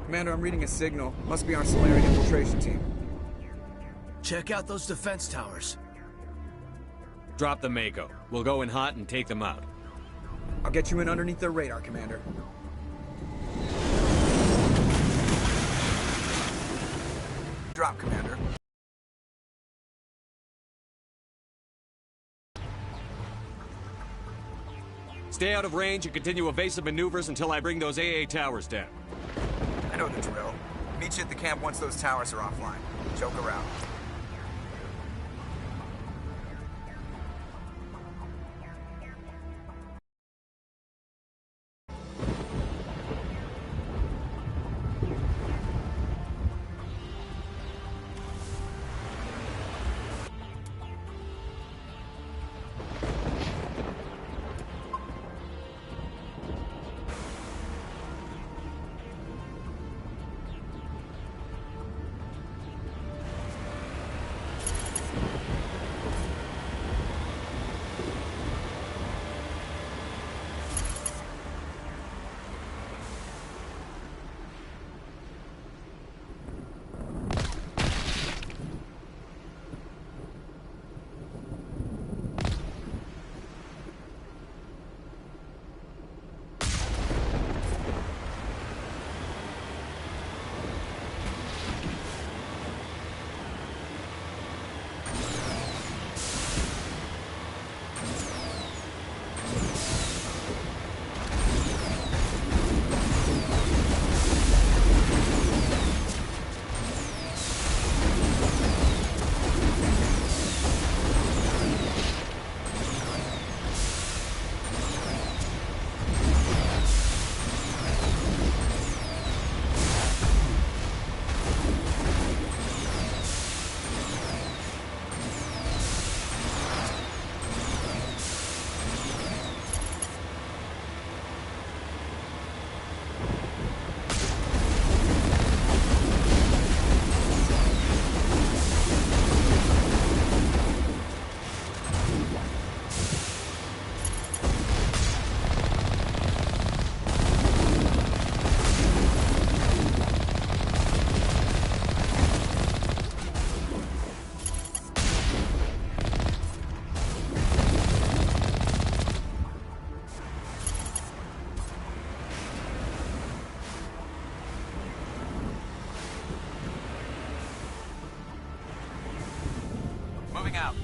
Commander, I'm reading a signal. Must be our Solarian infiltration team. Check out those defense towers. Drop the Mako. We'll go in hot and take them out. I'll get you in underneath their radar, Commander. Drop, Commander. Stay out of range and continue evasive maneuvers until I bring those AA towers down. I know the drill. Meet you at the camp once those towers are offline. Choke around. Moving out.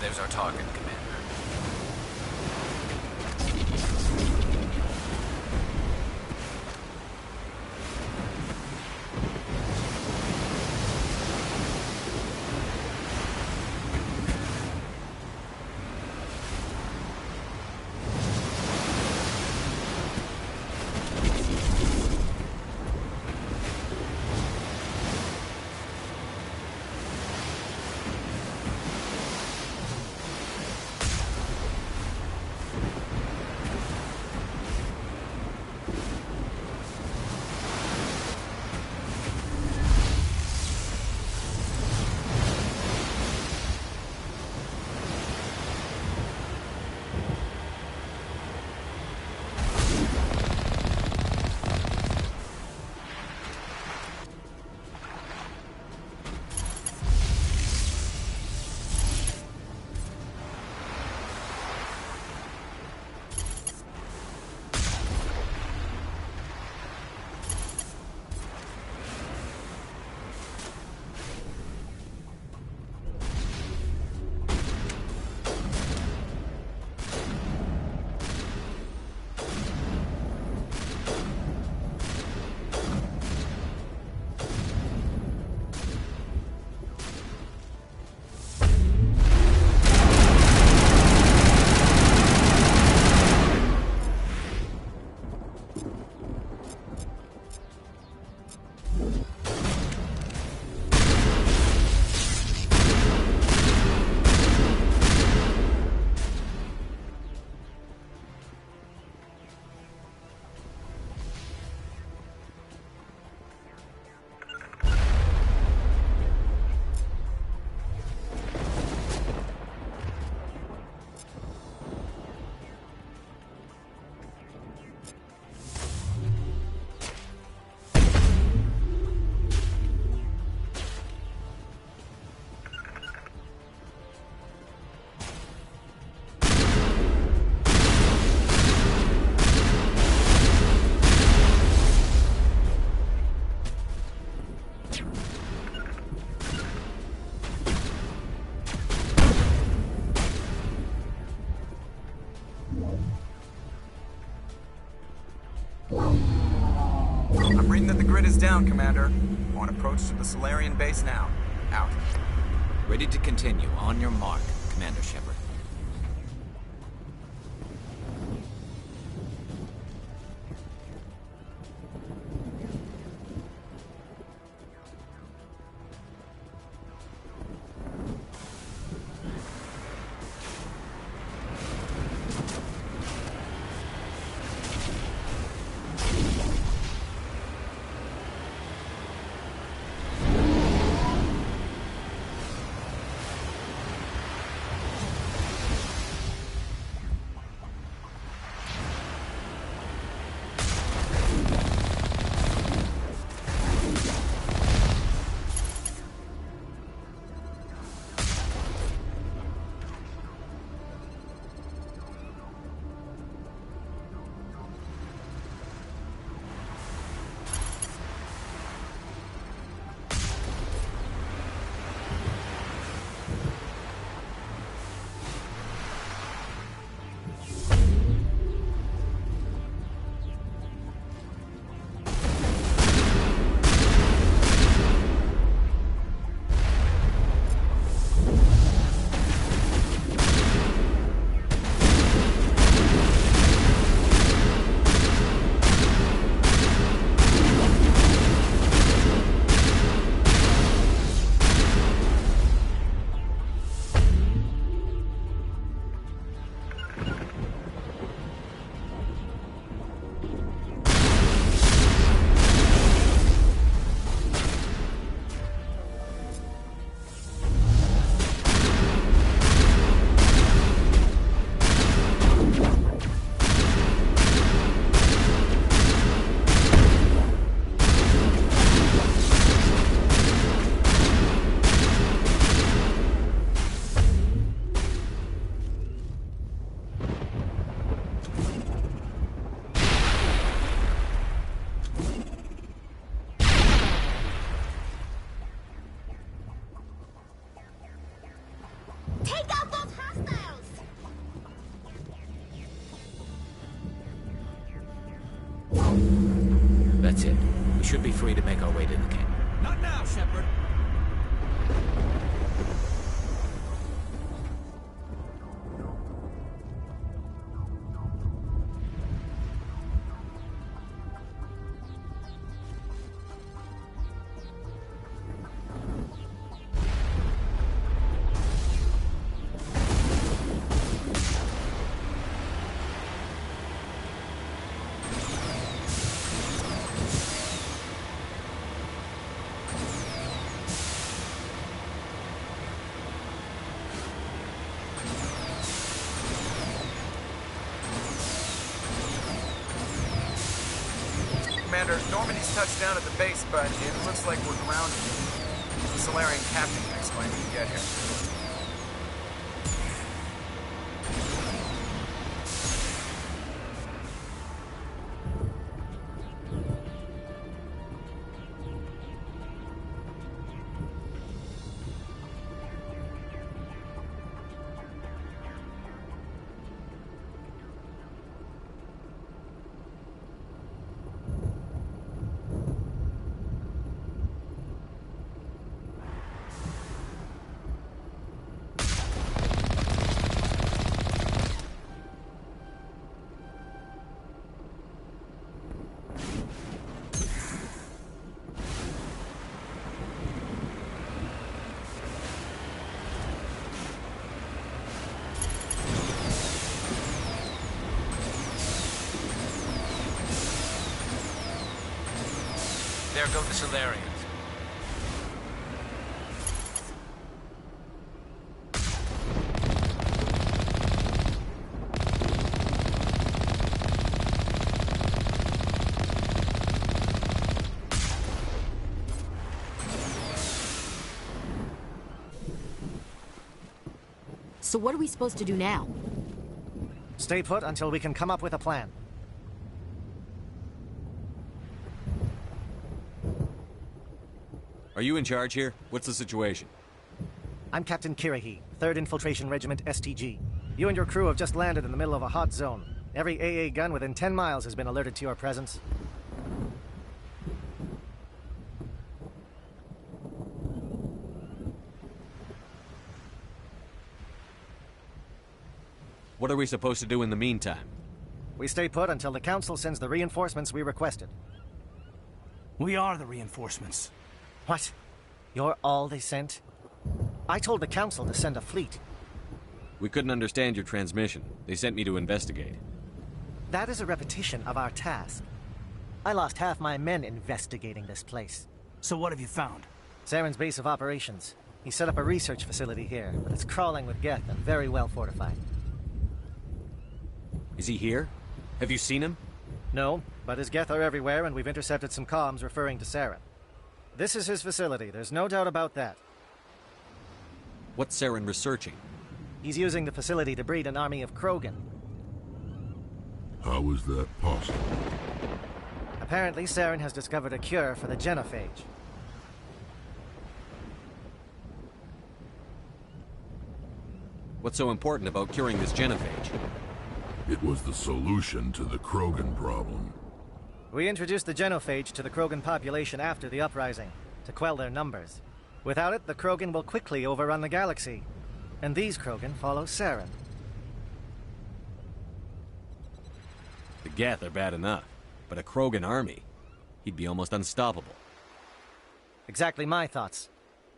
There's our target, Commander. I'm reading that the grid is down, Commander. On approach to the Solarian base now. Out. Ready to continue. On your mark, Commander Shepard. should be free to make our way to the camp. Not now, Shepard. Commander, Normandy's touched down at the base, but it looks like we're grounded. The Solarian captain can explain when you get here. There go the Solarians. So what are we supposed to do now? Stay put until we can come up with a plan. Are you in charge here? What's the situation? I'm Captain Kirahi, 3rd Infiltration Regiment STG. You and your crew have just landed in the middle of a hot zone. Every AA gun within 10 miles has been alerted to your presence. What are we supposed to do in the meantime? We stay put until the Council sends the reinforcements we requested. We are the reinforcements. What? You're all they sent? I told the Council to send a fleet. We couldn't understand your transmission. They sent me to investigate. That is a repetition of our task. I lost half my men investigating this place. So what have you found? Saren's base of operations. He set up a research facility here, but it's crawling with Geth and very well fortified. Is he here? Have you seen him? No, but his Geth are everywhere and we've intercepted some comms referring to Saren. This is his facility, there's no doubt about that. What's Saren researching? He's using the facility to breed an army of Krogan. How is that possible? Apparently, Saren has discovered a cure for the genophage. What's so important about curing this genophage? It was the solution to the Krogan problem. We introduced the genophage to the Krogan population after the uprising, to quell their numbers. Without it, the Krogan will quickly overrun the galaxy. And these Krogan follow Saren. The Geth are bad enough, but a Krogan army, he'd be almost unstoppable. Exactly my thoughts.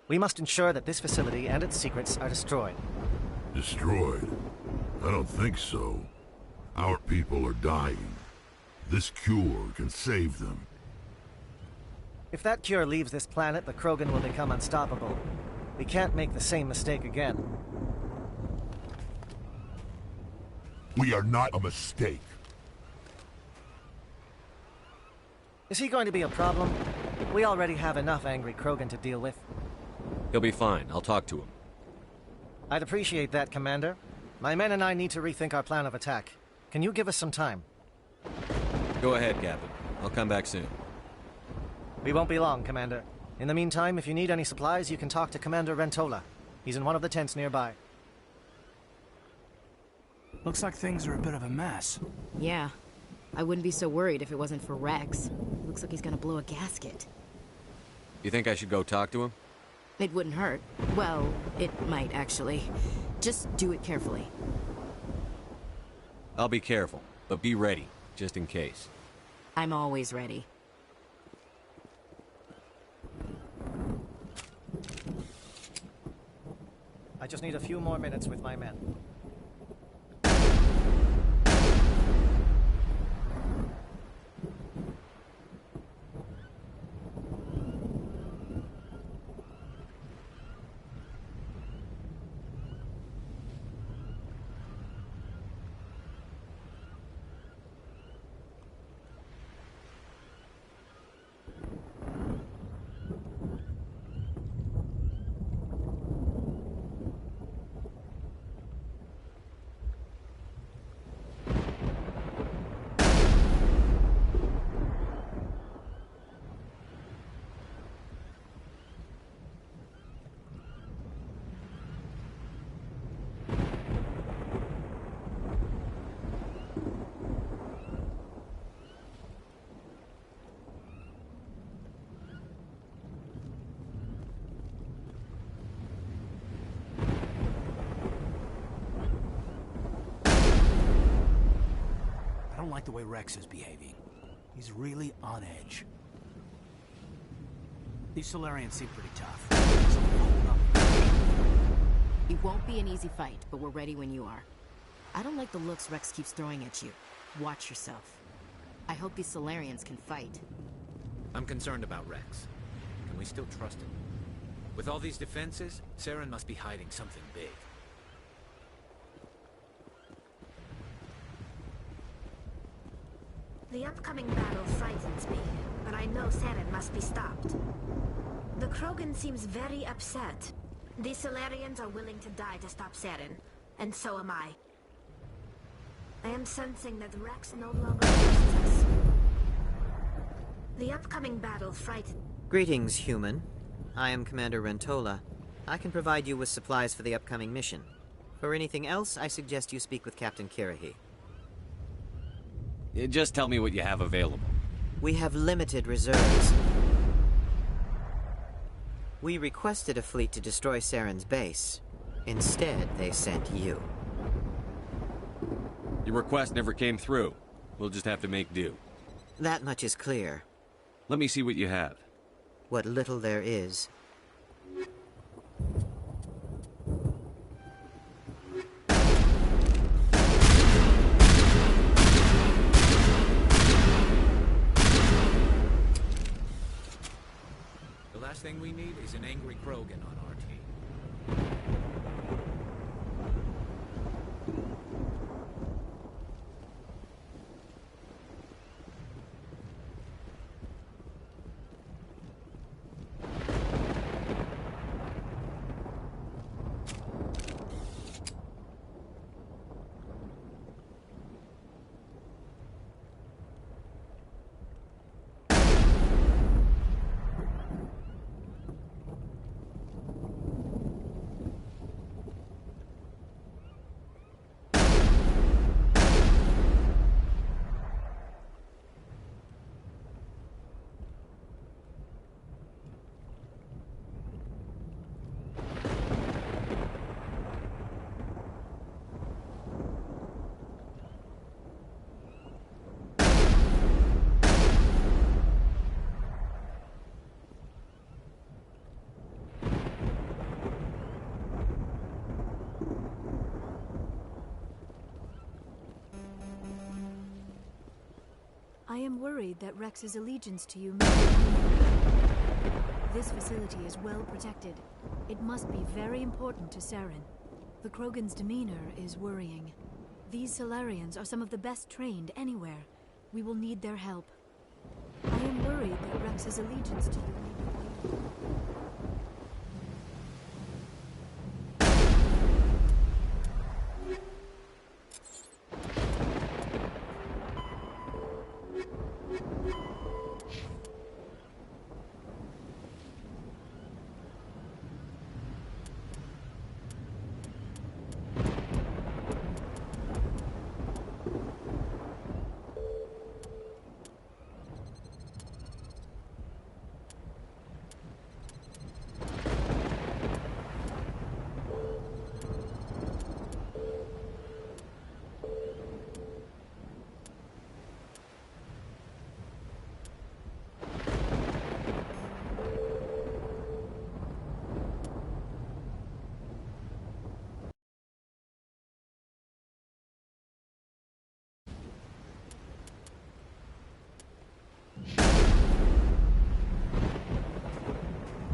We must ensure that this facility and its secrets are destroyed. Destroyed? I don't think so. Our people are dying. This cure can save them. If that cure leaves this planet, the Krogan will become unstoppable. We can't make the same mistake again. We are not a mistake. Is he going to be a problem? We already have enough angry Krogan to deal with. He'll be fine. I'll talk to him. I'd appreciate that, Commander. My men and I need to rethink our plan of attack. Can you give us some time? Go ahead, Captain. I'll come back soon. We won't be long, Commander. In the meantime, if you need any supplies, you can talk to Commander Rentola. He's in one of the tents nearby. Looks like things are a bit of a mess. Yeah. I wouldn't be so worried if it wasn't for Rex. Looks like he's gonna blow a gasket. You think I should go talk to him? It wouldn't hurt. Well, it might, actually. Just do it carefully. I'll be careful, but be ready, just in case. I'm always ready. I just need a few more minutes with my men. I don't like the way Rex is behaving. He's really on edge. These Solarians seem pretty tough. So hold up. It won't be an easy fight, but we're ready when you are. I don't like the looks Rex keeps throwing at you. Watch yourself. I hope these Solarians can fight. I'm concerned about Rex. Can we still trust him? With all these defenses, Saren must be hiding something big. The upcoming battle frightens me, but I know Saren must be stopped. The Krogan seems very upset. These Solarians are willing to die to stop Saren, and so am I. I am sensing that Rex no longer trusts us. The upcoming battle frightens... Greetings, human. I am Commander Rentola. I can provide you with supplies for the upcoming mission. For anything else, I suggest you speak with Captain Kirahi. Just tell me what you have available. We have limited reserves. We requested a fleet to destroy Saren's base. Instead, they sent you. Your request never came through. We'll just have to make do. That much is clear. Let me see what you have. What little there is. The last thing we need is an angry Krogan on our team. I am worried that Rex's allegiance to you may be... This facility is well protected. It must be very important to Saren. The Krogan's demeanor is worrying. These Solarians are some of the best trained anywhere. We will need their help. I am worried that Rex's allegiance to you may be...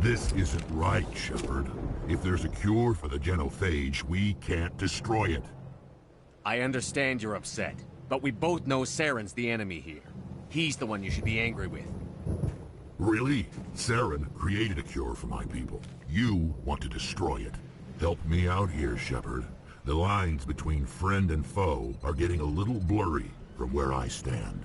This isn't right, Shepard. If there's a cure for the genophage, we can't destroy it. I understand you're upset, but we both know Saren's the enemy here. He's the one you should be angry with. Really? Saren created a cure for my people. You want to destroy it. Help me out here, Shepard. The lines between friend and foe are getting a little blurry from where I stand.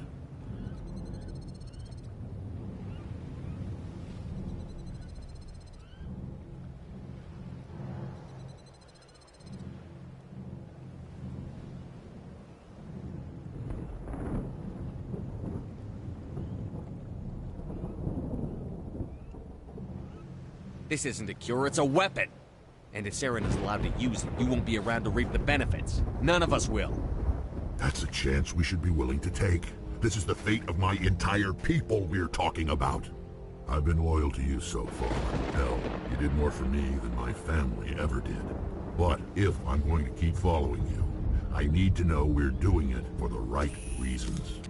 This isn't a cure, it's a weapon! And if Saren is allowed to use it, you won't be around to reap the benefits. None of us will. That's a chance we should be willing to take. This is the fate of my entire people we're talking about. I've been loyal to you so far. Hell, you did more for me than my family ever did. But if I'm going to keep following you, I need to know we're doing it for the right reasons.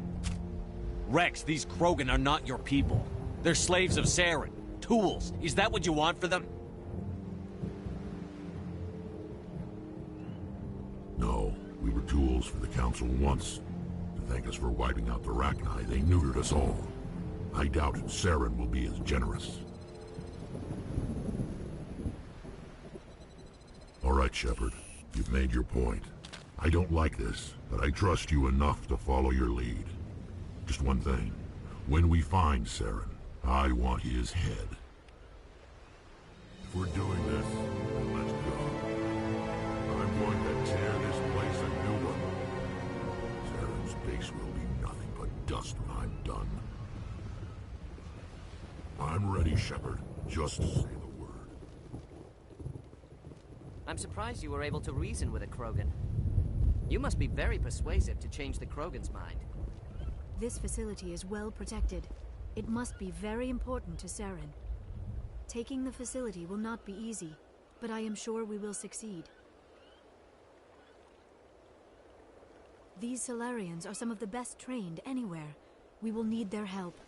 Rex, these Krogan are not your people. They're slaves of Saren. Tools. Is that what you want for them? No, we were tools for the Council once. To thank us for wiping out the Rachni, they neutered us all. I doubt Saren will be as generous. All right, Shepard. You've made your point. I don't like this, but I trust you enough to follow your lead. Just one thing. When we find Saren, I want his head. If we're doing this, then let's go. I'm going to tear this place a new one. Saren's base will be nothing but dust when I'm done. I'm ready, Shepard. Just say the word. I'm surprised you were able to reason with a Krogan. You must be very persuasive to change the Krogan's mind. This facility is well protected. It must be very important to Saren. Taking the facility will not be easy, but I am sure we will succeed. These Solarians are some of the best trained anywhere. We will need their help.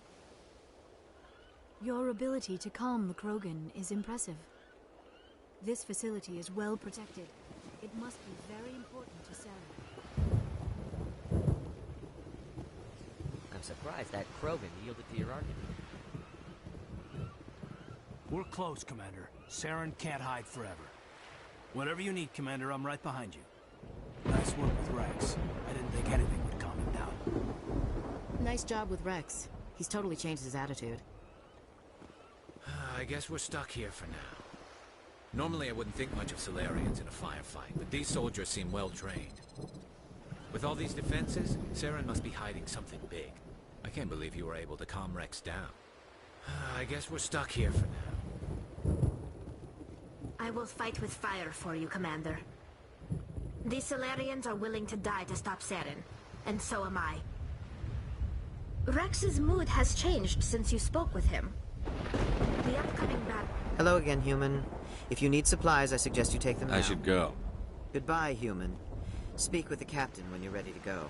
Your ability to calm the Krogan is impressive. This facility is well protected. It must be very important to Saren. I'm surprised that Krogan yielded to your argument. We're close, Commander. Saren can't hide forever. Whatever you need, Commander, I'm right behind you. Nice work with Rex. I didn't think anything would calm him down. Nice job with Rex. He's totally changed his attitude. I guess we're stuck here for now. Normally I wouldn't think much of Solarians in a firefight, but these soldiers seem well trained. With all these defenses, Saren must be hiding something big. I can't believe you were able to calm Rex down. I guess we're stuck here for now. I will fight with fire for you, Commander. These Solarians are willing to die to stop Saren, and so am I. Rex's mood has changed since you spoke with him. The upcoming battle... Hello again, human. If you need supplies, I suggest you take them now. I should go. Goodbye, human. Speak with the captain when you're ready to go.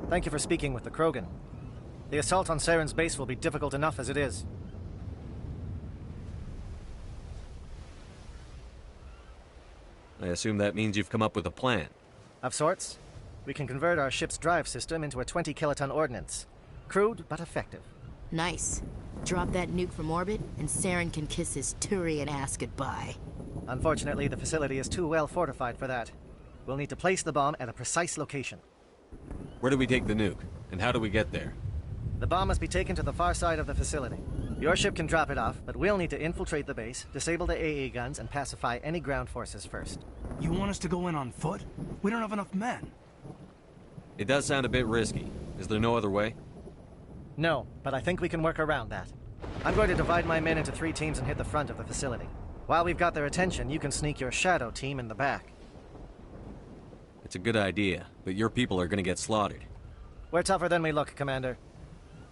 Thank you for speaking with the Krogan. The assault on Saren's base will be difficult enough as it is. I assume that means you've come up with a plan. Of sorts. We can convert our ship's drive system into a 20-kiloton ordnance. Crude, but effective. Nice. Drop that nuke from orbit, and Saren can kiss his Turian ass goodbye. Unfortunately, the facility is too well fortified for that. We'll need to place the bomb at a precise location. Where do we take the nuke? And how do we get there? The bomb must be taken to the far side of the facility. Your ship can drop it off, but we'll need to infiltrate the base, disable the AA guns, and pacify any ground forces first. You want us to go in on foot? We don't have enough men. It does sound a bit risky. Is there no other way? No, but I think we can work around that. I'm going to divide my men into 3 teams and hit the front of the facility. While we've got their attention, you can sneak your shadow team in the back. It's a good idea, but your people are gonna get slaughtered. We're tougher than we look, Commander.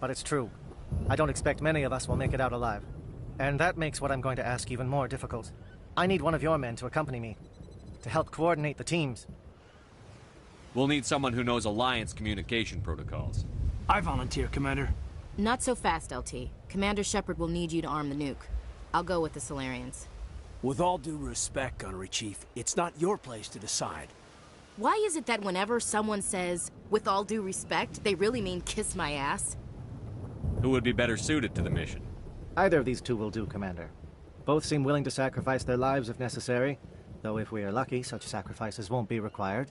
But it's true. I don't expect many of us will make it out alive. And that makes what I'm going to ask even more difficult. I need one of your men to accompany me, to help coordinate the teams. We'll need someone who knows Alliance communication protocols. I volunteer, Commander. Not so fast, LT. Commander Shepard will need you to arm the nuke. I'll go with the Solarians. With all due respect, Gunnery Chief, it's not your place to decide. Why is it that whenever someone says, with all due respect, they really mean kiss my ass? Who would be better suited to the mission? Either of these 2 will do, Commander. Both seem willing to sacrifice their lives if necessary, though if we are lucky, such sacrifices won't be required.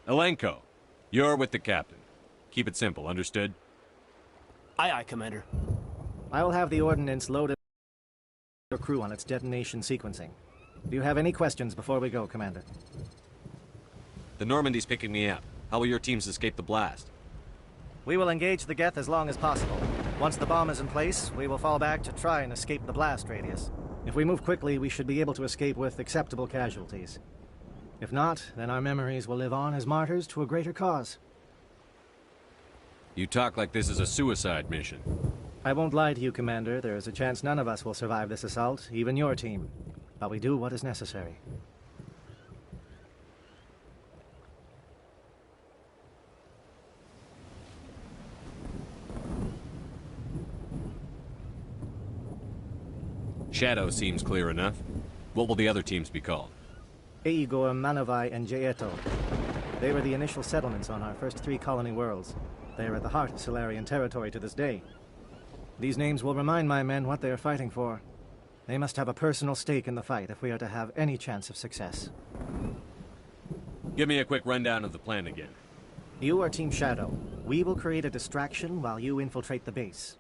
Elenko, you're with the captain. Keep it simple, understood? Aye, aye, Commander. I will have the ordnance loaded your crew on its detonation sequencing. Do you have any questions before we go, Commander? The Normandy's picking me up. How will your teams escape the blast? We will engage the Geth as long as possible. Once the bomb is in place, we will fall back to try and escape the blast radius. If we move quickly, we should be able to escape with acceptable casualties. If not, then our memories will live on as martyrs to a greater cause. You talk like this is a suicide mission. I won't lie to you, Commander. There is a chance none of us will survive this assault, even your team. But we do what is necessary. Shadow seems clear enough. What will the other teams be called? Igor, Manovai, and Jaeto. They were the initial settlements on our first 3 colony worlds. They are at the heart of Solarian territory to this day. These names will remind my men what they are fighting for. They must have a personal stake in the fight if we are to have any chance of success. Give me a quick rundown of the plan again. You are Team Shadow. We will create a distraction while you infiltrate the base.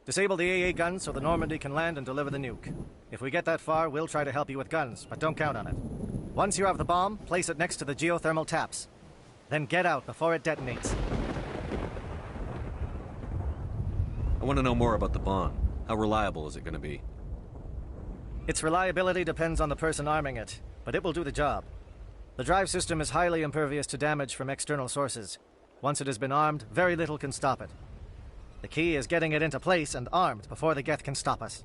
Disable the AA guns so the Normandy can land and deliver the nuke. If we get that far, we'll try to help you with guns, but don't count on it. Once you have the bomb, place it next to the geothermal taps. Then get out before it detonates. I want to know more about the bomb. How reliable is it going to be? Its reliability depends on the person arming it, but it will do the job. The drive system is highly impervious to damage from external sources. Once it has been armed, very little can stop it. The key is getting it into place and armed before the Geth can stop us.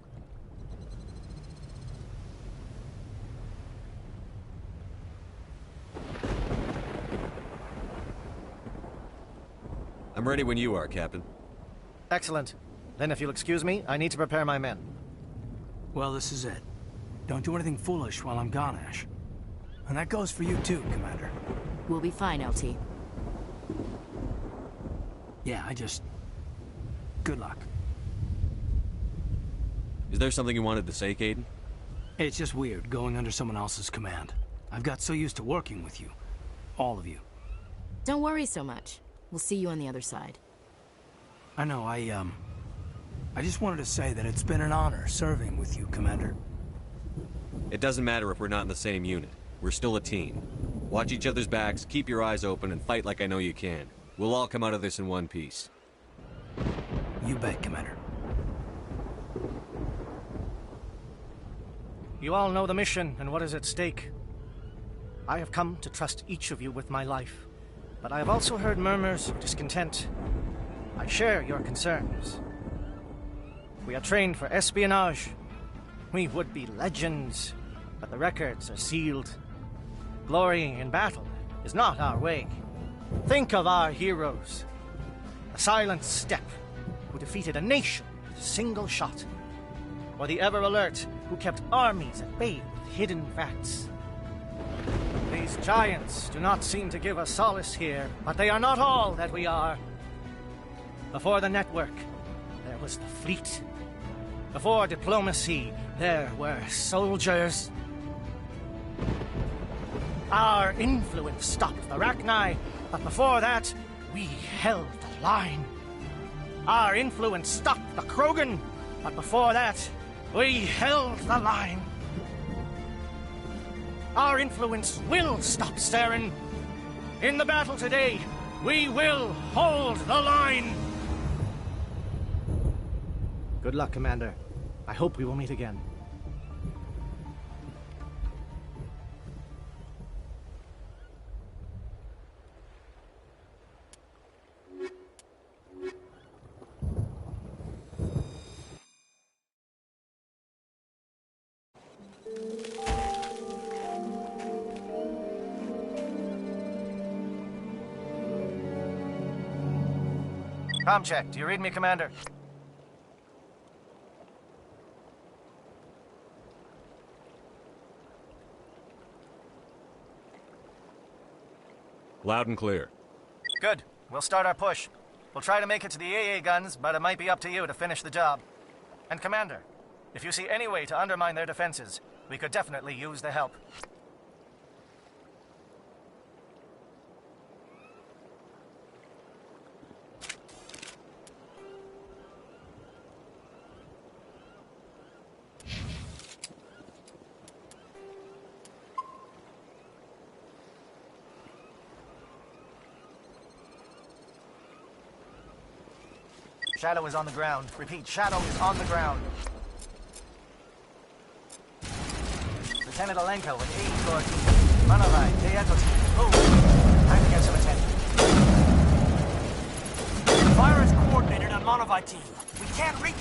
I'm ready when you are, Captain. Excellent. Then if you'll excuse me, I need to prepare my men. Well, this is it. Don't do anything foolish while I'm gone, Ash. And that goes for you too, Commander. We'll be fine, LT. Yeah, good luck. Is there something you wanted to say, Caden? It's just weird, going under someone else's command. I've got so used to working with you. All of you. Don't worry so much. We'll see you on the other side. I know, I just wanted to say that it's been an honor serving with you, Commander. It doesn't matter if we're not in the same unit. We're still a team. Watch each other's backs, keep your eyes open, and fight like I know you can. We'll all come out of this in one piece. You bet, Commander. You all know the mission and what is at stake. I have come to trust each of you with my life, but I have also heard murmurs of discontent. I share your concerns. We are trained for espionage. We would be legends, but the records are sealed. Glorying in battle is not our way. Think of our heroes. The silent step, who defeated a nation with a single shot. Or the ever-alert, who kept armies at bay with hidden facts. These giants do not seem to give us solace here, but they are not all that we are. Before the network, there was the fleet. Before diplomacy, there were soldiers. Our influence stopped the Rachni, but before that, we held the line. Our influence stopped the Krogan, but before that, we held the line. Our influence will stop Saren. In the battle today, we will hold the line. Good luck, Commander. I hope we will meet again. Com check. Do you read me, Commander? Loud and clear. Good. We'll start our push. We'll try to make it to the AA guns, but it might be up to you to finish the job. And Commander, if you see any way to undermine their defenses, we could definitely use the help. Shadow is on the ground. Repeat, Shadow is on the ground. Lieutenant Alenko with aid toward Manovai, Teeto team. Move. Time to get some attention. The fire is coordinated on Monovite team. We can't reach...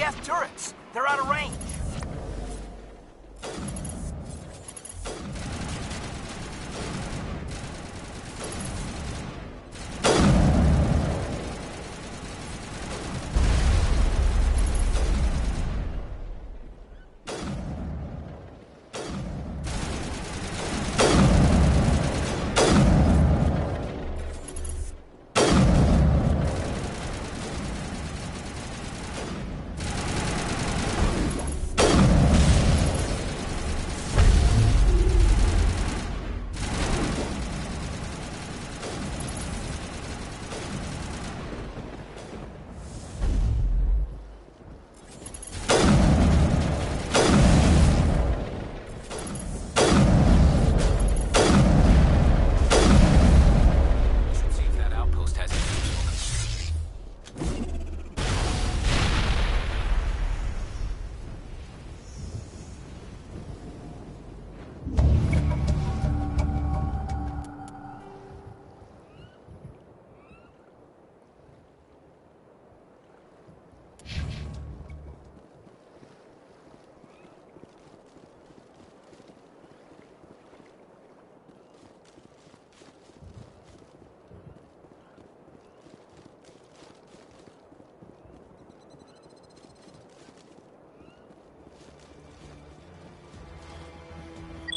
Geth turrets! They're out of range!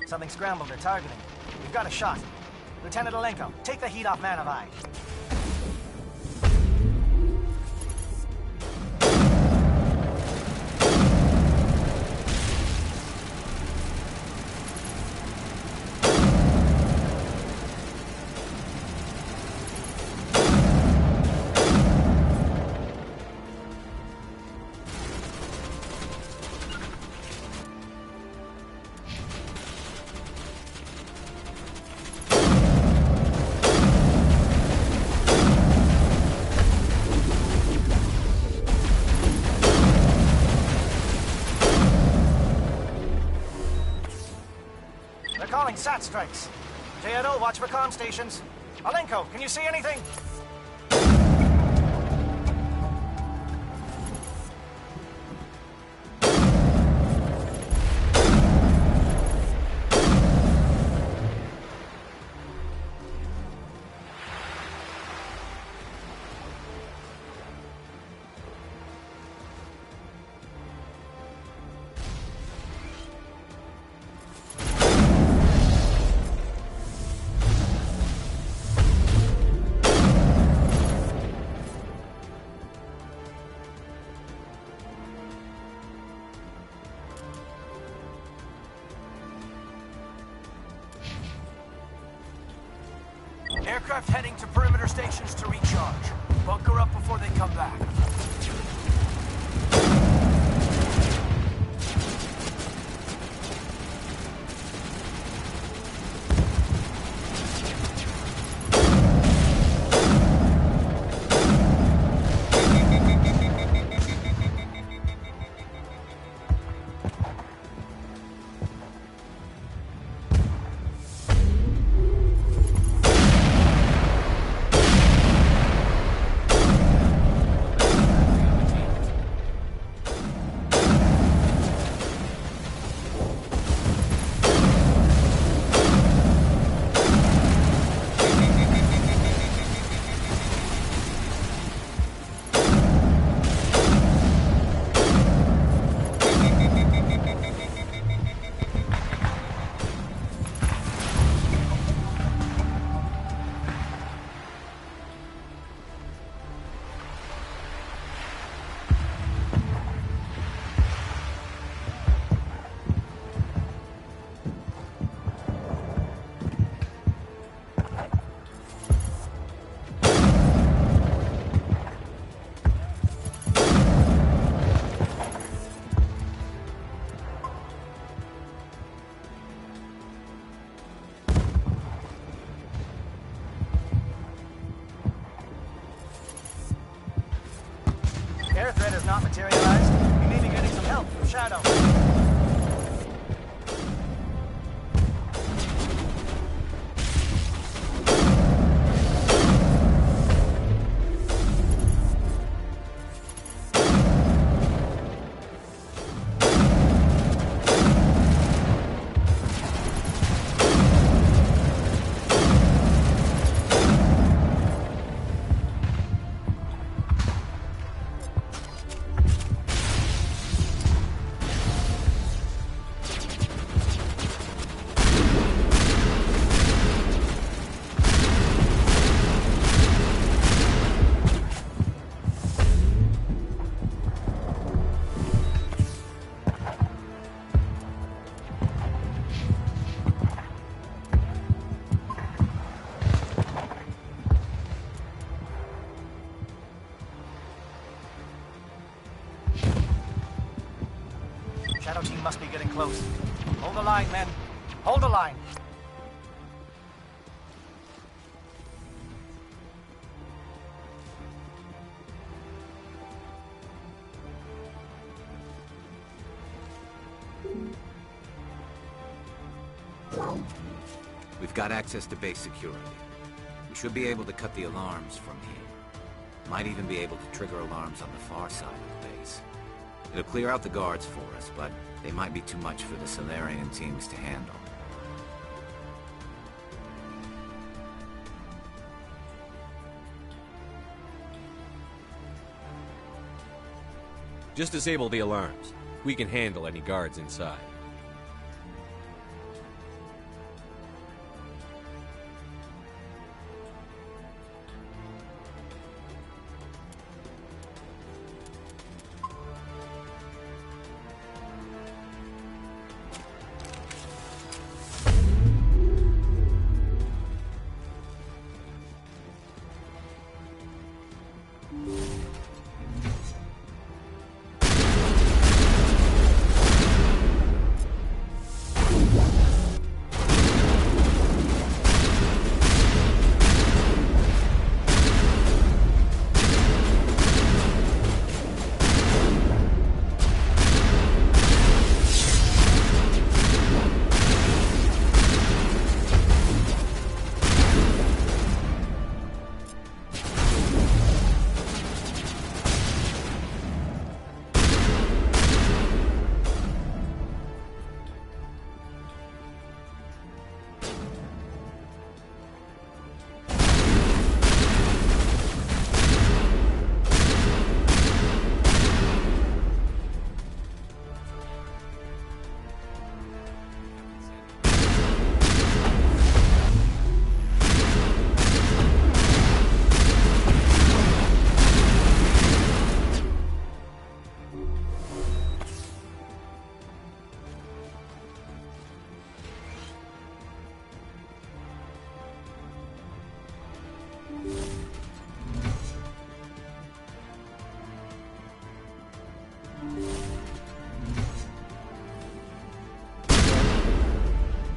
Something scrambled their targeting. We've got a shot. Lieutenant Alenko, take the heat off Man of Eye. Calling SAT strikes. JNO, watch for comm stations. Alenko, can you see anything? Aircraft heading to perimeter stations to recharge. Bunker up before they come back. Air threat has not materialized. We may be getting some help from Shadow. close. Hold the line, men. Hold the line. We've got access to base security. We should be able to cut the alarms from here. Might even be able to trigger alarms on the far side of the base. It'll clear out the guards for us, but they might be too much for the Solarian teams to handle. Just disable the alarms. We can handle any guards inside.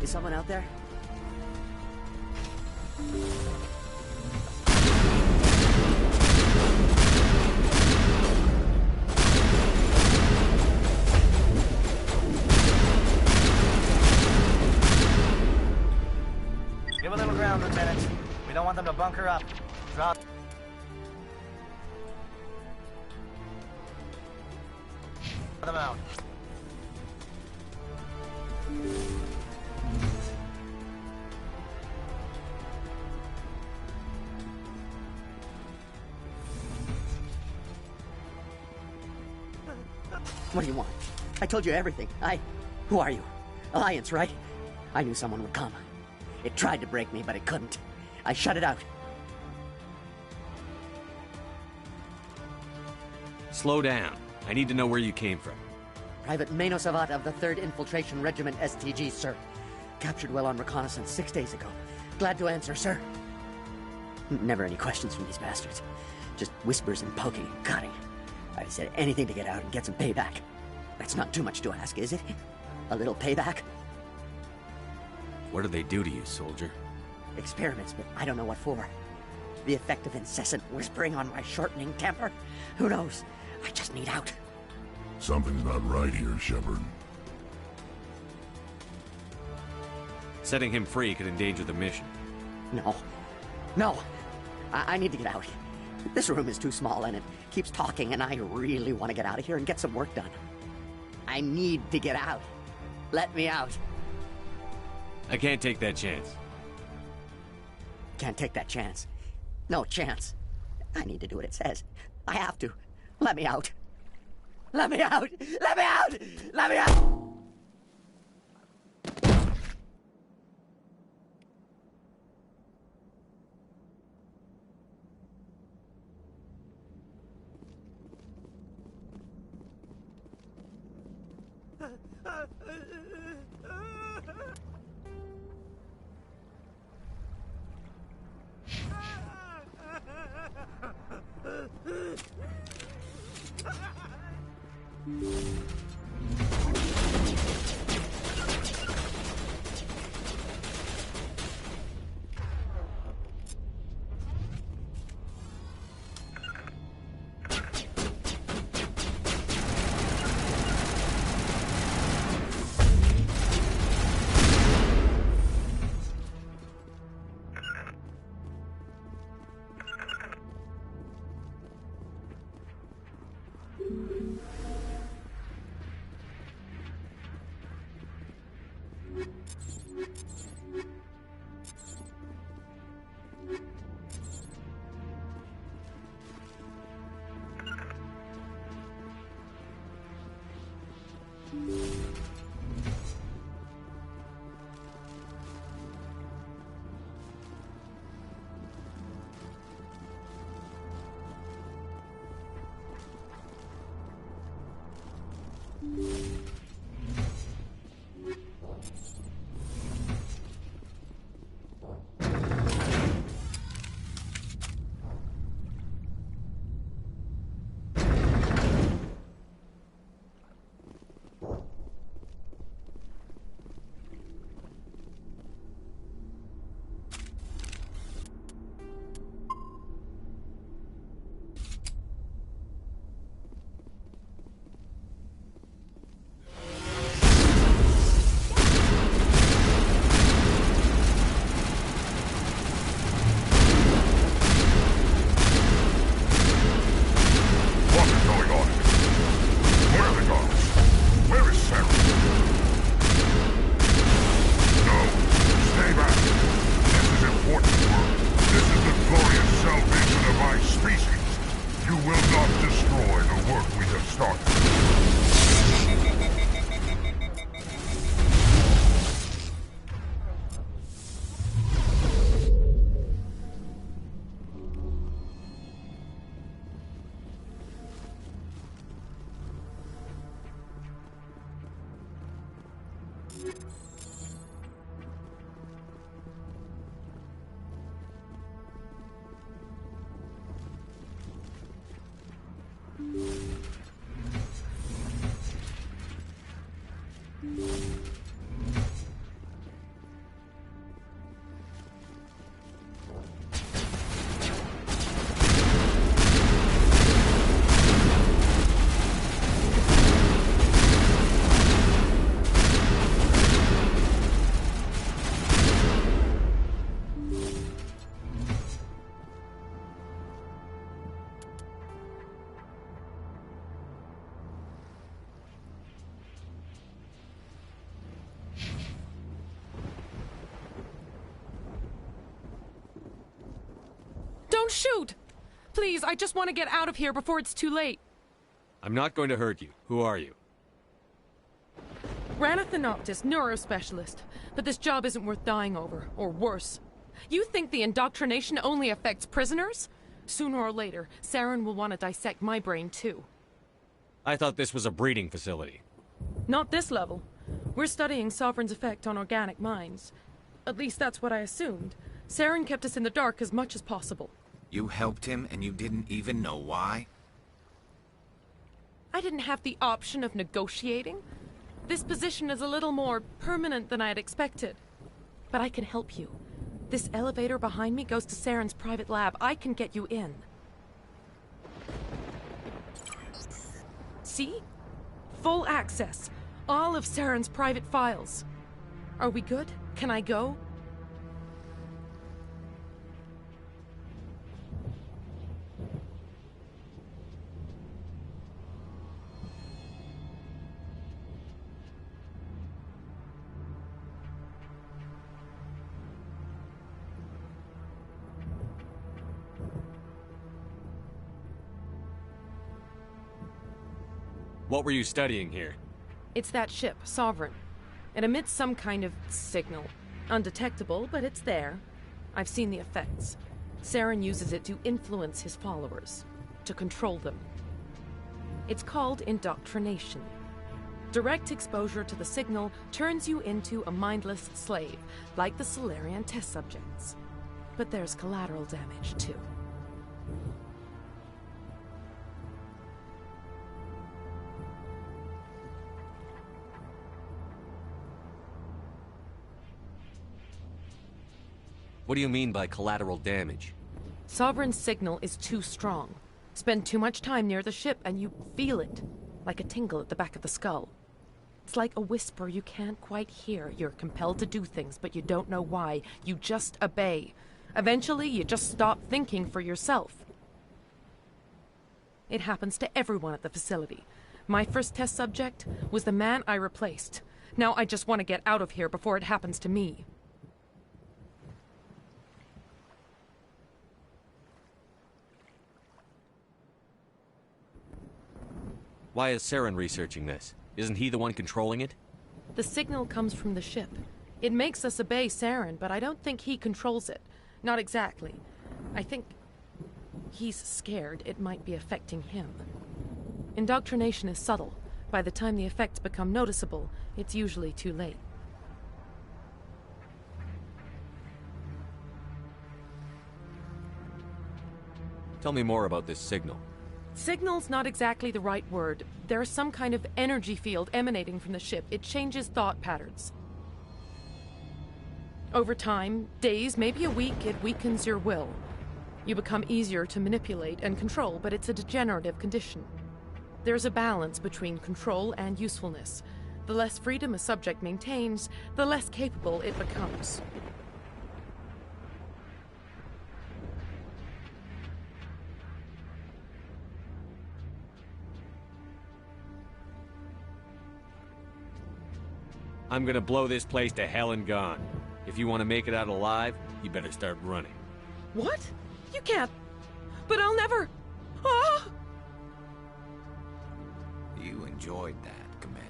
Is someone out there? Give a little ground, Lieutenant. We don't want them to bunker up. Drop. Them out. What do you want? I told you everything. Who are you? Alliance, right? I knew someone would come. It tried to break me, but it couldn't. I shut it out. Slow down. I need to know where you came from. Private Mano Savat of the 3rd Infiltration Regiment STG, sir. Captured well on reconnaissance 6 days ago. Glad to answer, sir. Never any questions from these bastards. Just whispers and poking and cutting. I said anything to get out and get some payback. That's not too much to ask, is it? A little payback? What do they do to you, soldier? Experiments, but I don't know what for. The effect of incessant whispering on my shortening temper? Who knows? I just need out. Something's not right here, Shepard. Setting him free could endanger the mission. No. No! I need to get out. This room is too small and it keeps talking, and I really want to get out of here and get some work done. I need to get out. Let me out. I can't take that chance. Can't take that chance. No chance. I need to do what it says. I have to. Let me out. Let me out! Let me out! Let me out! Don't shoot! Please, I just want to get out of here before it's too late. I'm not going to hurt you. Who are you? Ranathanoptis, neurospecialist. But this job isn't worth dying over, or worse. You think the indoctrination only affects prisoners? Sooner or later, Saren will want to dissect my brain too. I thought this was a breeding facility. Not this level. We're studying Sovereign's effect on organic minds. At least that's what I assumed. Saren kept us in the dark as much as possible. You helped him and you didn't even know why? I didn't have the option of negotiating. This position is a little more permanent than I had expected. But I can help you. This elevator behind me goes to Saren's private lab. I can get you in. See? Full access. All of Saren's private files. Are we good? Can I go? What were you studying here? It's that ship, Sovereign. It emits some kind of signal. Undetectable, but it's there. I've seen the effects. Saren uses it to influence his followers, to control them. It's called indoctrination. Direct exposure to the signal turns you into a mindless slave, like the Solarian test subjects. But there's collateral damage, too. What do you mean by collateral damage? Sovereign's signal is too strong. Spend too much time near the ship and you feel it, like a tingle at the back of the skull. It's like a whisper you can't quite hear. You're compelled to do things, but you don't know why. You just obey. Eventually, you just stop thinking for yourself. It happens to everyone at the facility. My first test subject was the man I replaced. Now I just want to get out of here before it happens to me. Why is Saren researching this? Isn't he the one controlling it? The signal comes from the ship. It makes us obey Saren, but I don't think he controls it. Not exactly. I think he's scared it might be affecting him. Indoctrination is subtle. By the time the effects become noticeable, it's usually too late. Tell me more about this signal. Signal's not exactly the right word. There's some kind of energy field emanating from the ship. It changes thought patterns. Over time, days, maybe a week, it weakens your will. You become easier to manipulate and control, but it's a degenerative condition. There's a balance between control and usefulness. The less freedom a subject maintains, the less capable it becomes. I'm gonna blow this place to hell and gone. If you want to make it out alive, you better start running. What? You can't. But I'll never. Ah! You enjoyed that, Commander.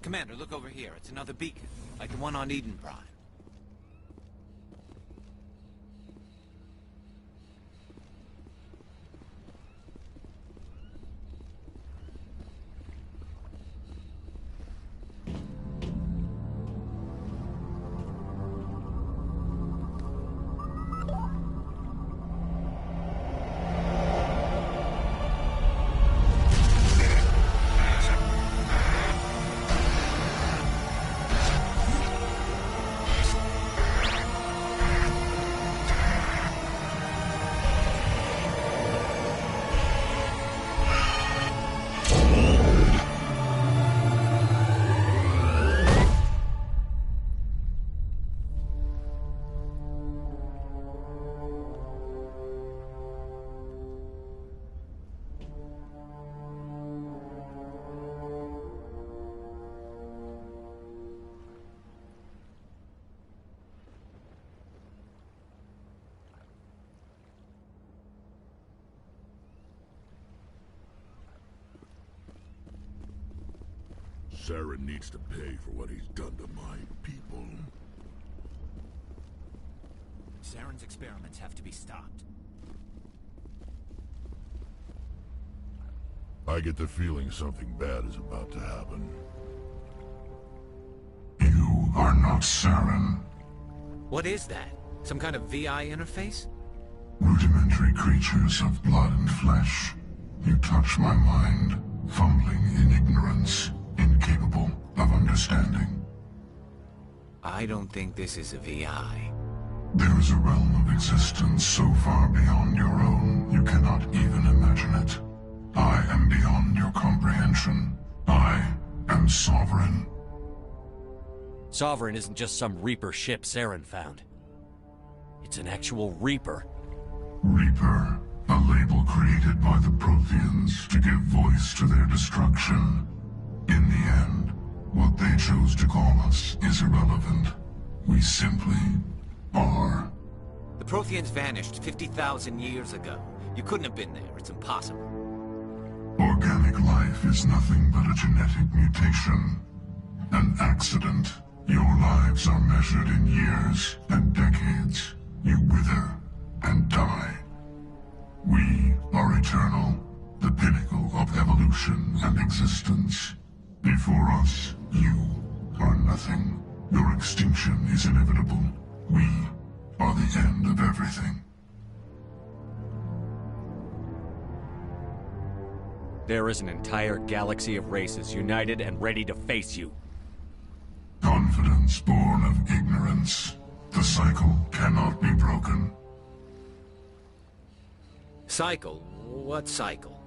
Commander, look over here. It's another beacon, like the one on Eden Prime. Saren needs to pay for what he's done to my people. Saren's experiments have to be stopped. I get the feeling something bad is about to happen. You are not Saren. What is that? Some kind of VI interface? Rudimentary creatures of blood and flesh. You touch my mind, fumbling in ignorance, incapable of understanding. I don't think this is a VI. There is a realm of existence so far beyond your own, you cannot even imagine it. I am beyond your comprehension. I am Sovereign. Sovereign isn't just some Reaper ship Saren found. It's an actual Reaper. Reaper, a label created by the Protheans to give voice to their destruction. In the end, what they chose to call us is irrelevant. We simply are. The Protheans vanished 50,000 years ago. You couldn't have been there. It's impossible. Organic life is nothing but a genetic mutation. An accident. Your lives are measured in years and decades. You wither and die. We are eternal, the pinnacle of evolution and existence. Before us, you are nothing. Your extinction is inevitable. We are the end of everything. There is an entire galaxy of races united and ready to face you. Confidence born of ignorance. The cycle cannot be broken. Cycle? What cycle?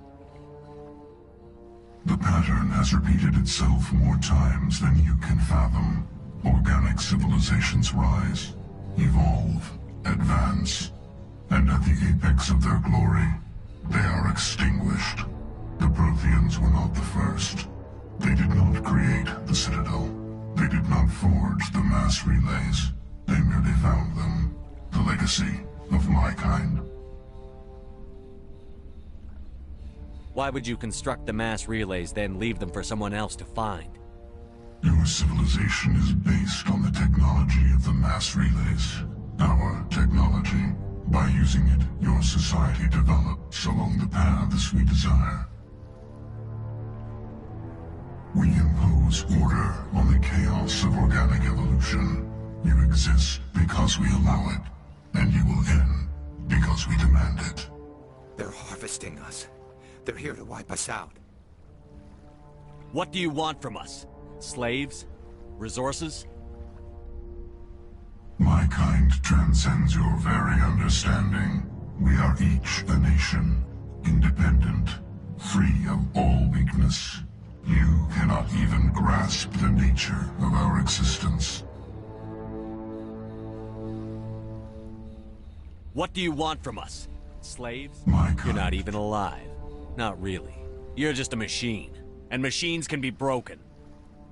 The pattern has repeated itself more times than you can fathom. Organic civilizations rise, evolve, advance, and at the apex of their glory, they are extinguished. The Protheans were not the first. They did not create the Citadel. They did not forge the mass relays. They merely found them. The legacy of my kind. Why would you construct the mass relays, then leave them for someone else to find? Your civilization is based on the technology of the mass relays. Our technology. By using it, your society develops along the paths we desire. We impose order on the chaos of organic evolution. You exist because we allow it, and you will end because we demand it. They're harvesting us. They're here to wipe us out. What do you want from us? Slaves? Resources? My kind transcends your very understanding. We are each a nation, independent, free of all weakness. You cannot even grasp the nature of our existence. What do you want from us? Slaves? My kind. You're not even alive. Not really. You're just a machine. And machines can be broken.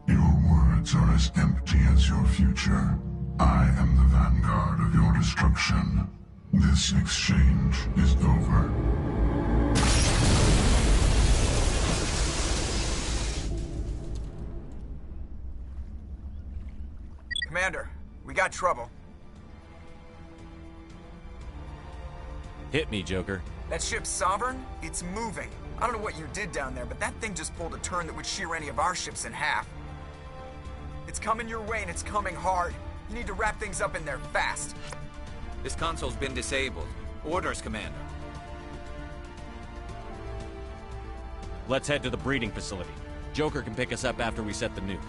Your words are as empty as your future. I am the vanguard of your destruction. This exchange is over. Commander, we got trouble. Hit me, Joker. That ship's Sovereign? It's moving. I don't know what you did down there, but that thing just pulled a turn that would shear any of our ships in half. It's coming your way, and it's coming hard. You need to wrap things up in there fast. This console's been disabled. Orders, Commander. Let's head to the breeding facility. Joker can pick us up after we set the nuke.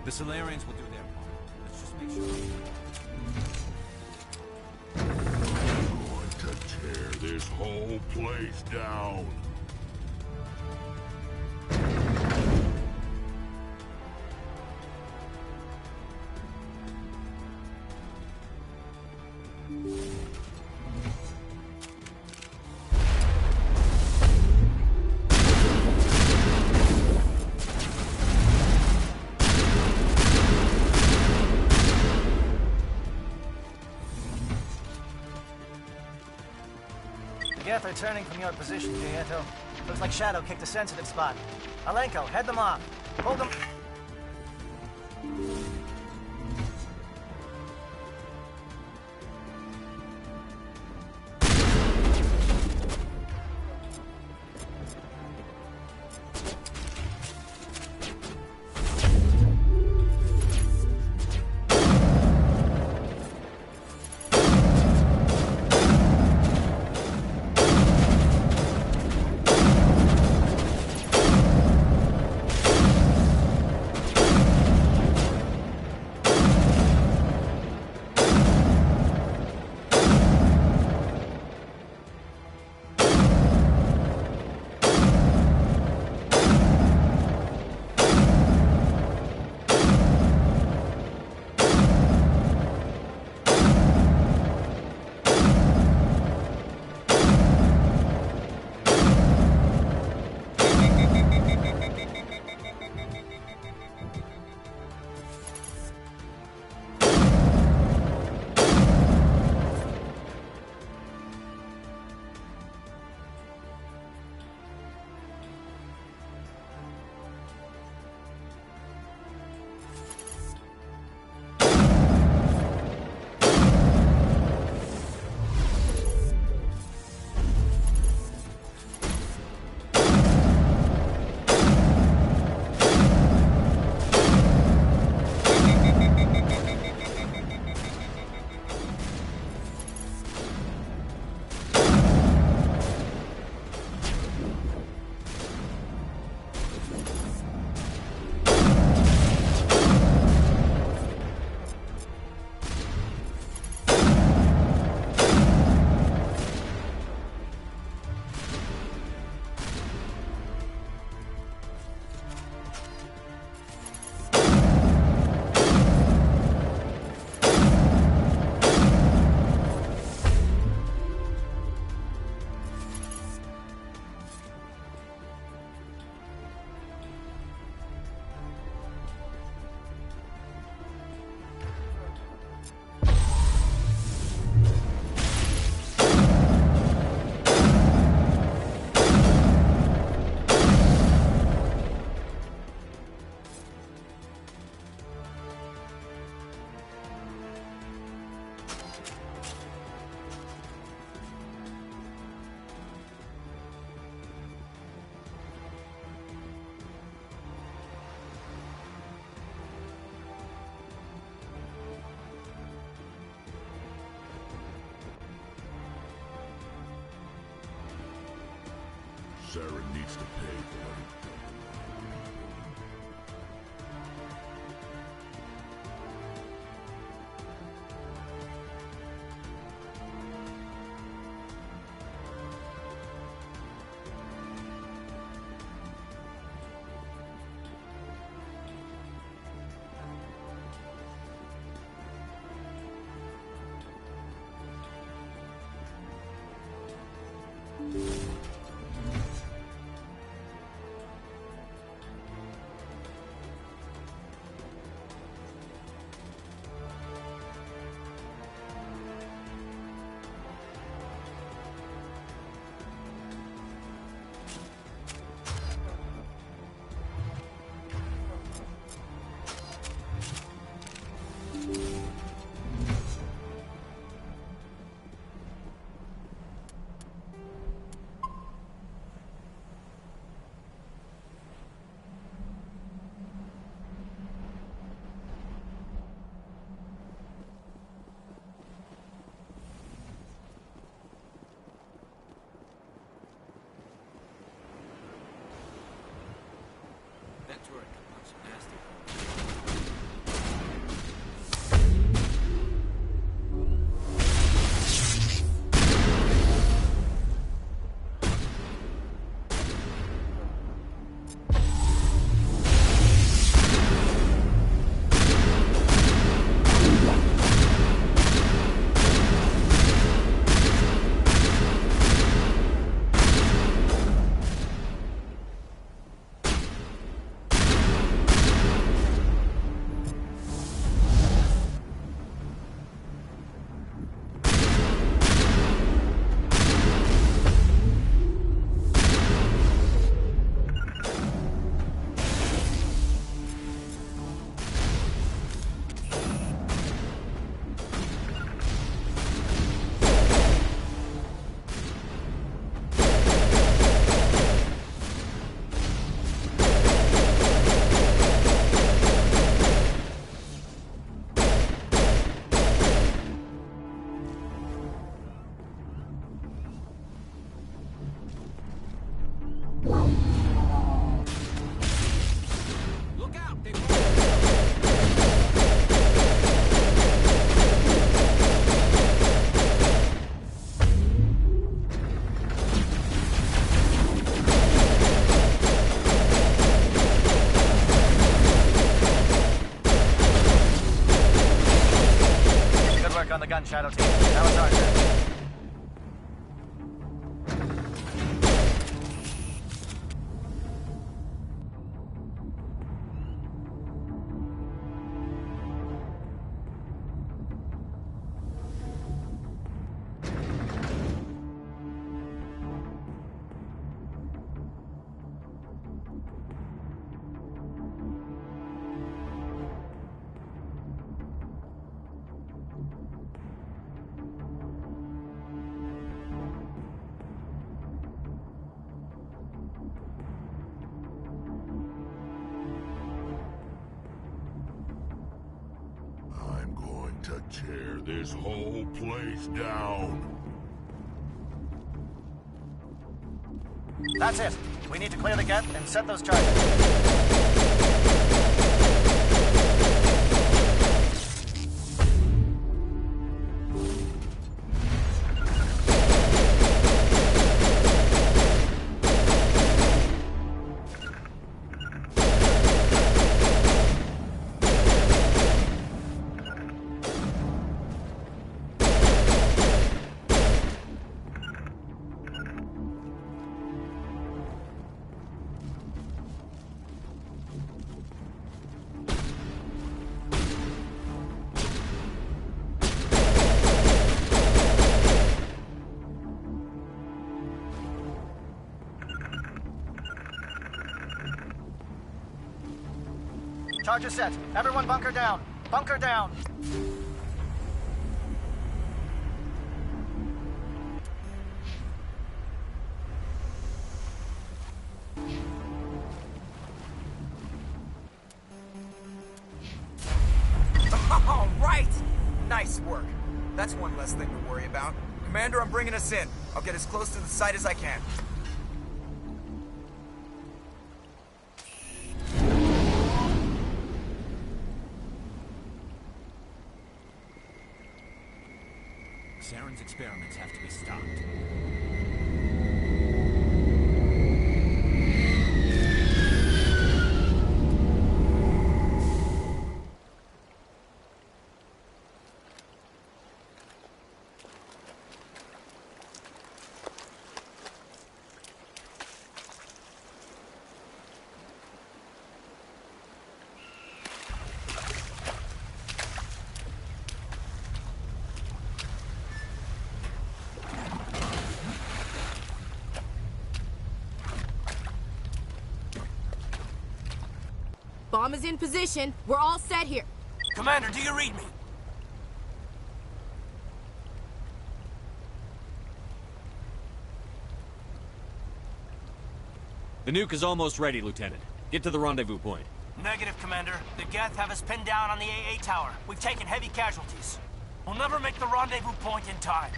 The Solarians will do their part. Let's just make sure. I'm going to tear this whole place down. Geth are turning from your position, Gieto. Looks like Shadow kicked a sensitive spot. Alenko, head them off. Hold them... Saren needs to pay for it. on the gun, Shadow Team. Now it's our turn. I'm going to tear this whole place down. That's it. We need to clear the gap and set those charges. Charges set. Everyone bunker down. Bunker down. All right! Nice work. That's one less thing to worry about. Commander, I'm bringing us in. I'll get as close to the site as I can. Saren's experiments have to be stopped. Bomb is in position. We're all set here. Commander, do you read me? The nuke is almost ready, Lieutenant. Get to the rendezvous point. Negative, Commander. The Geth have us pinned down on the AA tower. We've taken heavy casualties. We'll never make the rendezvous point in time.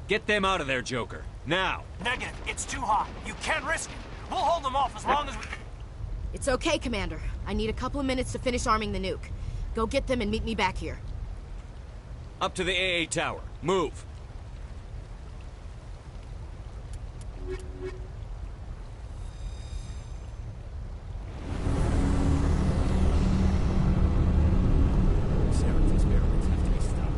Get them out of there, Joker. Now! Negative. It's too hot. You can't risk it. We'll hold them off as long as we... It's okay, Commander. I need a couple of minutes to finish arming the nuke. Go get them and meet me back here. Up to the AA tower. Move! Saren's experiments have to be stopped.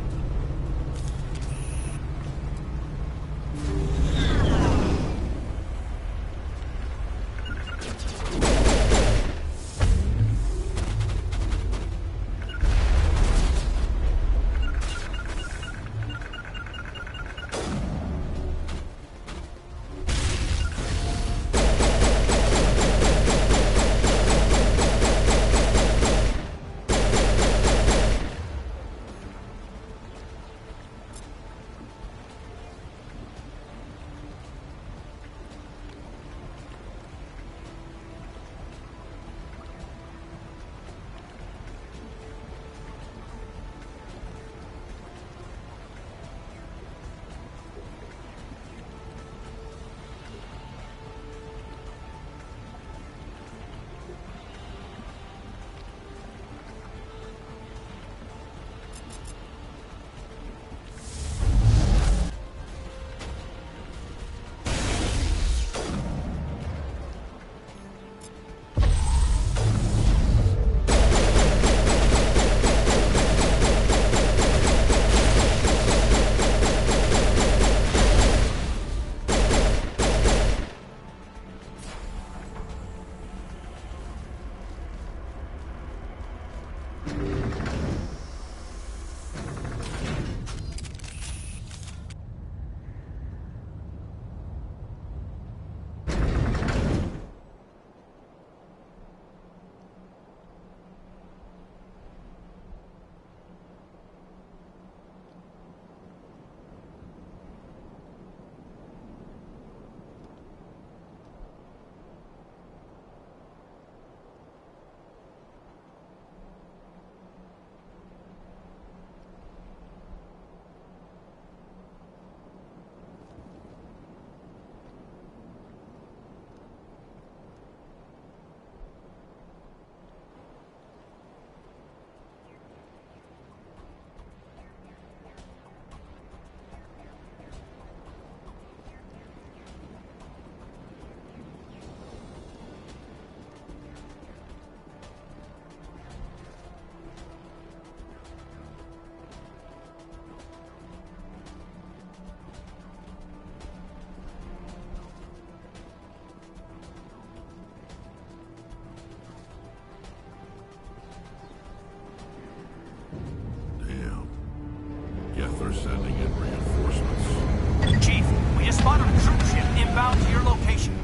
Geth are sending in reinforcements. Chief, we just spotted a troop ship inbound to your location.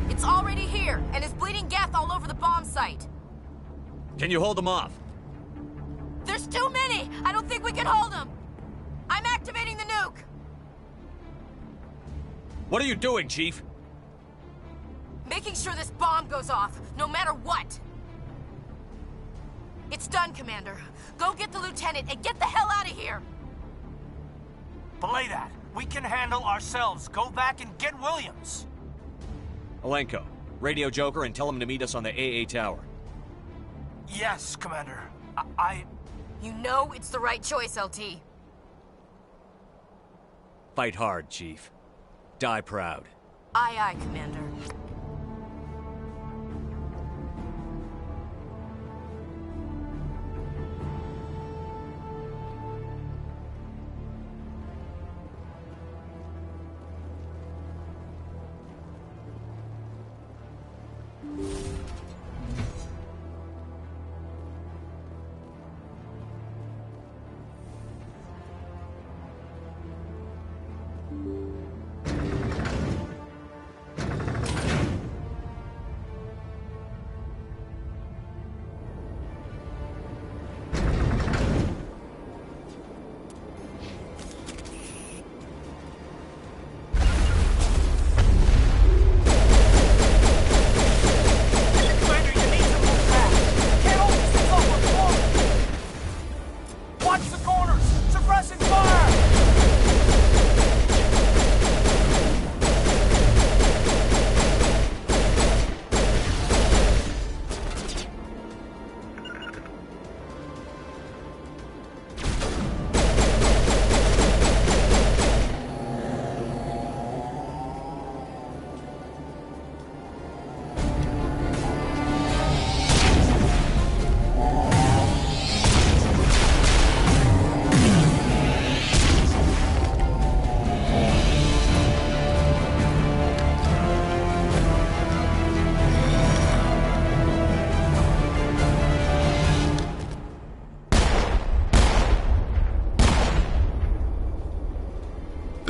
It's already here, and is bleeding Geth all over the bomb site. Can you hold them off? There's too many! I don't think we can hold them! I'm activating the nuke! What are you doing, Chief? Making sure this bomb goes off, no matter what! It's done, Commander. Go get the lieutenant and get the hell out of here! Belay that. We can handle ourselves. Go back and get Williams. Alenko, radio Joker and tell him to meet us on the AA tower. Yes, Commander. You know it's the right choice, LT. Fight hard, Chief. Die proud. Aye, aye, Commander.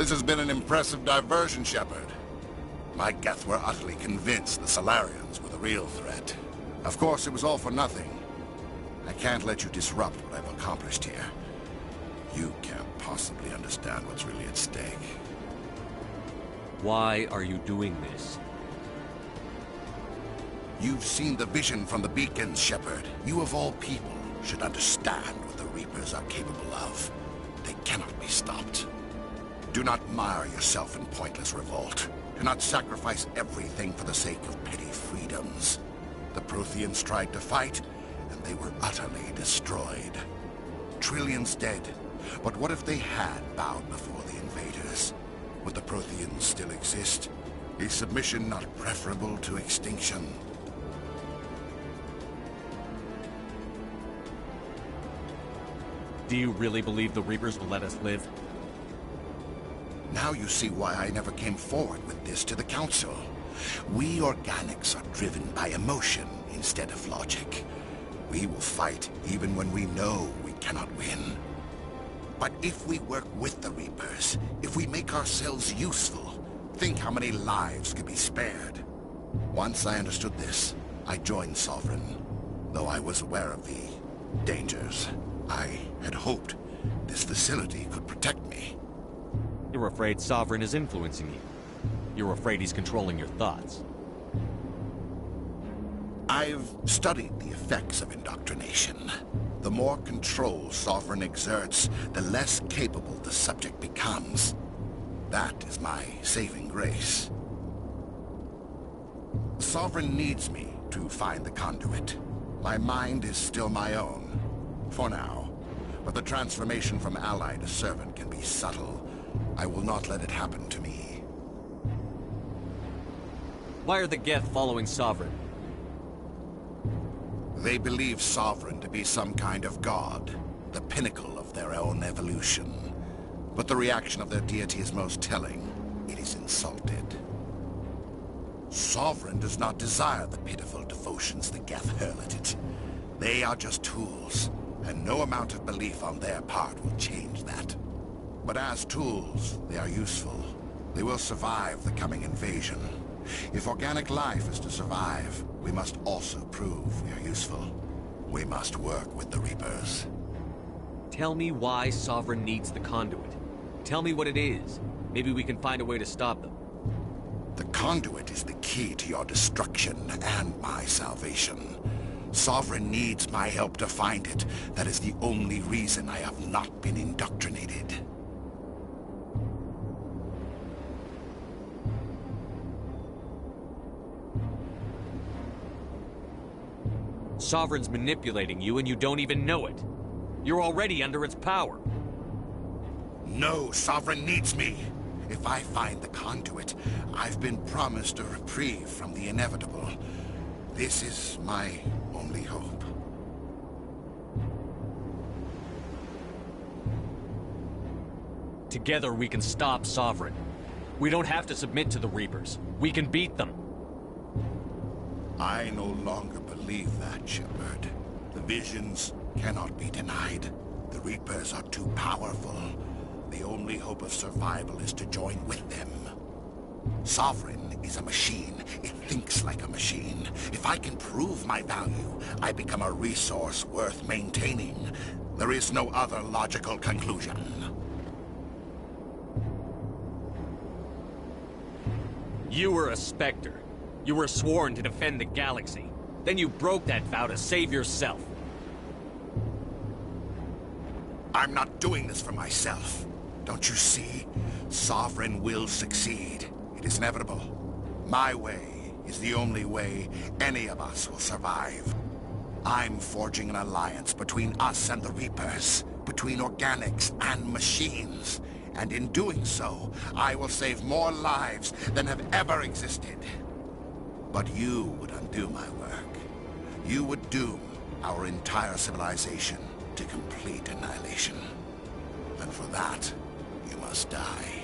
This has been an impressive diversion, Shepard. My Geth were utterly convinced the Solarians were the real threat. Of course, it was all for nothing. I can't let you disrupt what I've accomplished here. You can't possibly understand what's really at stake. Why are you doing this? You've seen the vision from the beacons, Shepard. You of all people should understand what the Reapers are capable of. They cannot be stopped. Do not mire yourself in pointless revolt. Do not sacrifice everything for the sake of petty freedoms. The Protheans tried to fight, and they were utterly destroyed. Trillions dead. But what if they had bowed before the invaders? Would the Protheans still exist? Is submission not preferable to extinction? Do you really believe the Reapers will let us live? Now you see why I never came forward with this to the Council. We organics are driven by emotion instead of logic. We will fight even when we know we cannot win. But if we work with the Reapers, if we make ourselves useful, think how many lives could be spared. Once I understood this, I joined Sovereign. Though I was aware of the dangers, I had hoped this facility could protect me. You're afraid Sovereign is influencing you. You're afraid he's controlling your thoughts. I've studied the effects of indoctrination. The more control Sovereign exerts, the less capable the subject becomes. That is my saving grace. Sovereign needs me to find the conduit. My mind is still my own, for now. But the transformation from ally to servant can be subtle. I will not let it happen to me. Why are the Geth following Sovereign? They believe Sovereign to be some kind of god, the pinnacle of their own evolution. But the reaction of their deity is most telling. It is insulted. Sovereign does not desire the pitiful devotions the Geth hurl at it. They are just tools, and no amount of belief on their part will change that. But as tools, they are useful. They will survive the coming invasion. If organic life is to survive, we must also prove we are useful. We must work with the Reapers. Tell me why Sovereign needs the conduit. Tell me what it is. Maybe we can find a way to stop them. The conduit is the key to your destruction and my salvation. Sovereign needs my help to find it. That is the only reason I have not been indoctrinated. Sovereign's manipulating you and you don't even know it. You're already under its power. No, Sovereign needs me. If I find the conduit, I've been promised a reprieve from the inevitable. This is my only hope. Together we can stop Sovereign. We don't have to submit to the Reapers. We can beat them. I no longer believe that, Shepard. The visions cannot be denied. The Reapers are too powerful. The only hope of survival is to join with them. Sovereign is a machine. It thinks like a machine. If I can prove my value, I become a resource worth maintaining. There is no other logical conclusion. You were a Spectre. You were sworn to defend the galaxy. Then you broke that vow to save yourself. I'm not doing this for myself. Don't you see? Sovereign will succeed. It is inevitable. My way is the only way any of us will survive. I'm forging an alliance between us and the Reapers, between organics and machines. And in doing so, I will save more lives than have ever existed. But you would undo my work. You would doom our entire civilization to complete annihilation. And for that, you must die.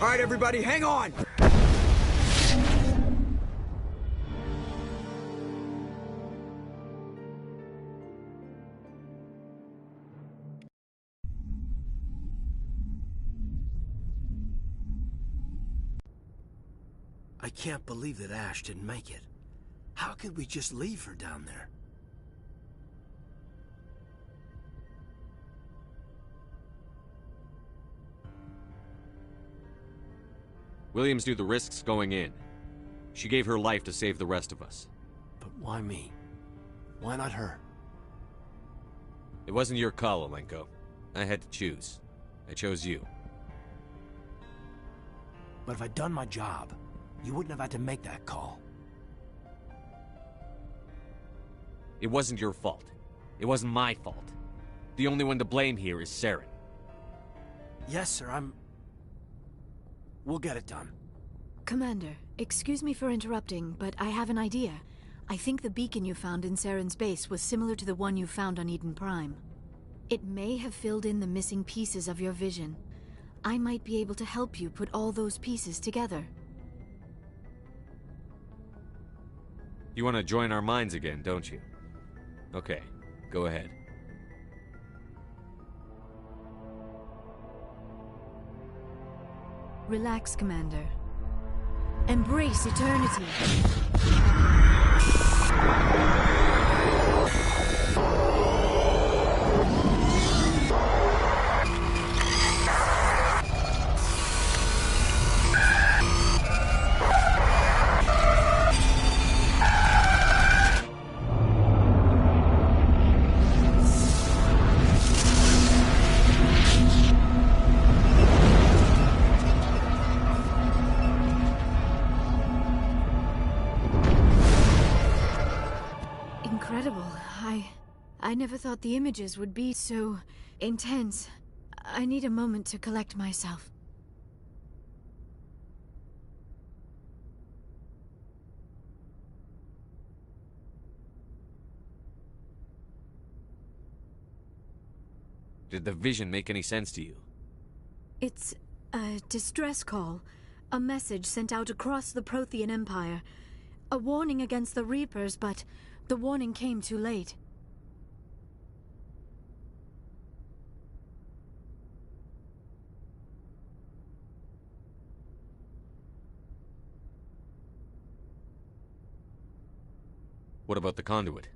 All right, everybody, hang on! I can't believe that Ash didn't make it. How could we just leave her down there? Williams knew the risks going in. She gave her life to save the rest of us. But why me? Why not her? It wasn't your call, Alenko. I had to choose. I chose you. But if I'd done my job, you wouldn't have had to make that call. It wasn't your fault. It wasn't my fault. The only one to blame here is Saren. Yes, sir, We'll get it done. Commander, excuse me for interrupting, but I have an idea. I think the beacon you found in Saren's base was similar to the one you found on Eden Prime. It may have filled in the missing pieces of your vision. I might be able to help you put all those pieces together. You want to join our minds again, don't you? Okay, go ahead. Relax, Commander. Embrace eternity. Incredible. I never thought the images would be so intense. I need a moment to collect myself. Did the vision make any sense to you? It's a distress call. A message sent out across the Prothean Empire. A warning against the Reapers, but the warning came too late. What about the conduit?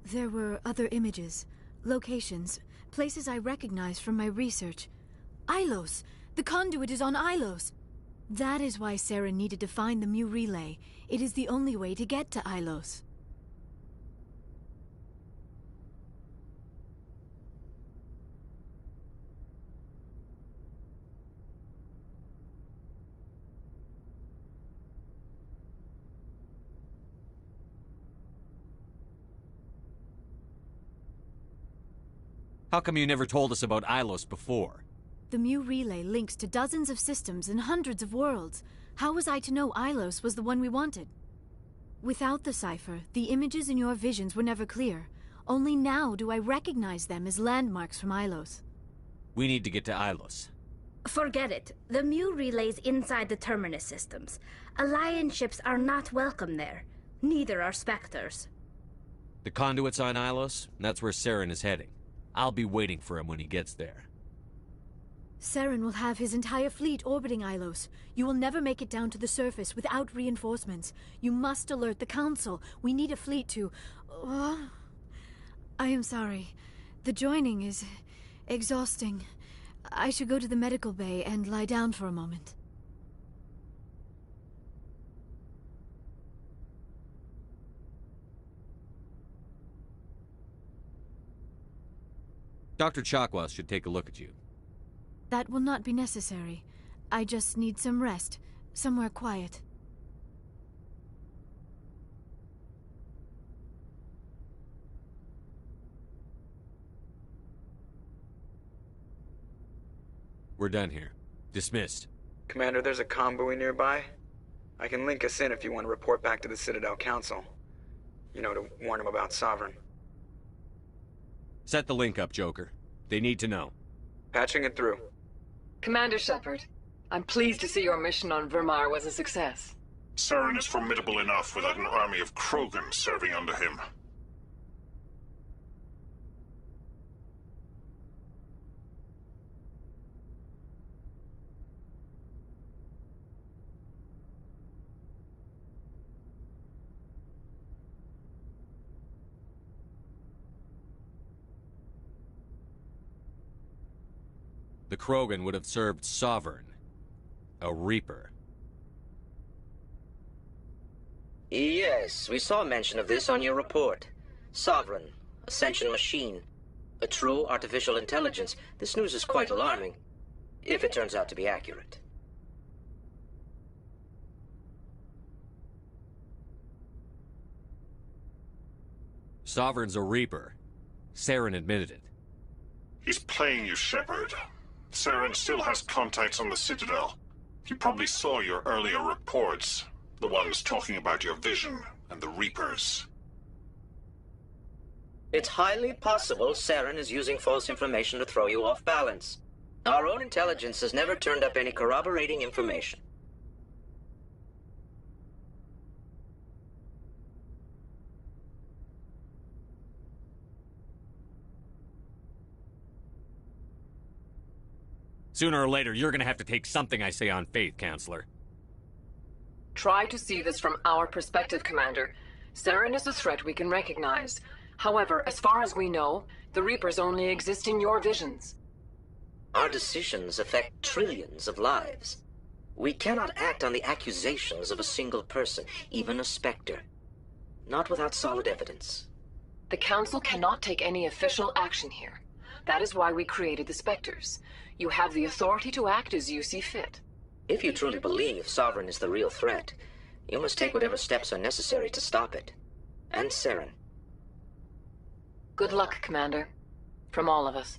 There were other images, locations, places I recognized from my research. Ilos! The conduit is on Ilos! That is why Saren needed to find the Mu relay. It is the only way to get to Ilos. How come you never told us about Ilos before? The Mu relay links to dozens of systems and hundreds of worlds. How was I to know Ilos was the one we wanted? Without the cipher, the images in your visions were never clear. Only now do I recognize them as landmarks from Ilos. We need to get to Ilos. Forget it. The Mu relay's inside the Terminus systems. Alliance ships are not welcome there. Neither are Spectres. The conduit's on Ilos, and that's where Saren is heading. I'll be waiting for him when he gets there. Saren will have his entire fleet orbiting Ilos. You will never make it down to the surface without reinforcements. You must alert the Council. We need a fleet to... I am sorry. The joining is exhausting. I should go to the medical bay and lie down for a moment. Dr. Chakwas should take a look at you. That will not be necessary. I just need some rest. Somewhere quiet. We're done here. Dismissed. Commander, there's a convoy nearby. I can link us in if you want to report back to the Citadel Council. You know, to warn them about Sovereign. Set the link up, Joker. They need to know. Patching it through. Commander Shepard, I'm pleased to see your mission on Vermar was a success. Saren is formidable enough without an army of Krogan serving under him. The Krogan would have served Sovereign. A Reaper. Yes, we saw mention of this on your report. Sovereign, Ascension machine, a true artificial intelligence. This news is quite alarming, if it turns out to be accurate. Sovereign's a Reaper. Saren admitted it. He's playing you, Shepard. Saren still has contacts on the Citadel. He probably saw your earlier reports. The ones talking about your vision and the Reapers. It's highly possible Saren is using false information to throw you off balance. Our own intelligence has never turned up any corroborating information. Sooner or later, you're gonna have to take something I say on faith, Counselor. Try to see this from our perspective, Commander. Saren is a threat we can recognize. However, as far as we know, the Reapers only exist in your visions. Our decisions affect trillions of lives. We cannot act on the accusations of a single person, even a Spectre. Not without solid evidence. The Council cannot take any official action here. That is why we created the Spectres. You have the authority to act as you see fit. If you truly believe Sovereign is the real threat, you must take whatever steps are necessary to stop it. And Saren. Good luck, Commander. From all of us.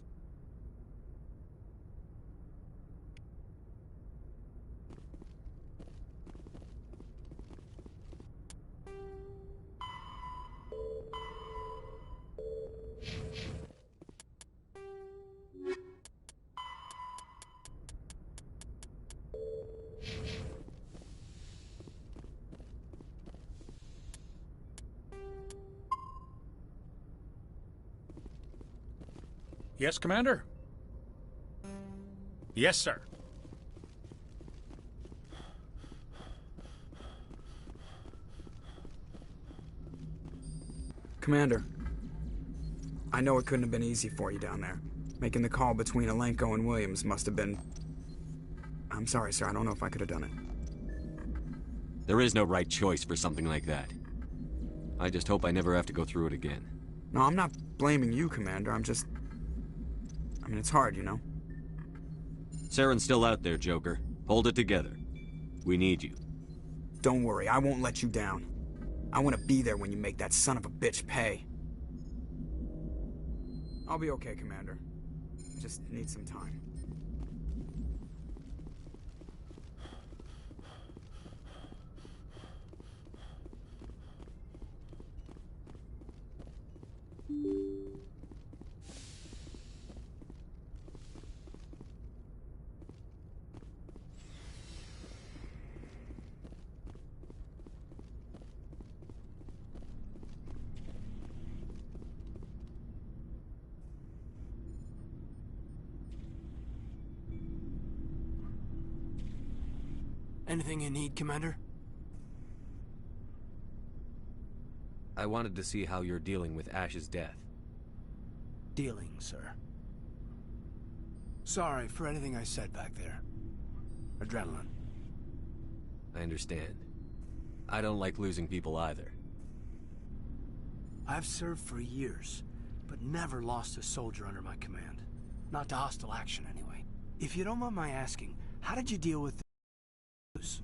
Yes, Commander? Yes, sir. Commander, I know it couldn't have been easy for you down there. Making the call between Alenko and Williams must have been... I'm sorry, sir. I don't know if I could have done it. There is no right choice for something like that. I just hope I never have to go through it again. No, I'm not blaming you, Commander. I'm just... I mean, it's hard, you know? Saren's still out there, Joker. Hold it together. We need you. Don't worry, I won't let you down. I want to be there when you make that son of a bitch pay. I'll be okay, Commander. Just need some time. Anything you need, Commander? I wanted to see how you're dealing with Ash's death. Dealing, sir. Sorry for anything I said back there. Adrenaline. I understand. I don't like losing people either. I've served for years, but never lost a soldier under my command. Not to hostile action, anyway. If you don't mind my asking, how did you deal with this?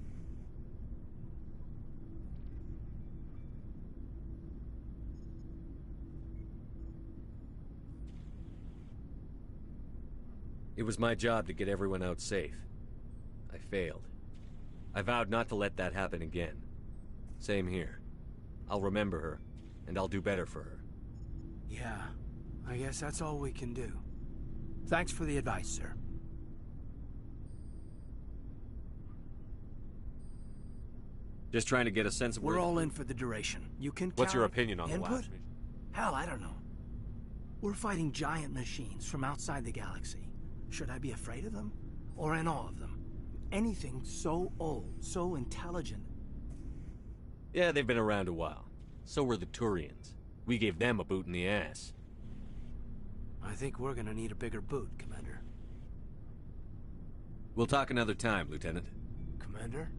It was my job to get everyone out safe. I failed. I vowed not to let that happen again. Same here. I'll remember her, and I'll do better for her. Yeah, I guess that's all we can do. Thanks for the advice, sir. Just trying to get a sense of We're all in for the duration. You can What's your count opinion on the input? last mission? Hell, I don't know. We're fighting giant machines from outside the galaxy. Should I be afraid of them? Or in awe of them? Anything so old, so intelligent. Yeah, they've been around a while. So were the Turians. We gave them a boot in the ass. I think we're gonna need a bigger boot, Commander. We'll talk another time, Lieutenant. Commander?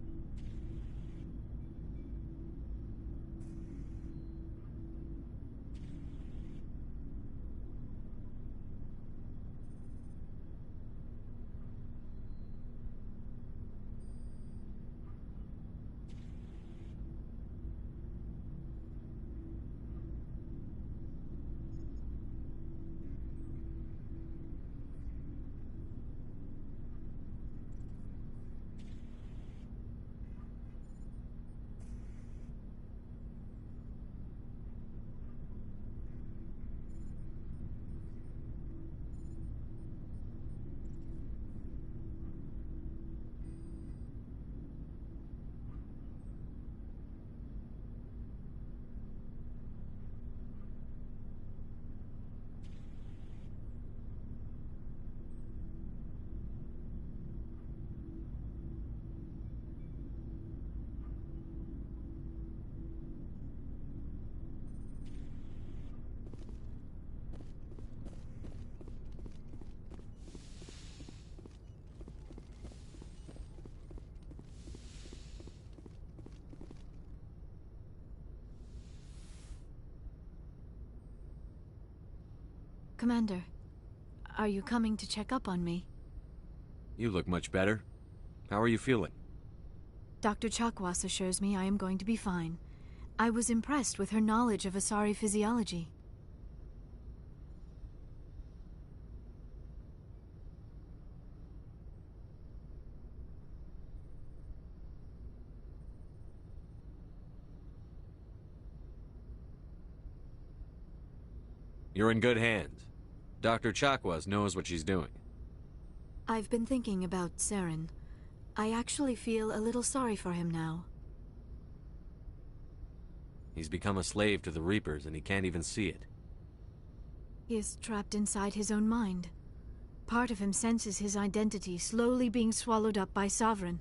Commander, are you coming to check up on me? You look much better. How are you feeling? Dr. Chakwas assures me I am going to be fine. I was impressed with her knowledge of Asari physiology. You're in good hands. Dr. Chakwas knows what she's doing. I've been thinking about Saren. I actually feel a little sorry for him now. He's become a slave to the Reapers and he can't even see it. He is trapped inside his own mind. Part of him senses his identity slowly being swallowed up by Sovereign,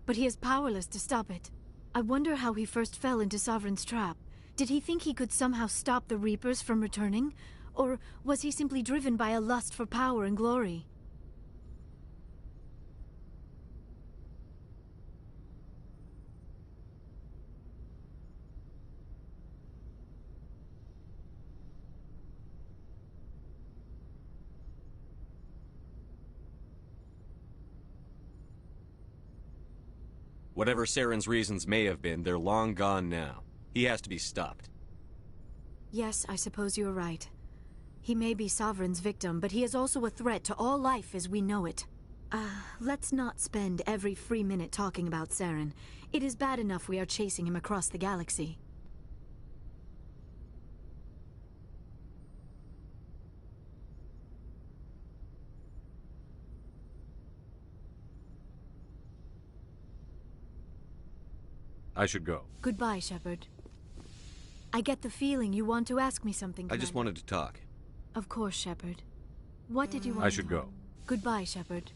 but he is powerless to stop it. I wonder how he first fell into Sovereign's trap. Did he think he could somehow stop the Reapers from returning? Or was he simply driven by a lust for power and glory? Whatever Saren's reasons may have been, they're long gone now. He has to be stopped. Yes, I suppose you're right. He may be Sovereign's victim, but he is also a threat to all life as we know it. Let's not spend every free minute talking about Saren. It is bad enough we are chasing him across the galaxy. I should go. Goodbye, Shepard. I get the feeling you want to ask me something, I just Commander. wanted to talk. Of course, Shepard. What did you want? I should go. Goodbye, Shepard.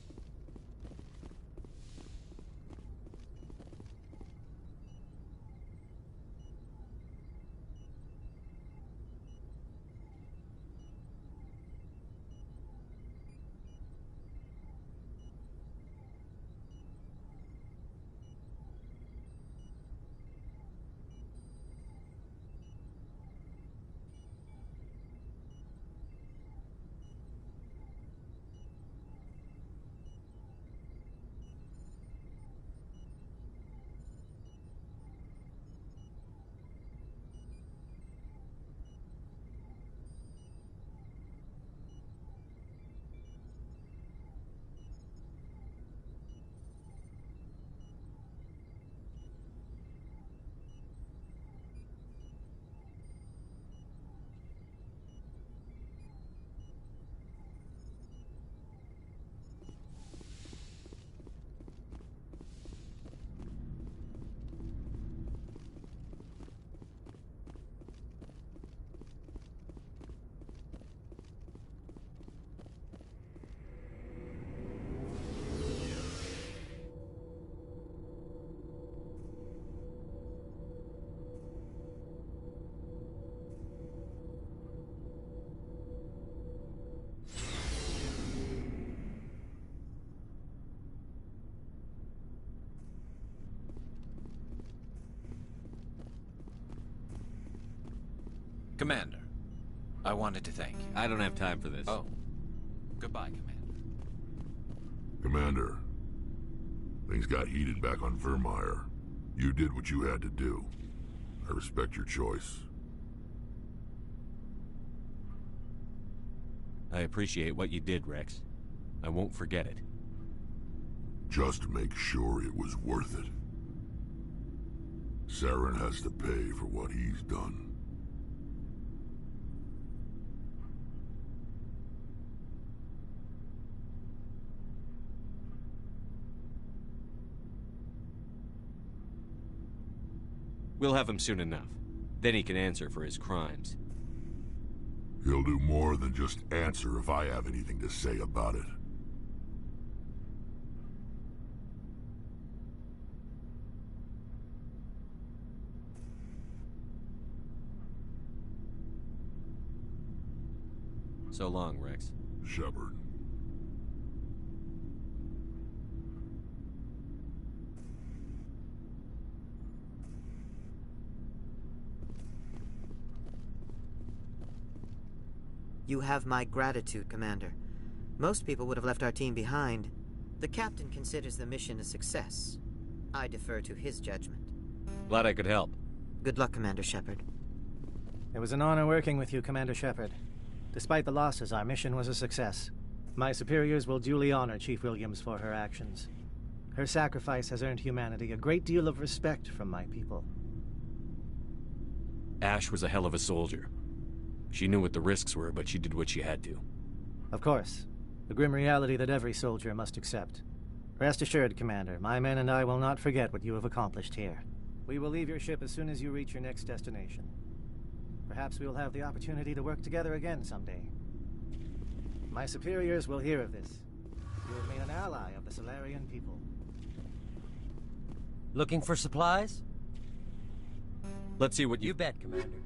Commander, I wanted to thank you. I don't have time for this. Oh. Goodbye, Commander. Commander, things got heated back on Vermeer. You did what you had to do. I respect your choice. I appreciate what you did, Rex. I won't forget it. Just make sure it was worth it. Saren has to pay for what he's done. We'll have him soon enough. Then he can answer for his crimes. He'll do more than just answer if I have anything to say about it. So long, Rex. Shepard. You have my gratitude, Commander. Most people would have left our team behind. The captain considers the mission a success. I defer to his judgment. Glad I could help. Good luck, Commander Shepard. It was an honor working with you, Commander Shepard. Despite the losses, our mission was a success. My superiors will duly honor Chief Williams for her actions. Her sacrifice has earned humanity a great deal of respect from my people. Ash was a hell of a soldier. She knew what the risks were, but she did what she had to. Of course. The grim reality that every soldier must accept. Rest assured, Commander, my men and I will not forget what you have accomplished here. We will leave your ship as soon as you reach your next destination. Perhaps we will have the opportunity to work together again someday. My superiors will hear of this. You have made an ally of the Solarian people. Looking for supplies? Let's see what You bet, Commander.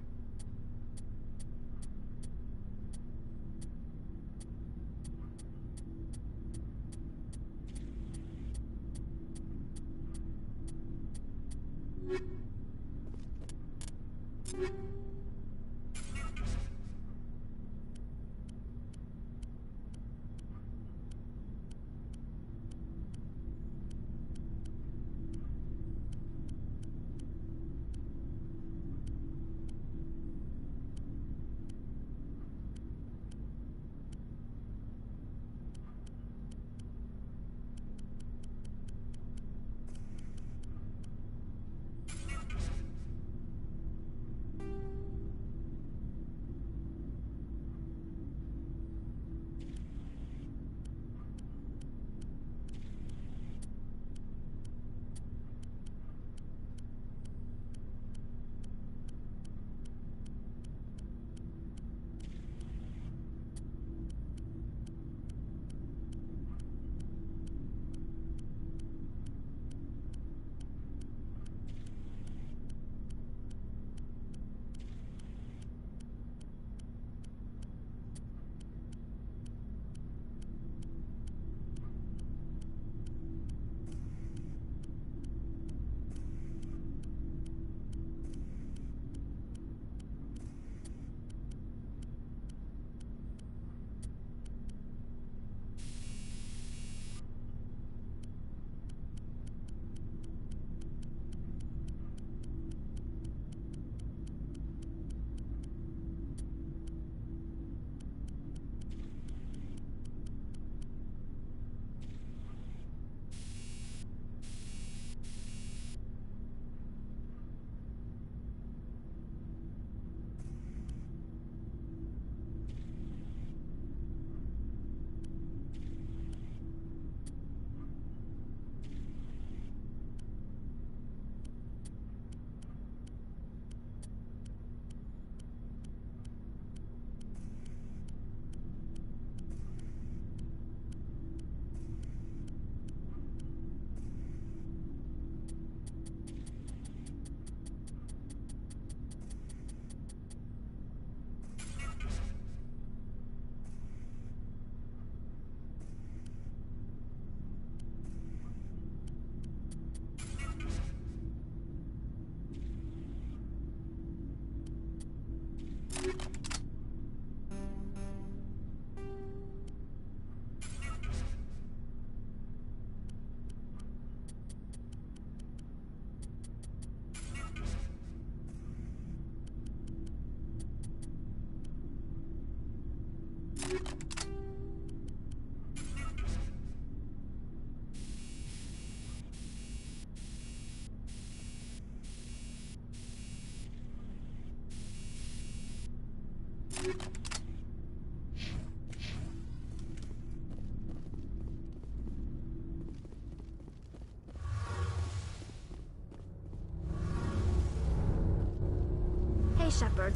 Hey, Shepard.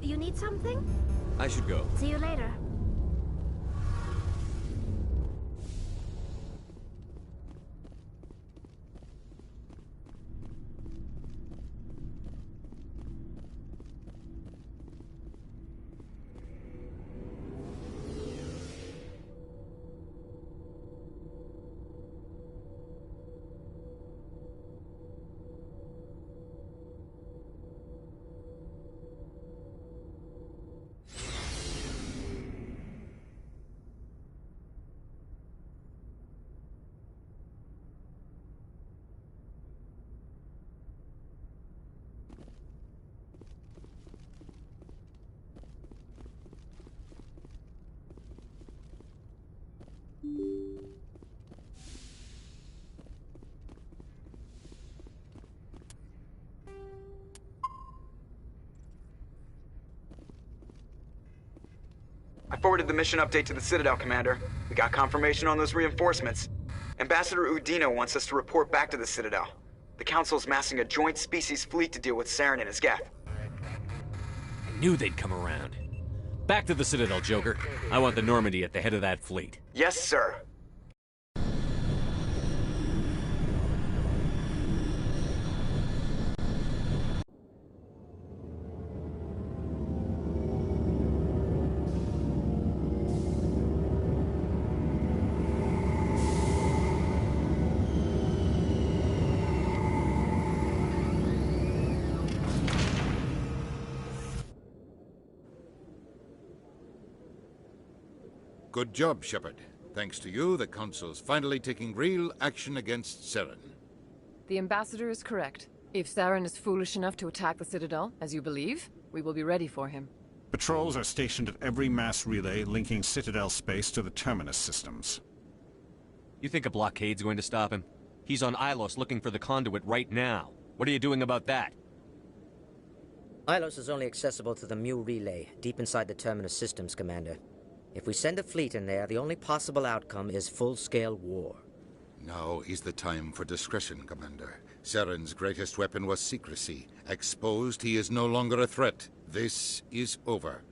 You need something? I should go. See you later. I forwarded the mission update to the Citadel, Commander. We got confirmation on those reinforcements. Ambassador Udina wants us to report back to the Citadel. The Council's massing a joint species fleet to deal with Saren and his Geth. I knew they'd come around. Back to the Citadel, Joker. I want the Normandy at the head of that fleet. Yes, sir. Good job, Shepard. Thanks to you, the Council's finally taking real action against Saren. The Ambassador is correct. If Saren is foolish enough to attack the Citadel, as you believe, we will be ready for him. Patrols are stationed at every mass relay linking Citadel space to the Terminus systems. You think a blockade's going to stop him? He's on Ilos looking for the conduit right now. What are you doing about that? Ilos is only accessible to the Mu relay, deep inside the Terminus systems, Commander. If we send a fleet in there, the only possible outcome is full-scale war. Now is the time for discretion, Commander. Saren's greatest weapon was secrecy. Exposed, he is no longer a threat. This is over.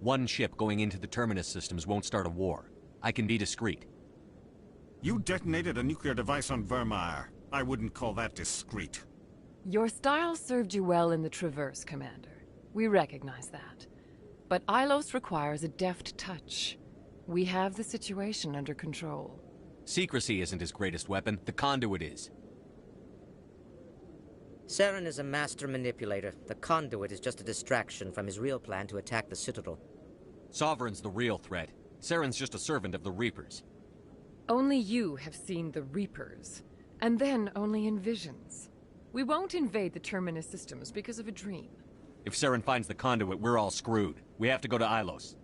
One ship going into the Terminus systems won't start a war. I can be discreet. You detonated a nuclear device on Vermeer. I wouldn't call that discreet. Your style served you well in the Traverse, Commander. We recognize that. But Ilos requires a deft touch. We have the situation under control. Secrecy isn't his greatest weapon. The conduit is. Saren is a master manipulator. The conduit is just a distraction from his real plan to attack the Citadel. Sovereign's the real threat. Saren's just a servant of the Reapers. Only you have seen the Reapers, and then only in visions. We won't invade the Terminus systems because of a dream. If Saren finds the conduit, we're all screwed. We have to go to Ilos.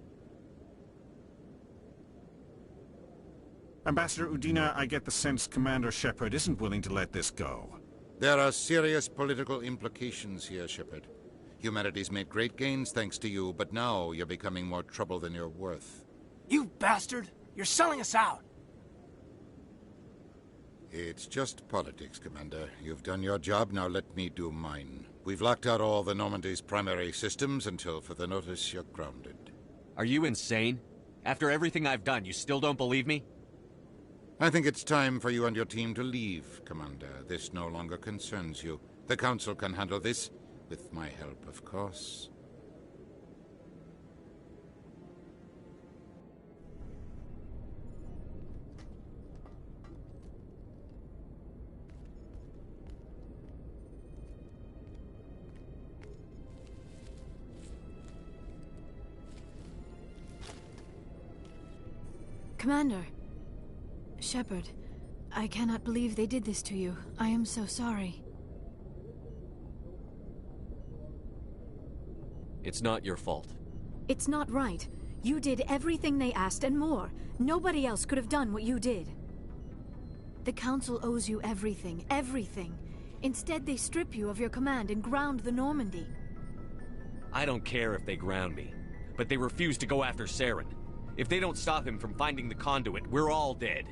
Ambassador Udina, I get the sense Commander Shepard isn't willing to let this go. There are serious political implications here, Shepard. Humanity's made great gains thanks to you, but now you're becoming more trouble than you're worth. You bastard! You're selling us out! It's just politics, Commander. You've done your job, now let me do mine. We've locked out all the Normandy's primary systems until further notice you're grounded. Are you insane? After everything I've done, you still don't believe me? I think it's time for you and your team to leave, Commander. This no longer concerns you. The Council can handle this, with my help, of course. Commander. Shepard, I cannot believe they did this to you. I am so sorry. It's not your fault. It's not right. You did everything they asked and more. Nobody else could have done what you did. The Council owes you everything, everything. Instead, they strip you of your command and ground the Normandy. I don't care if they ground me, but they refuse to go after Saren. If they don't stop him from finding the conduit, we're all dead.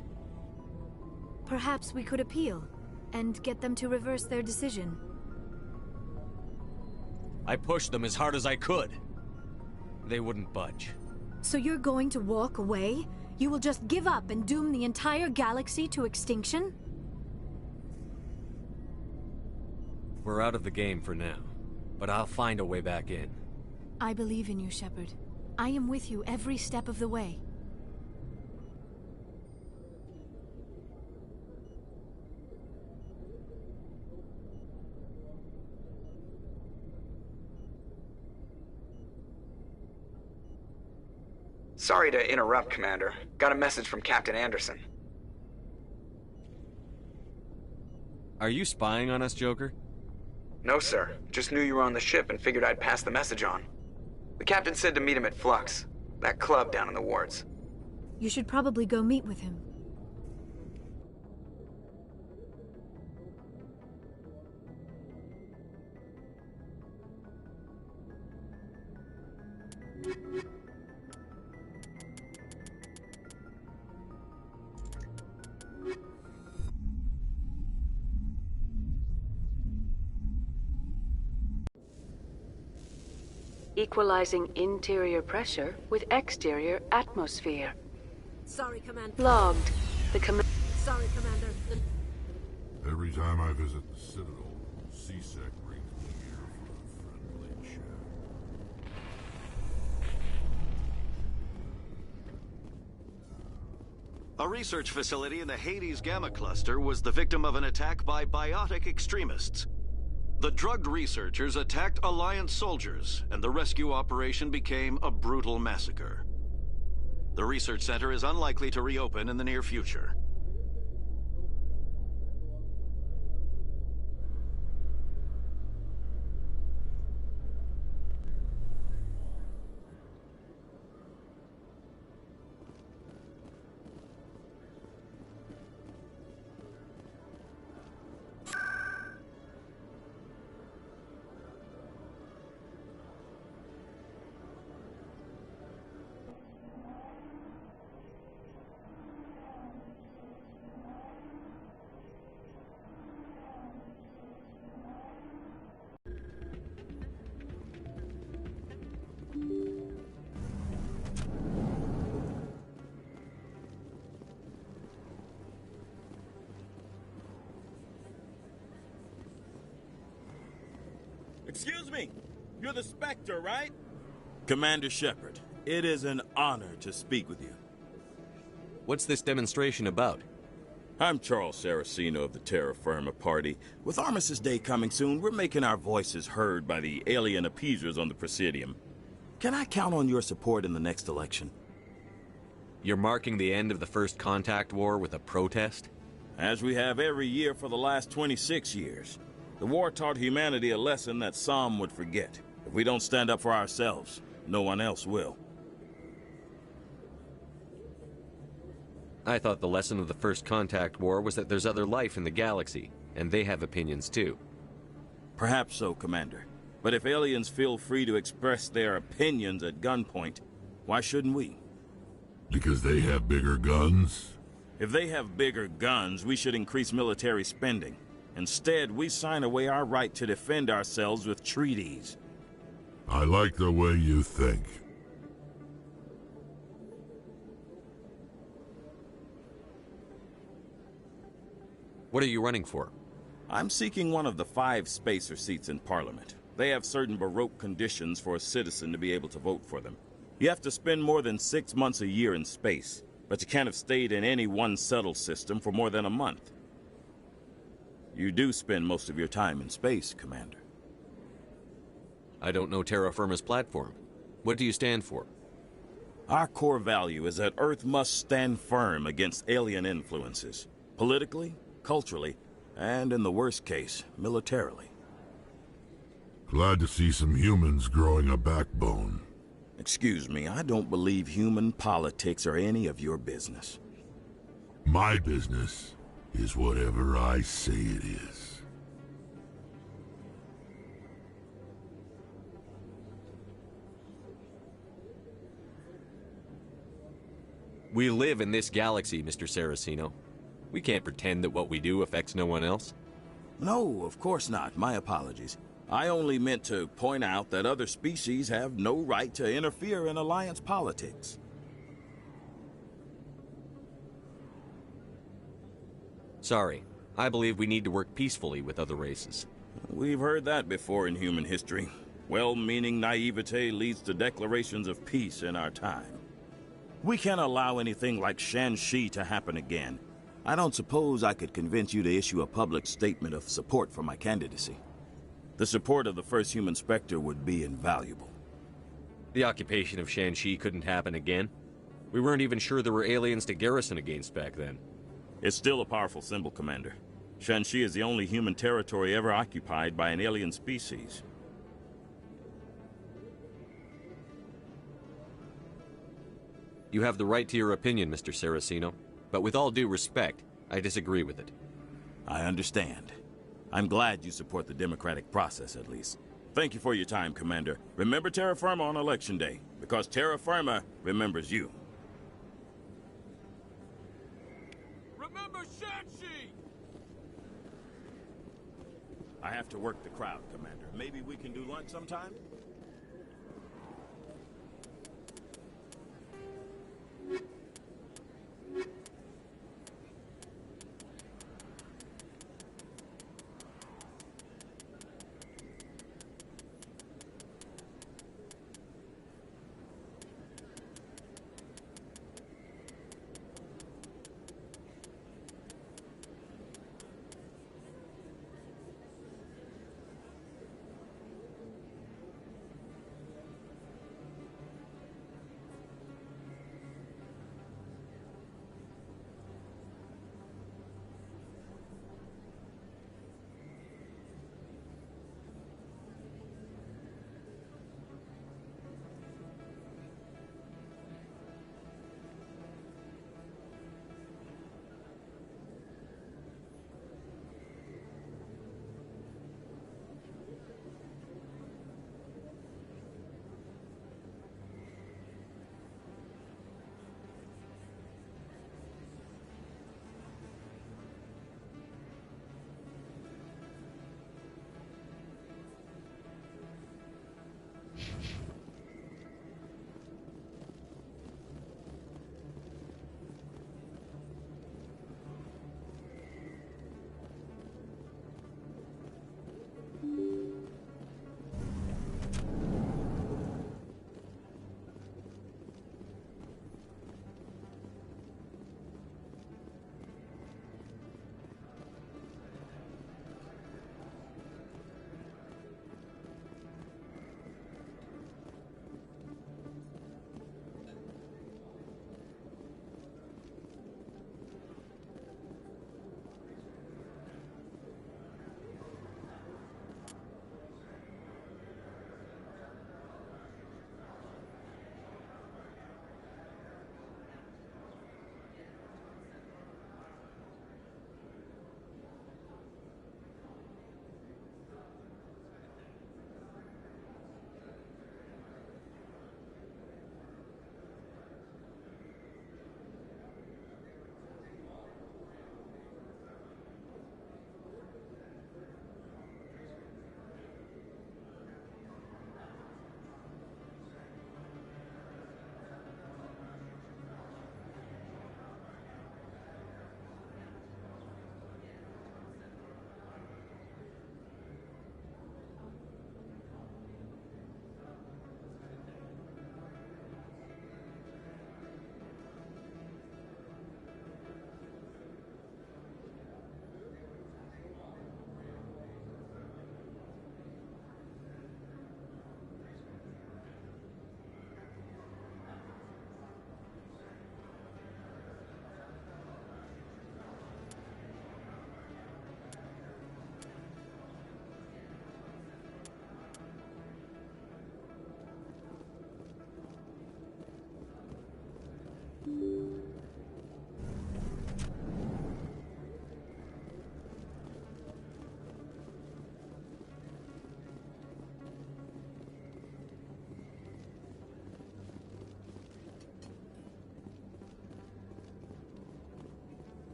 Perhaps we could appeal, and get them to reverse their decision. I pushed them as hard as I could. They wouldn't budge. So you're going to walk away? You will just give up and doom the entire galaxy to extinction? We're out of the game for now, but I'll find a way back in. I believe in you, Shepard. I am with you every step of the way. Sorry to interrupt, Commander. Got a message from Captain Anderson. Are you spying on us, Joker? No, sir. Just knew you were on the ship and figured I'd pass the message on. The captain said to meet him at Flux, that club down in the wards. You should probably go meet with him. Equalizing interior pressure with exterior atmosphere. Sorry, Commander. Logged. Sorry, Commander. Every time I visit the Citadel, C-Sec brings me here for a friendly chat. A research facility in the Hades Gamma Cluster was the victim of an attack by biotic extremists. The drugged researchers attacked Alliance soldiers, and the rescue operation became a brutal massacre. The research center is unlikely to reopen in the near future. Excuse me, you're the Spectre, right? Commander Shepard, it is an honor to speak with you. What's this demonstration about? I'm Charles Saraceno of the Terra Firma Party. With Armistice Day coming soon, we're making our voices heard by the alien appeasers on the Presidium. Can I count on your support in the next election? You're marking the end of the First Contact War with a protest? As we have every year for the last 26 years. The war taught humanity a lesson that some would forget. If we don't stand up for ourselves, no one else will. I thought the lesson of the First Contact War was that there's other life in the galaxy, and they have opinions too. Perhaps so, Commander. But if aliens feel free to express their opinions at gunpoint, why shouldn't we? Because they have bigger guns? If they have bigger guns, we should increase military spending. Instead, we sign away our right to defend ourselves with treaties. I like the way you think. What are you running for? I'm seeking one of the 5 spacer seats in Parliament. They have certain Baroque conditions for a citizen to be able to vote for them. You have to spend more than 6 months a year in space, but you can't have stayed in any one settled system for more than a month. You do spend most of your time in space, Commander. I don't know Terra Firma's platform. What do you stand for? Our core value is that Earth must stand firm against alien influences. Politically, culturally, and in the worst case, militarily. Glad to see some humans growing a backbone. Excuse me, I don't believe human politics are any of your business. My business is whatever I say it is. We live in this galaxy, Mr. Saraceno. We can't pretend that what we do affects no one else. No, of course not. My apologies. I only meant to point out that other species have no right to interfere in Alliance politics. Sorry. I believe we need to work peacefully with other races. We've heard that before in human history. Well-meaning naivete leads to declarations of peace in our time. We can't allow anything like Shanxi to happen again. I don't suppose I could convince you to issue a public statement of support for my candidacy. The support of the first human Spectre would be invaluable. The occupation of Shanxi couldn't happen again. We weren't even sure there were aliens to garrison against back then. It's still a powerful symbol, Commander. Shanxi is the only human territory ever occupied by an alien species. You have the right to your opinion, Mr. Saraceno, but with all due respect, I disagree with it. I understand. I'm glad you support the democratic process, at least. Thank you for your time, Commander. Remember Terra Firma on Election Day, because Terra Firma remembers you. Remember Shanshi! I have to work the crowd, Commander. Maybe we can do lunch sometime?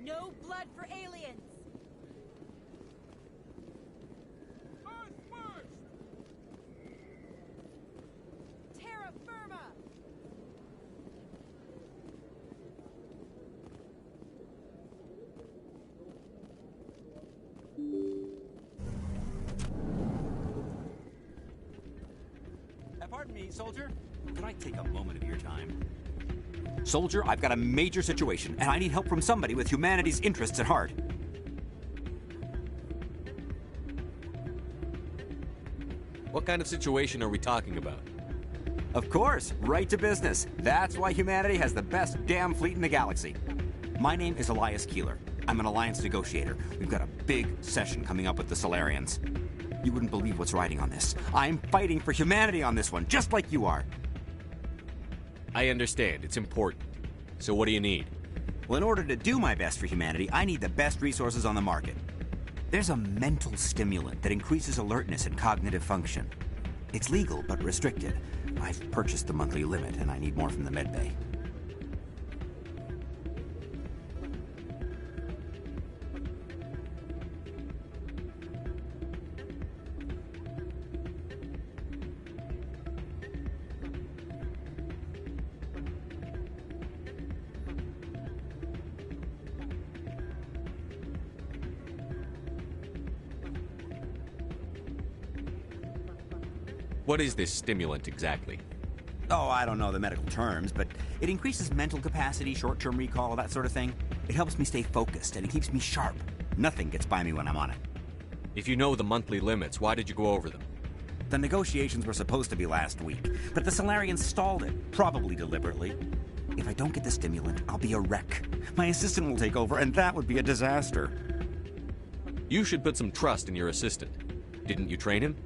No blood for aliens! Earth first! Terra firma! Pardon me, soldier. Could I take a moment of your time? Soldier, I've got a major situation, and I need help from somebody with humanity's interests at heart. What kind of situation are we talking about? Of course, right to business. That's why humanity has the best damn fleet in the galaxy. My name is Elias Keeler. I'm an alliance negotiator. We've got a big session coming up with the Solarians. You wouldn't believe what's riding on this. I'm fighting for humanity on this one, just like you are. I understand. It's important. So what do you need? Well, in order to do my best for humanity, I need the best resources on the market. There's a mental stimulant that increases alertness and cognitive function. It's legal, but restricted. I've purchased the monthly limit, and I need more from the medbay. What is this stimulant exactly? Oh, I don't know the medical terms, but it increases mental capacity, short-term recall, that sort of thing. It helps me stay focused, and it keeps me sharp. Nothing gets by me when I'm on it. If you know the monthly limits, why did you go over them? The negotiations were supposed to be last week, but the Solarians stalled it, probably deliberately. If I don't get the stimulant, I'll be a wreck. My assistant will take over, and that would be a disaster. You should put some trust in your assistant. Didn't you train him?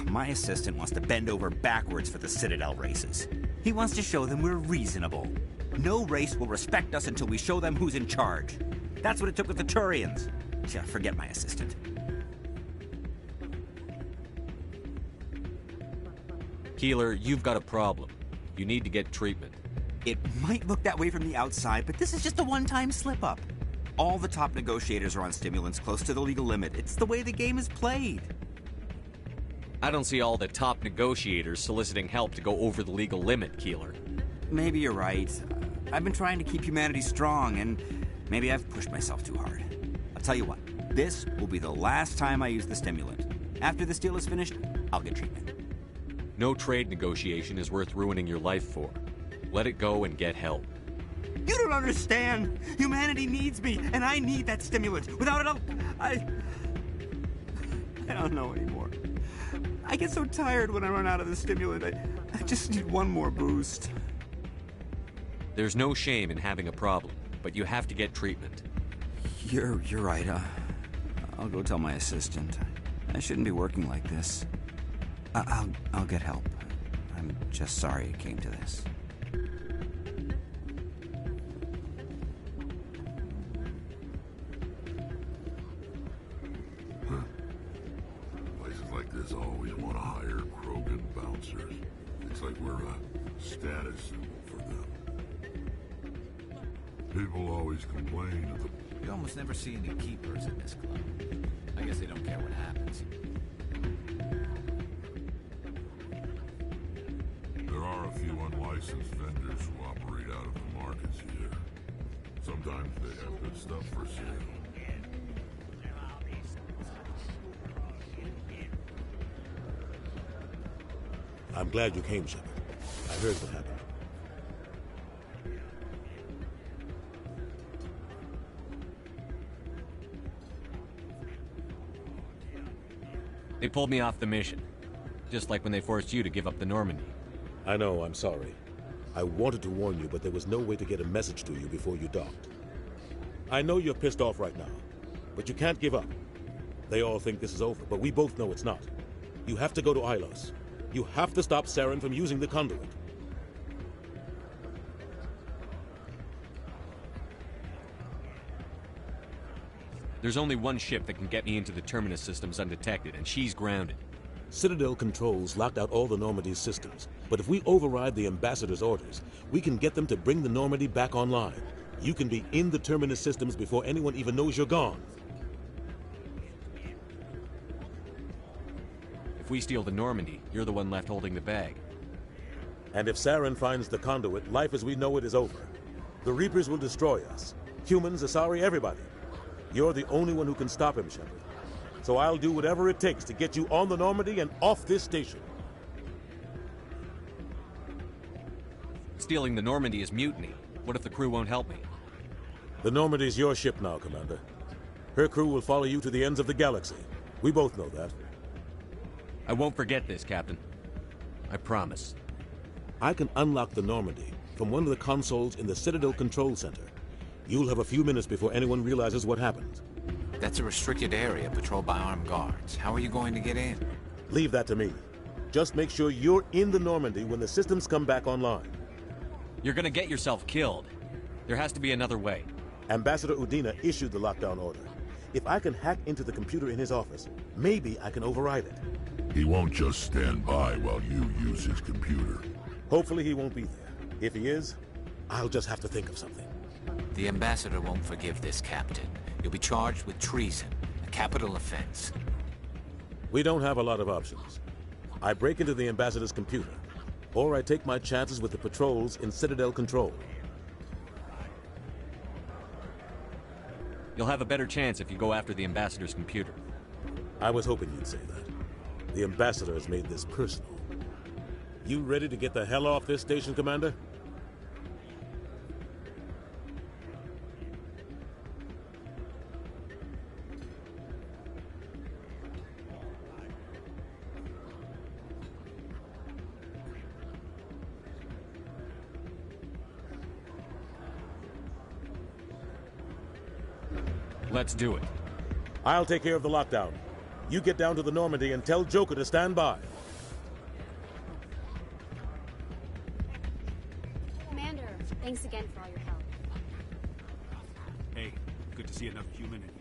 My assistant wants to bend over backwards for the Citadel races. He wants to show them we're reasonable. No race will respect us until we show them who's in charge. That's what it took with the Turians. Yeah, forget my assistant. Keeler, you've got a problem. You need to get treatment. It might look that way from the outside, but this is just a one-time slip-up. All the top negotiators are on stimulants close to the legal limit. It's the way the game is played. I don't see all the top negotiators soliciting help to go over the legal limit, Keeler. Maybe you're right. I've been trying to keep humanity strong, and maybe I've pushed myself too hard. I'll tell you what, this will be the last time I use the stimulant. After this deal is finished, I'll get treatment. No trade negotiation is worth ruining your life for. Let it go and get help. You don't understand! Humanity needs me, and I need that stimulant. Without it, I don't know anymore. I get so tired when I run out of the stimulant. I just need one more boost. There's no shame in having a problem, but you have to get treatment. You're right. I'll go tell my assistant. I shouldn't be working like this. I'll get help. I'm just sorry it came to this. Places like this always want to hire Krogan bouncers. It's like we're a status symbol for them. People always complain of the... You almost never see any keepers in this club. I guess they don't care what happens. There are a few unlicensed vendors who operate out of the markets here. Sometimes they have good stuff for sale. I'm glad you came, Shepard. I heard what happened. They pulled me off the mission. Just like when they forced you to give up the Normandy. I know, I'm sorry. I wanted to warn you, but there was no way to get a message to you before you docked. I know you're pissed off right now, but you can't give up. They all think this is over, but we both know it's not. You have to go to Ilos. You have to stop Saren from using the conduit. There's only one ship that can get me into the Terminus systems undetected, and she's grounded. Citadel controls locked out all the Normandy's systems, but if we override the Ambassador's orders, we can get them to bring the Normandy back online. You can be in the Terminus systems before anyone even knows you're gone. If we steal the Normandy, you're the one left holding the bag. And if Saren finds the conduit, life as we know it is over. The Reapers will destroy us. Humans, Asari, everybody. You're the only one who can stop him, Shepard. So I'll do whatever it takes to get you on the Normandy and off this station. stealing the Normandy is mutiny. What if the crew won't help me? The Normandy's your ship now, Commander. Her crew will follow you to the ends of the galaxy. We both know that. I won't forget this, Captain. I promise. I can unlock the Normandy from one of the consoles in the Citadel Control Center. You'll have a few minutes before anyone realizes what happened. That's a restricted area patrolled by armed guards. How are you going to get in? Leave that to me. Just make sure you're in the Normandy when the systems come back online. You're gonna get yourself killed. There has to be another way. Ambassador Udina issued the lockdown order. If I can hack into the computer in his office, maybe I can override it. He won't just stand by while you use his computer. Hopefully he won't be there. If he is, I'll just have to think of something. The ambassador won't forgive this, Captain. You'll be charged with treason, a capital offense. We don't have a lot of options. I break into the ambassador's computer, or I take my chances with the patrols in Citadel Control. You'll have a better chance if you go after the ambassador's computer. I was hoping you'd say that. The ambassador has made this personal. You ready to get the hell off this station, Commander? Let's do it. I'll take care of the lockdown. You get down to the Normandy and tell Joker to stand by. Commander, thanks again for all your help. Hey, good to see another human in here.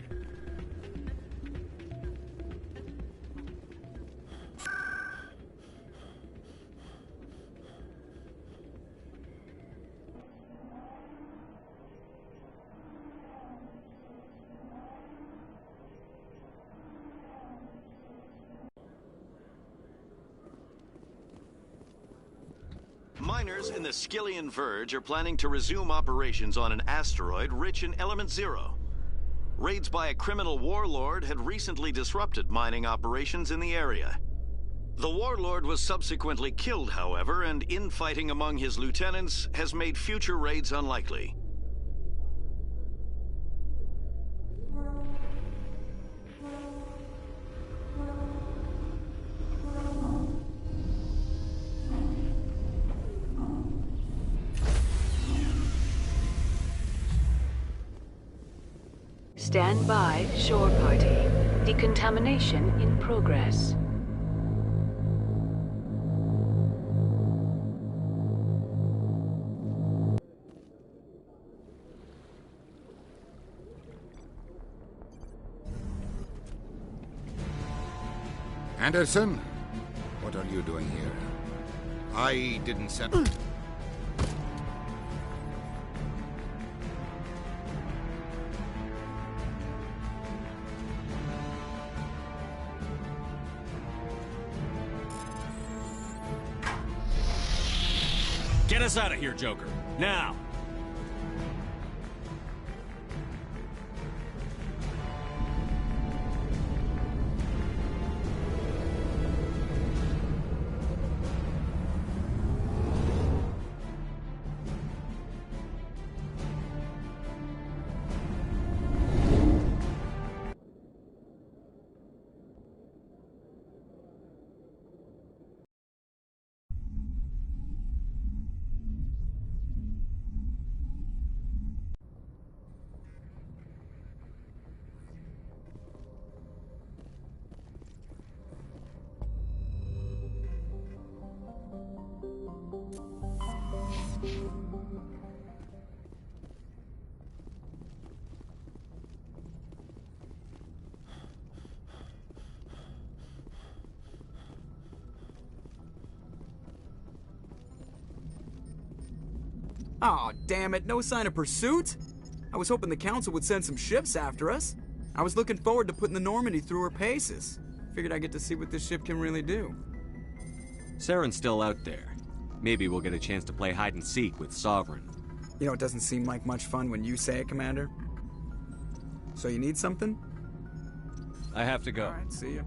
Miners in the Skillian Verge are planning to resume operations on an asteroid rich in Element Zero. Raids by a criminal warlord had recently disrupted mining operations in the area. The warlord was subsequently killed, however, and infighting among his lieutenants has made future raids unlikely. Stand by, shore party. Decontamination in progress. Anderson, what are you doing here? I didn't send... Get us out of here, Joker. Now! Aw, damn it, no sign of pursuit? I was hoping the Council would send some ships after us. I was looking forward to putting the Normandy through her paces. Figured I'd get to see what this ship can really do. Saren's still out there. Maybe we'll get a chance to play hide and seek with Sovereign. You know, it doesn't seem like much fun when you say it, Commander. So you need something? I have to go. All right, see ya.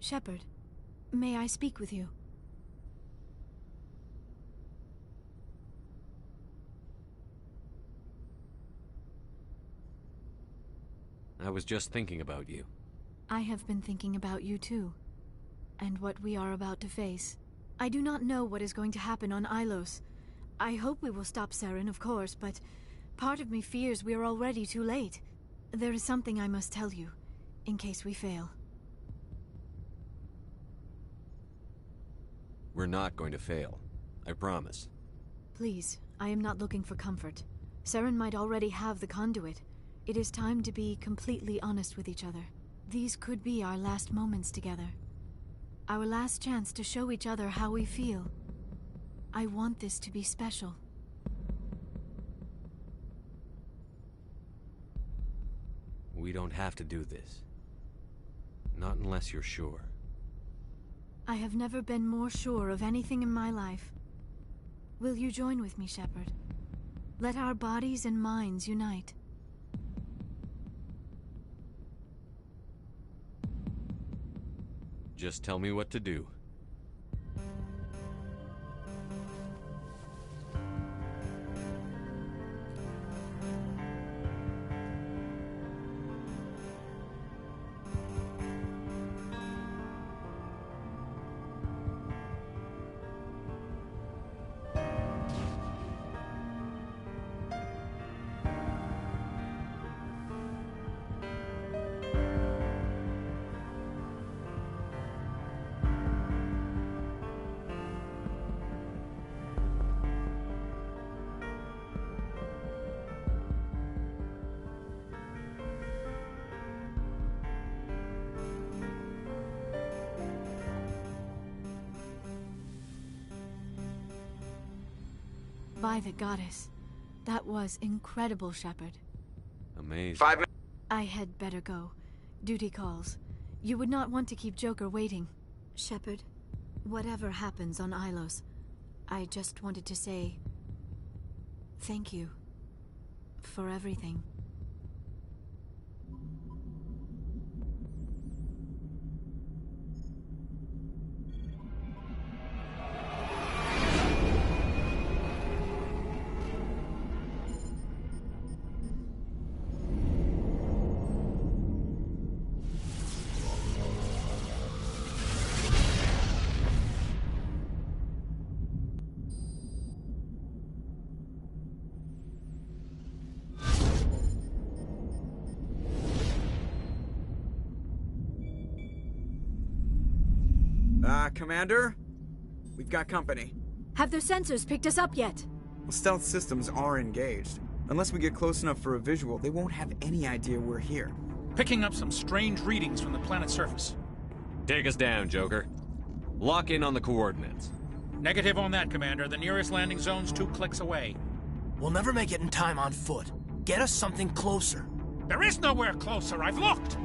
Shepard, may I speak with you? I was just thinking about you. I have been thinking about you too, and what we are about to face. I do not know what is going to happen on Ilos. I hope we will stop Saren, of course, but part of me fears we are already too late. There is something I must tell you, in case we fail. We're not going to fail. I promise. Please, I am not looking for comfort. Saren might already have the conduit. It is time to be completely honest with each other. These could be our last moments together. Our last chance to show each other how we feel. I want this to be special. We don't have to do this. Not unless you're sure. I have never been more sure of anything in my life. Will you join with me, Shepard? Let our bodies and minds unite. Just tell me what to do. By the goddess. That was incredible, Shepard. Amazing. 5 minutes. I had better go. Duty calls. You would not want to keep Joker waiting. Shepard, whatever happens on Ilos, I just wanted to say thank you for everything. Commander? We've got company. Have their sensors picked us up yet? Well, stealth systems are engaged. Unless we get close enough for a visual, they won't have any idea we're here. Picking up some strange readings from the planet's surface. Take us down, Joker. Lock in on the coordinates. Negative on that, Commander. The nearest landing zone's 2 clicks away. We'll never make it in time on foot. Get us something closer. There is nowhere closer. I've looked.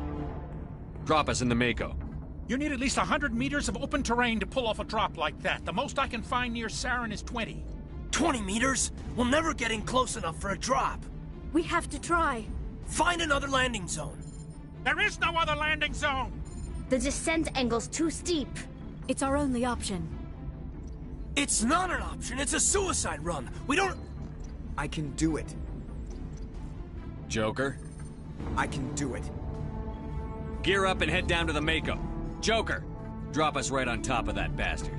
Drop us in the Mako. You need at least 100 meters of open terrain to pull off a drop like that. The most I can find near Saren is 20. 20 meters? We'll never get in close enough for a drop. We have to try. Find another landing zone. There is no other landing zone! The descent angle's too steep. It's our only option. It's not an option. It's a suicide run. We don't... I can do it. Joker? I can do it. Gear up and head down to the Mako. Joker, drop us right on top of that bastard.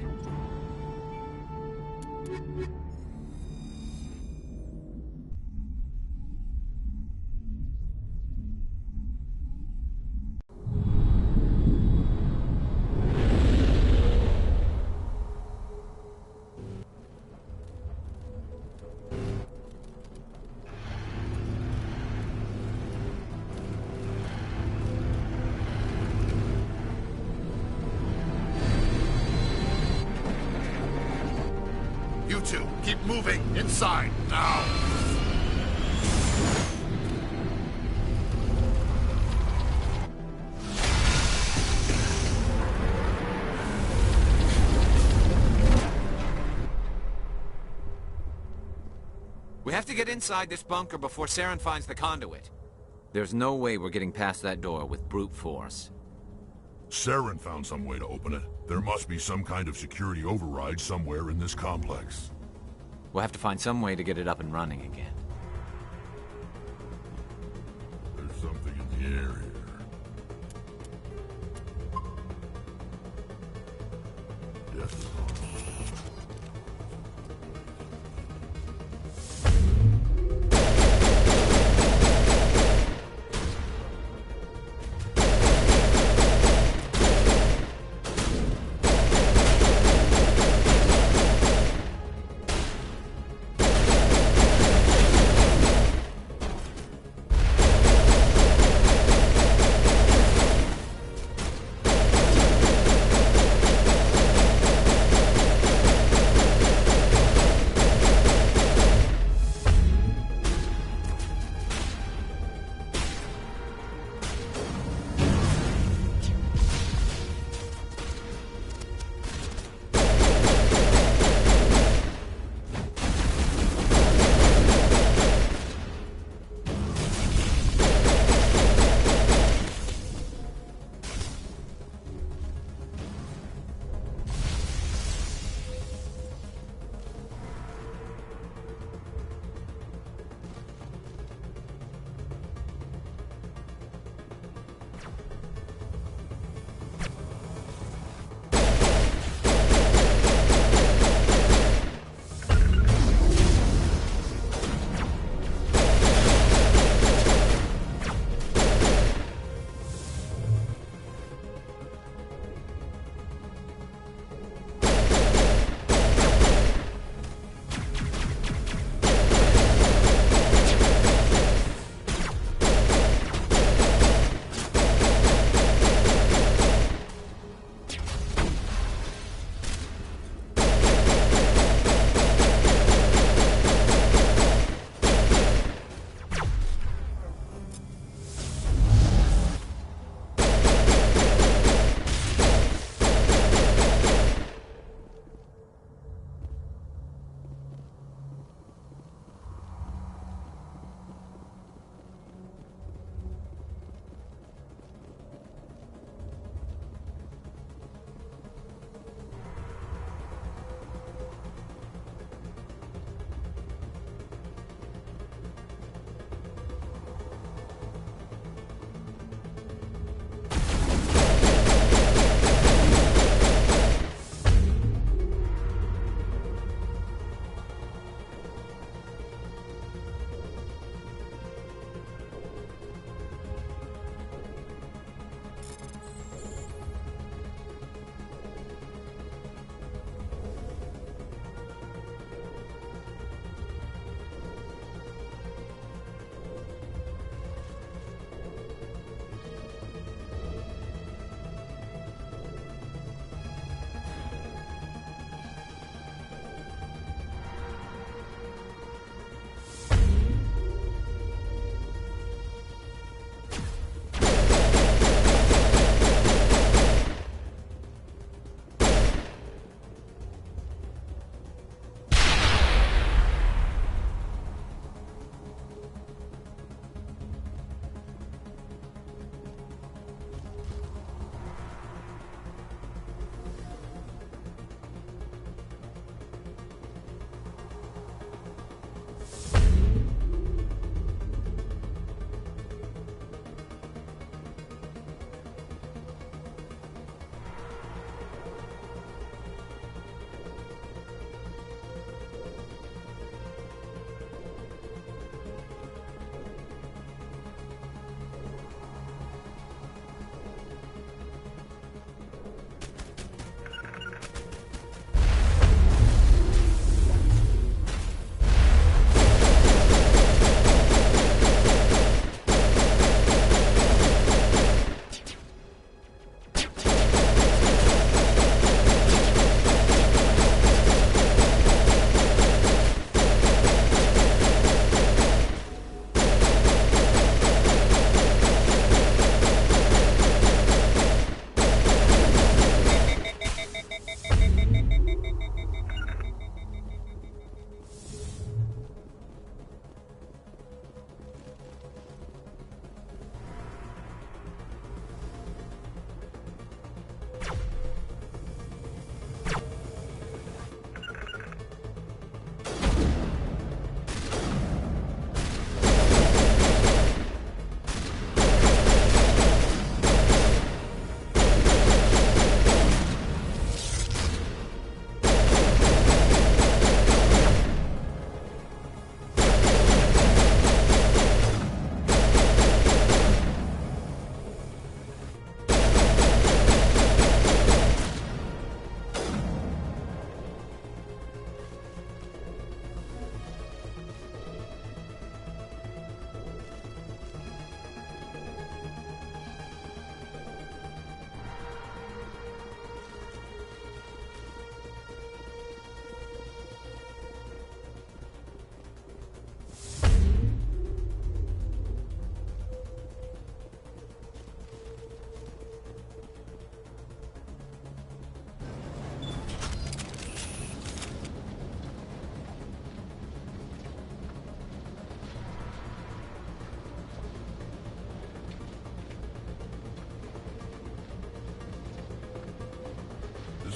You two, keep moving inside, now! We have to get inside this bunker before Saren finds the conduit. There's no way we're getting past that door with brute force. Saren found some way to open it. There must be some kind of security override somewhere in this complex. We'll have to find some way to get it up and running again. There's something in the air here. Definitely.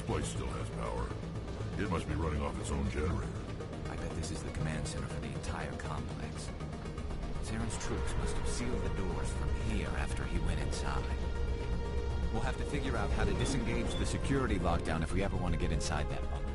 place still has power. It must be running off its own generator. I bet this is the command center for the entire complex. Saren's troops must have sealed the doors from here after he went inside. We'll have to figure out how to disengage the security lockdown if we ever want to get inside that bunker.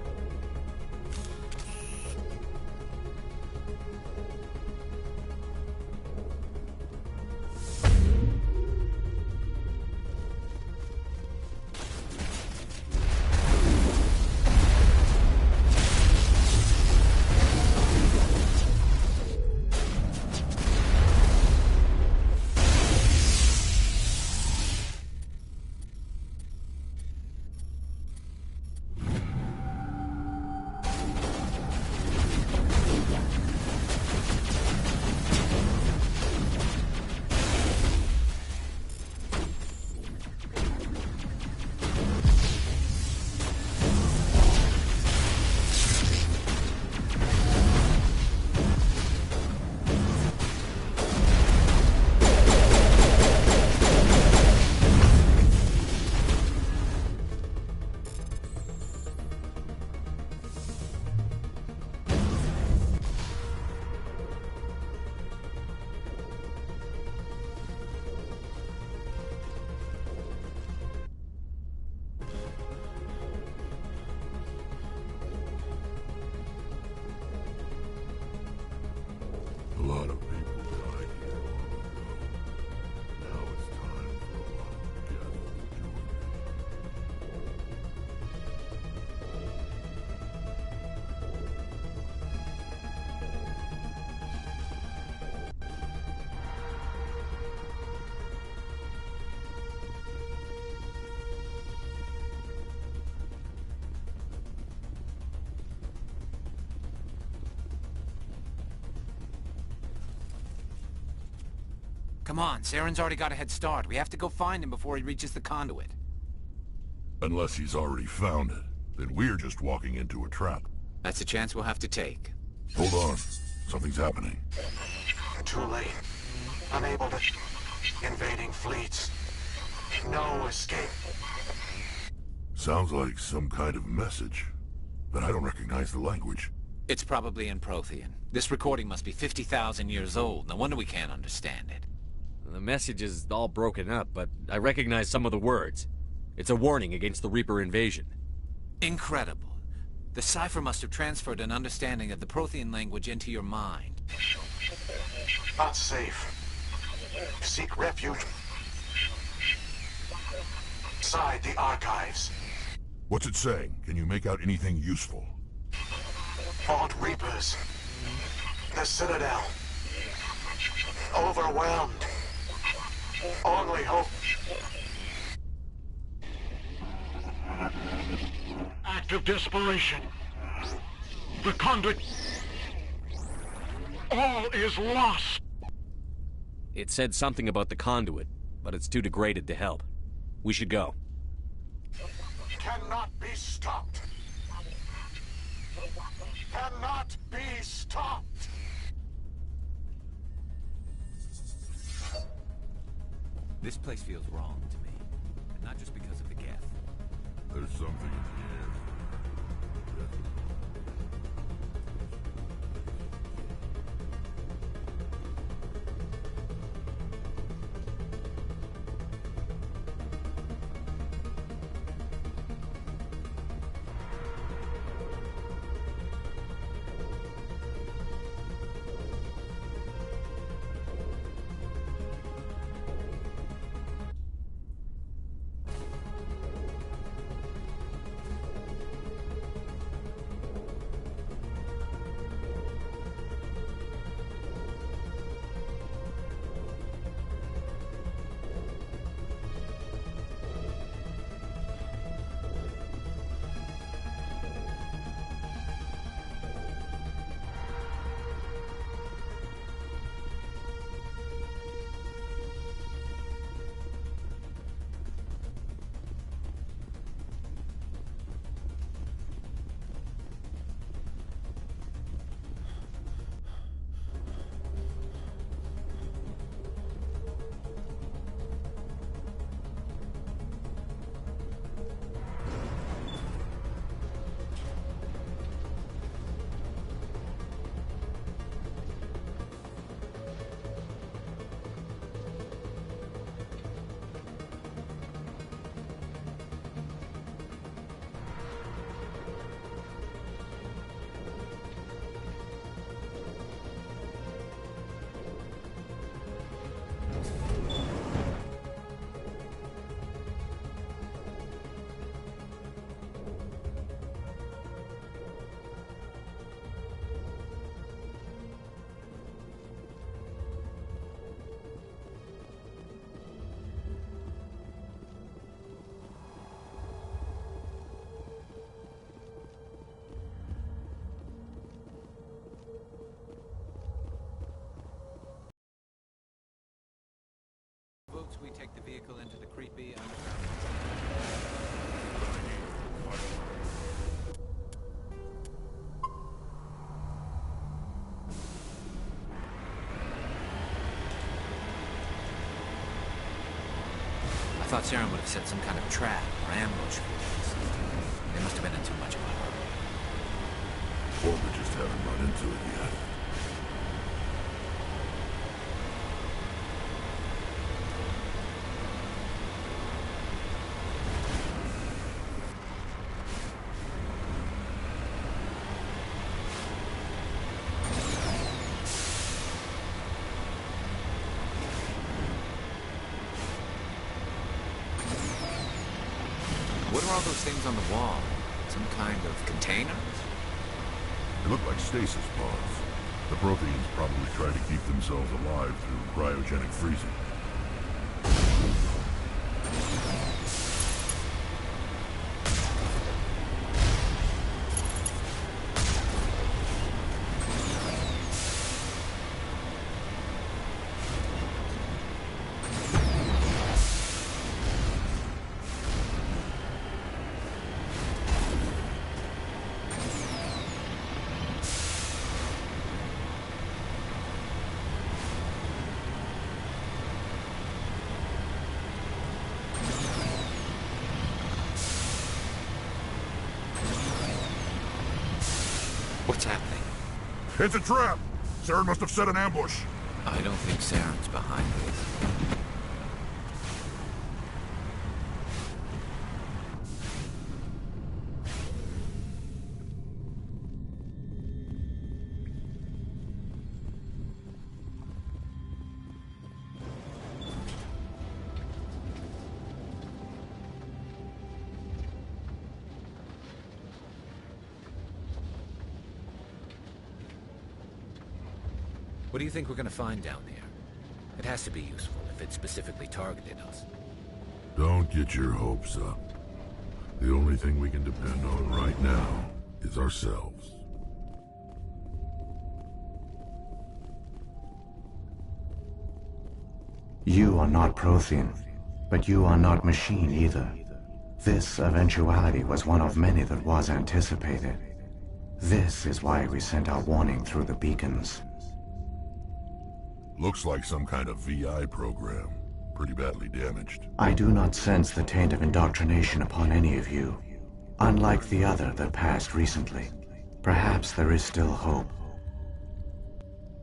A lot of people died here long ago. Now it's time for a lot of death to do it. Come on, Saren's already got a head start. We have to go find him before he reaches the conduit. Unless he's already found it, then we're just walking into a trap. That's a chance we'll have to take. Hold on. Something's happening. Too late. Unable to... Invading fleets. No escape. Sounds like some kind of message, but I don't recognize the language. It's probably in Prothean. This recording must be 50,000 years old. No wonder we can't understand it. The message is all broken up, but I recognize some of the words. It's a warning against the Reaper invasion. Incredible. The cipher must have transferred an understanding of the Prothean language into your mind. Not safe. Seek refuge. Inside the archives. What's it saying? Can you make out anything useful? Fought Reapers. The Citadel. Overwhelmed. Only hope. Act of desperation. The conduit. All is lost. It said something about the conduit, but it's too degraded to help. We should go. Cannot be stopped. Cannot be stopped. This place feels wrong to me. And not just because of the Geth. There's something in the air. vehicle into the creepy underground. I thought Saren would have set some kind of trap or ambush for us. They must have been in too much of a hurry. Or we just haven't run into it yet. What are all those things on the wall? Some kind of containers? They look like stasis pods. The Protheans probably try to keep themselves alive through cryogenic freezing. What's happening? It's a trap! Saren must have set an ambush. I don't think Saren's behind this. What do you think we're gonna find down there? It has to be useful if it specifically targeted us. Don't get your hopes up. The only thing we can depend on right now is ourselves. You are not Prothean, but you are not machine either. This eventuality was one of many that was anticipated. This is why we sent our warning through the beacons. Looks like some kind of VI program. Pretty badly damaged. I do not sense the taint of indoctrination upon any of you. Unlike the other that passed recently. Perhaps there is still hope.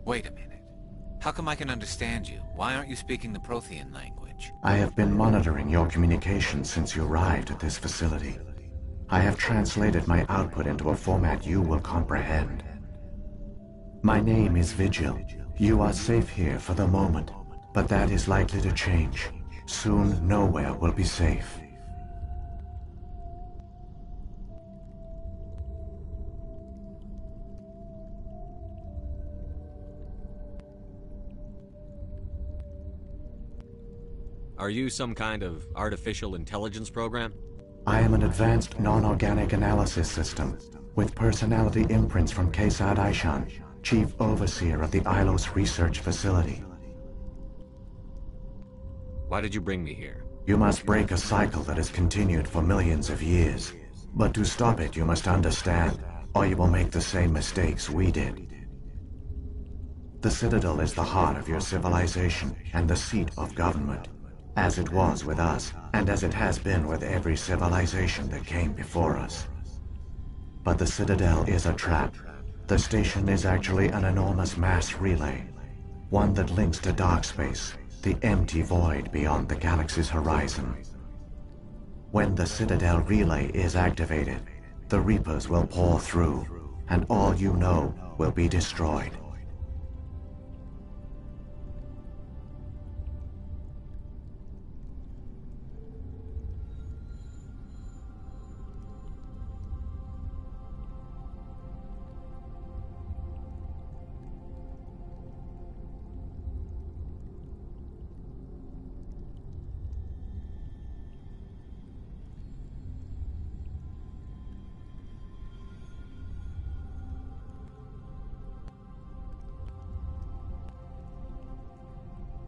Wait a minute. How come I can understand you? Why aren't you speaking the Prothean language? I have been monitoring your communications since you arrived at this facility. I have translated my output into a format you will comprehend. My name is Vigil. You are safe here for the moment, but that is likely to change. Soon, nowhere will be safe. Are you some kind of artificial intelligence program? I am an advanced non-organic analysis system, with personality imprints from Kesad Aishan, Chief Overseer of the Ilos Research Facility. Why did you bring me here? You must break a cycle that has continued for millions of years. But to stop it, you must understand, or you will make the same mistakes we did. The Citadel is the heart of your civilization and the seat of government, as it was with us, and as it has been with every civilization that came before us. But the Citadel is a trap. The station is actually an enormous mass relay, one that links to dark space, the empty void beyond the galaxy's horizon. When the Citadel relay is activated, the Reapers will pour through, and all you know will be destroyed.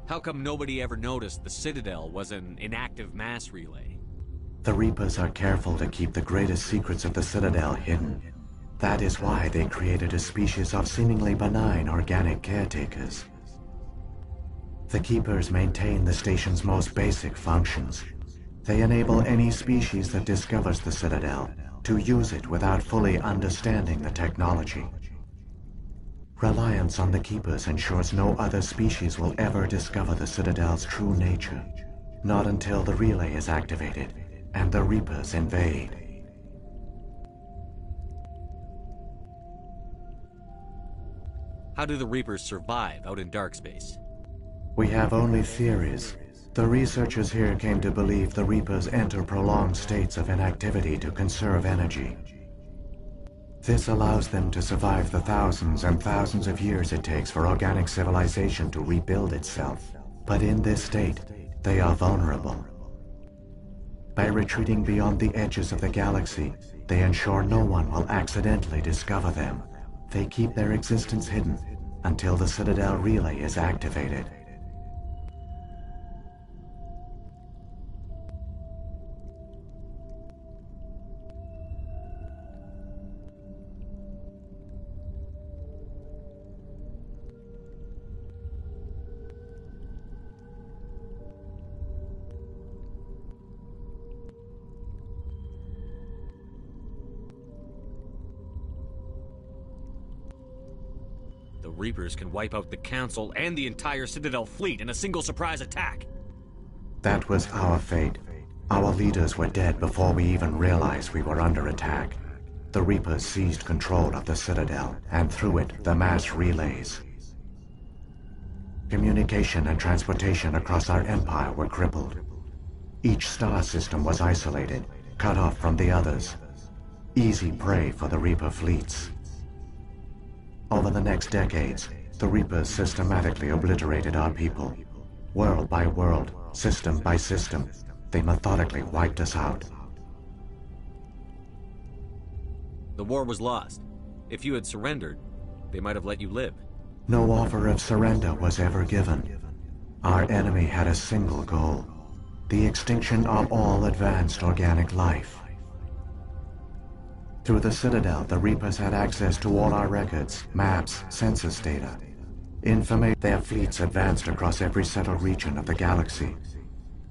How come nobody ever noticed the Citadel was an inactive mass relay? The Reapers are careful to keep the greatest secrets of the Citadel hidden. That is why they created a species of seemingly benign organic caretakers. The Keepers maintain the station's most basic functions. They enable any species that discovers the Citadel to use it without fully understanding the technology. Reliance on the Keepers ensures no other species will ever discover the Citadel's true nature. Not until the relay is activated and the Reapers invade. How do the Reapers survive out in dark space? We have only theories. The researchers here came to believe the Reapers enter prolonged states of inactivity to conserve energy. This allows them to survive the thousands and thousands of years it takes for organic civilization to rebuild itself. But in this state, they are vulnerable. By retreating beyond the edges of the galaxy, they ensure no one will accidentally discover them. They keep their existence hidden until the Citadel relay is activated. The Reapers can wipe out the Council and the entire Citadel fleet in a single surprise attack. That was our fate. Our leaders were dead before we even realized we were under attack. The Reapers seized control of the Citadel, and through it, the mass relays. Communication and transportation across our empire were crippled. Each star system was isolated, cut off from the others. Easy prey for the Reaper fleets. Over the next decades, the Reapers systematically obliterated our people. World by world, system by system, they methodically wiped us out. The war was lost. If you had surrendered, they might have let you live. No offer of surrender was ever given. Our enemy had a single goal: the extinction of all advanced organic life. Through the Citadel, the Reapers had access to all our records, maps, census data. Their fleets advanced across every settled region of the galaxy.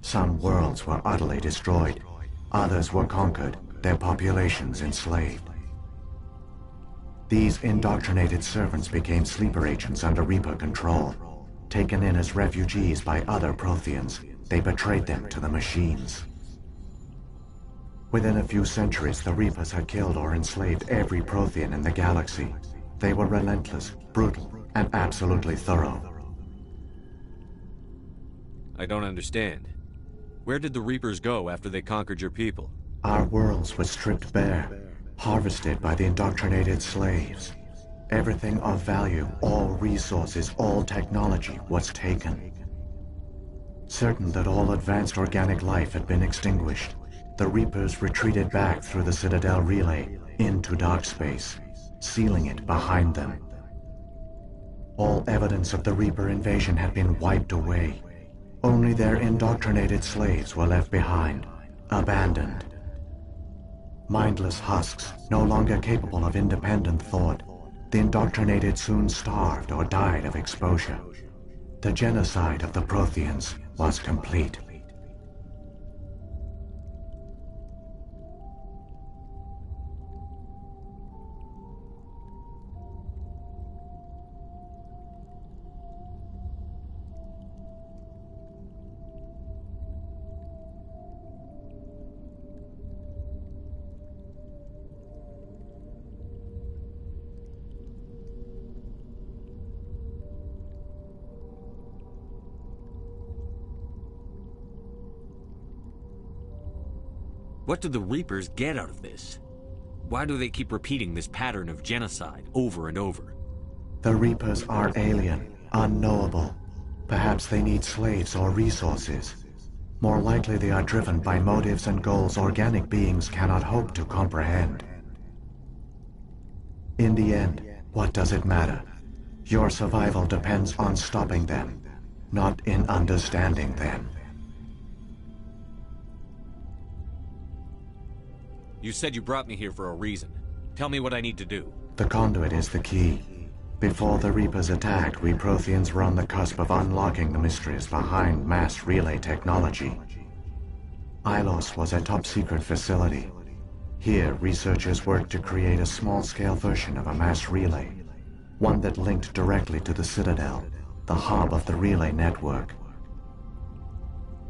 Some worlds were utterly destroyed. Others were conquered, their populations enslaved. These indoctrinated servants became sleeper agents under Reaper control. Taken in as refugees by other Protheans, they betrayed them to the machines. Within a few centuries, the Reapers had killed or enslaved every Prothean in the galaxy. They were relentless, brutal, and absolutely thorough. I don't understand. Where did the Reapers go after they conquered your people? Our worlds were stripped bare, harvested by the indoctrinated slaves. Everything of value, all resources, all technology was taken. Certain that all advanced organic life had been extinguished, the Reapers retreated back through the Citadel relay into dark space, sealing it behind them. All evidence of the Reaper invasion had been wiped away. Only their indoctrinated slaves were left behind, abandoned. Mindless husks, no longer capable of independent thought, the indoctrinated soon starved or died of exposure. The genocide of the Protheans was complete. What do the Reapers get out of this? Why do they keep repeating this pattern of genocide over and over? The Reapers are alien, unknowable. Perhaps they need slaves or resources. More likely they are driven by motives and goals organic beings cannot hope to comprehend. In the end, what does it matter? Your survival depends on stopping them. not in understanding them. You said you brought me here for a reason. Tell me what I need to do. The conduit is the key. Before the Reapers attacked, we Protheans were on the cusp of unlocking the mysteries behind mass relay technology. Ilos was a top-secret facility. Here, researchers worked to create a small-scale version of a mass relay, one that linked directly to the Citadel, the hub of the relay network.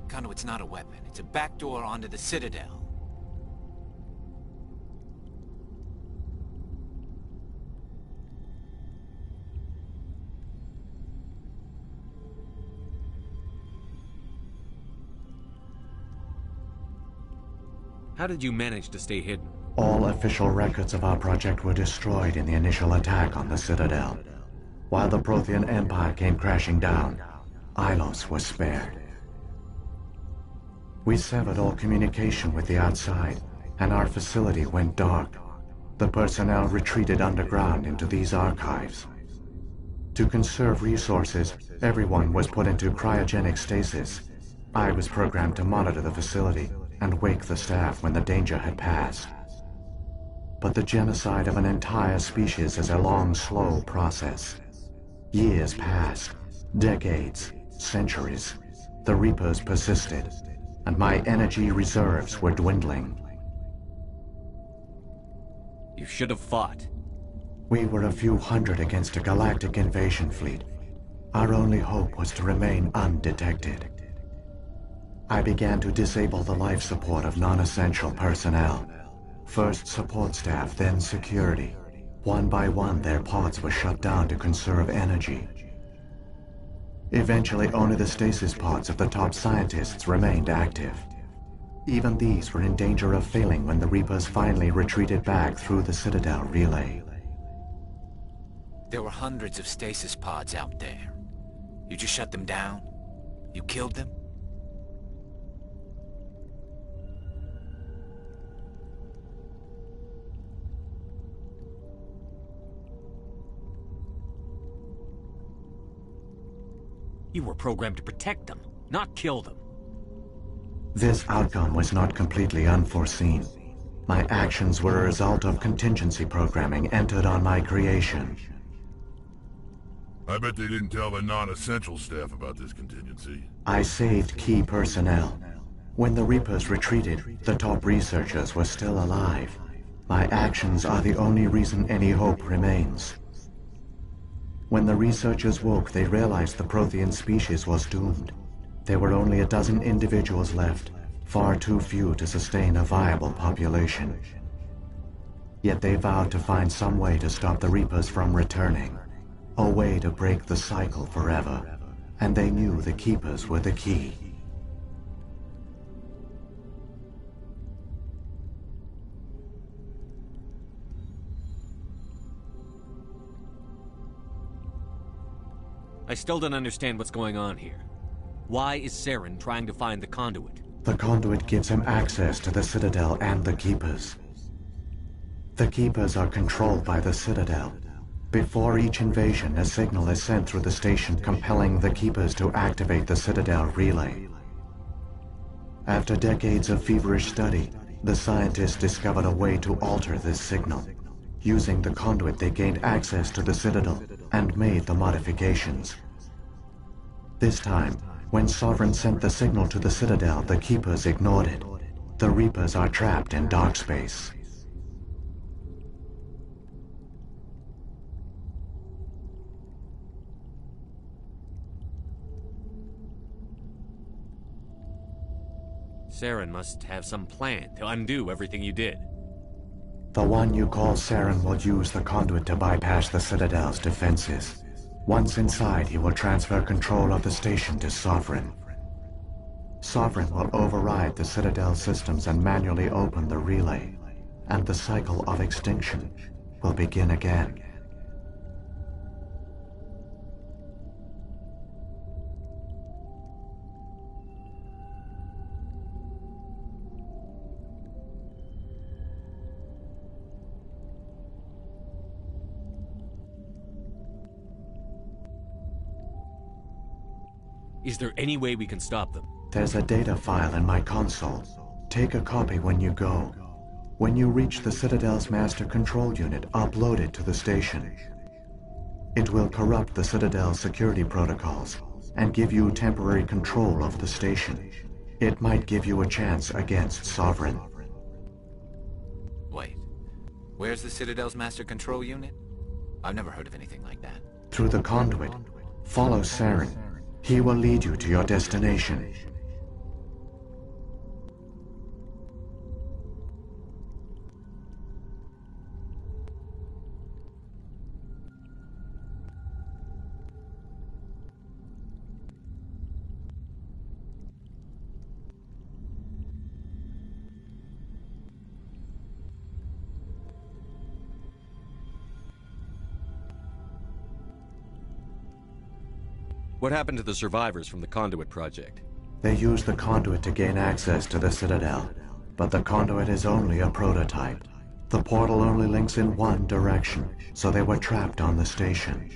Conduit's not a weapon. It's a backdoor onto the Citadel. How did you manage to stay hidden? All official records of our project were destroyed in the initial attack on the Citadel. While the Prothean Empire came crashing down, Ilos was spared. We severed all communication with the outside, and our facility went dark. The personnel retreated underground into these archives. To conserve resources, everyone was put into cryogenic stasis. I was programmed to monitor the facility and wake the staff when the danger had passed. But the genocide of an entire species is a long, slow process. Years passed, decades, centuries. The Reapers persisted, and my energy reserves were dwindling. You should have fought. We were a few hundred against a galactic invasion fleet. Our only hope was to remain undetected. I began to disable the life support of non-essential personnel. First support staff, then security. One by one, their pods were shut down to conserve energy. Eventually, only the stasis pods of the top scientists remained active. Even these were in danger of failing when the Reapers finally retreated back through the Citadel relay. There were hundreds of stasis pods out there. You just shut them down? You killed them? You were programmed to protect them, not kill them. This outcome was not completely unforeseen. My actions were a result of contingency programming entered on my creation. I bet they didn't tell the non-essential staff about this contingency. I saved key personnel. When the Reapers retreated, the top researchers were still alive. My actions are the only reason any hope remains. When the researchers woke, they realized the Prothean species was doomed. There were only a dozen individuals left, far too few to sustain a viable population. Yet they vowed to find some way to stop the Reapers from returning, a way to break the cycle forever, and they knew the Keepers were the key. I still don't understand what's going on here. Why is Saren trying to find the conduit? The conduit gives him access to the Citadel and the Keepers. The Keepers are controlled by the Citadel. Before each invasion, a signal is sent through the station compelling the Keepers to activate the Citadel relay. After decades of feverish study, the scientists discovered a way to alter this signal. Using the conduit, they gained access to the Citadel and made the modifications. This time, when Sovereign sent the signal to the Citadel, the Keepers ignored it. The Reapers are trapped in dark space. Saren must have some plan to undo everything you did. The one you call Saren will use the conduit to bypass the Citadel's defenses. Once inside, he will transfer control of the station to Sovereign. Sovereign will override the Citadel systems and manually open the relay, and the cycle of extinction will begin again. Is there any way we can stop them? There's a data file in my console. Take a copy when you go. When you reach the Citadel's master control unit, upload it to the station. It will corrupt the Citadel's security protocols and give you temporary control of the station. It might give you a chance against Sovereign. Wait. Where's the Citadel's master control unit? I've never heard of anything like that. Through the conduit, follow Saren. He will lead you to your destination. What happened to the survivors from the Conduit project? They used the conduit to gain access to the Citadel, but the conduit is only a prototype. The portal only links in one direction, so they were trapped on the station.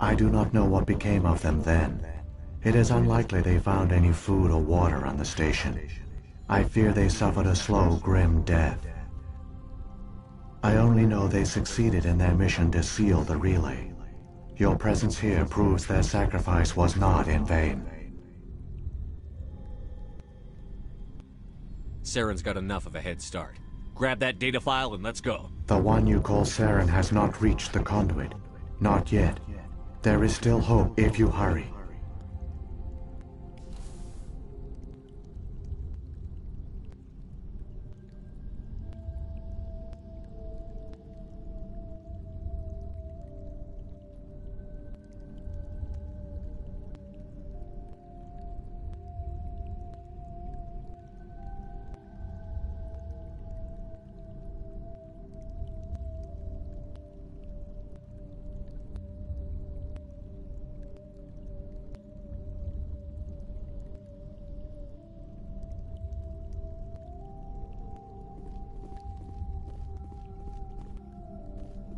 I do not know what became of them then. It is unlikely they found any food or water on the station. I fear they suffered a slow, grim death. I only know they succeeded in their mission to seal the relay. Your presence here proves their sacrifice was not in vain. Saren's got enough of a head start. Grab that data file and let's go. The one you call Saren has not reached the conduit. Not yet. There is still hope if you hurry.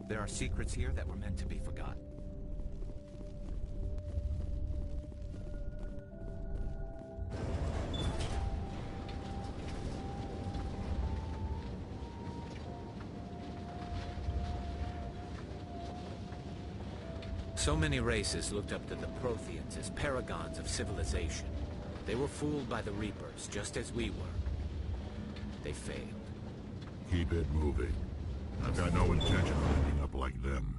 There are secrets here that were meant to be forgotten. So many races looked up to the Protheans as paragons of civilization. They were fooled by the Reapers, just as we were. They failed. Keep it moving. I've got no intention of ending up like them.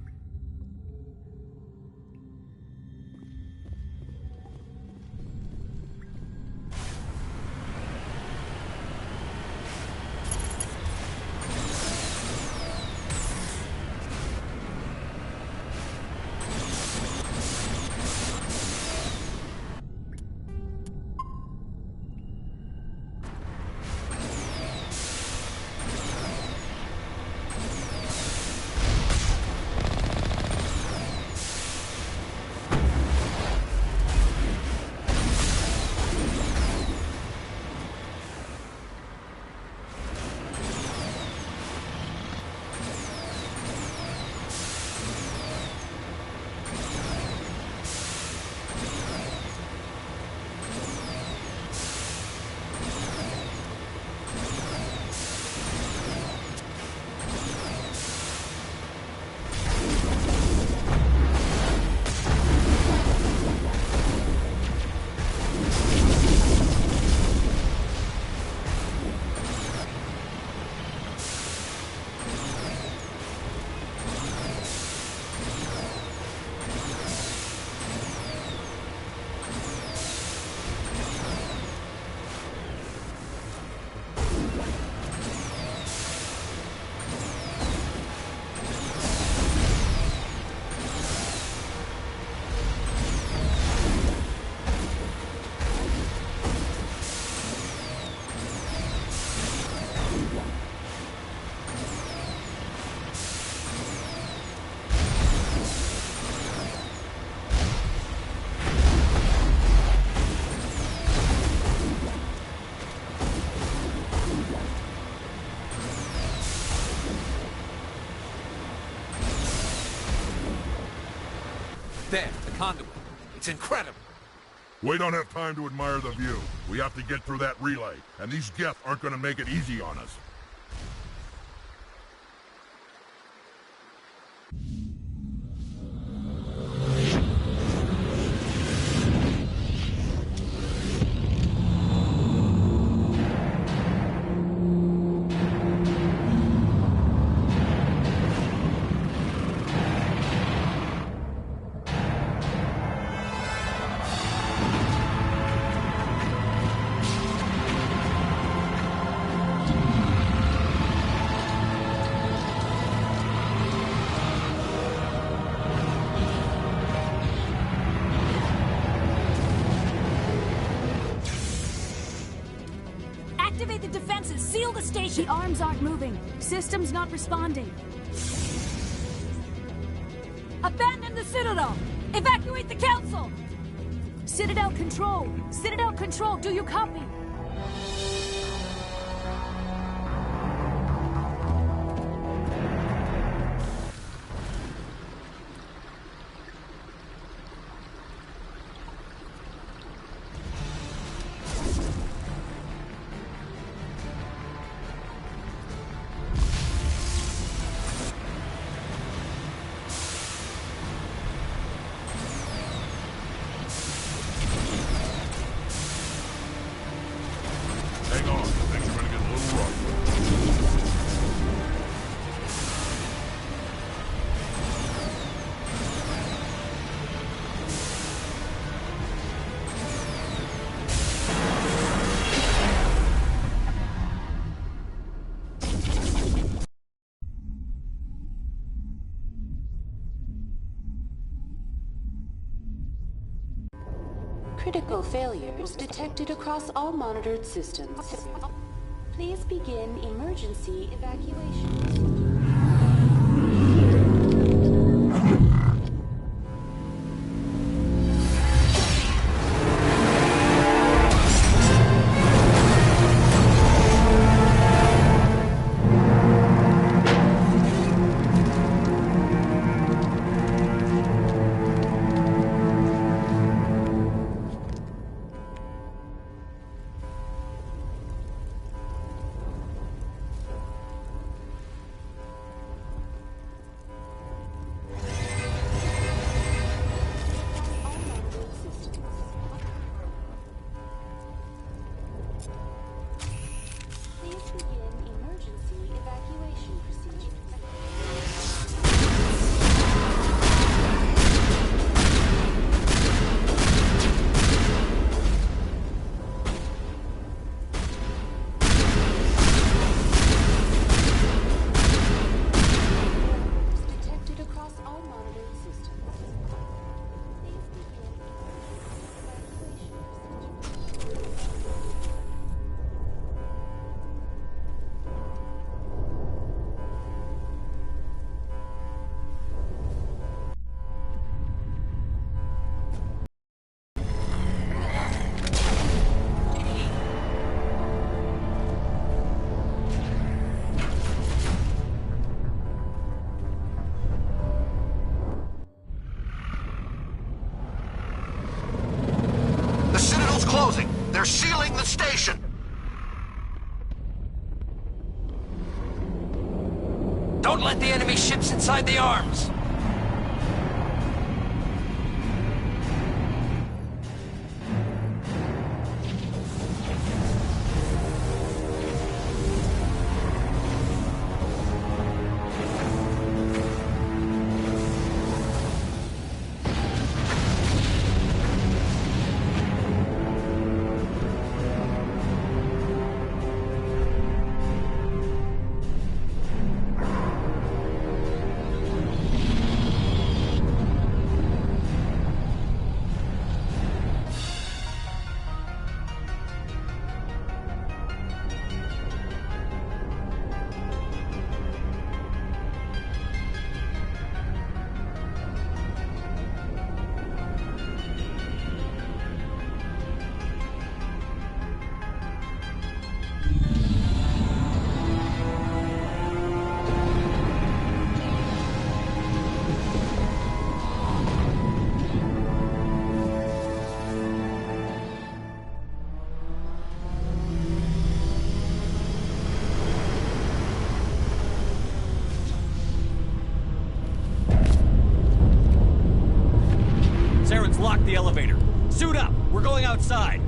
There, the conduit. It's incredible. We don't have time to admire the view. We have to get through that relay, and these Geth aren't gonna make it easy on us. Activate the defenses! Seal the station! The arms aren't moving. Systems not responding. Abandon the Citadel! Evacuate the Council! Citadel Control! Citadel Control, do you copy? Hang on, things are gonna get a little rough. Critical failures detected across all monitored systems. Please begin emergency evacuation. Closing. They're sealing the station. Don't let the enemy ships inside the arms! elevator. Suit up! We're going outside!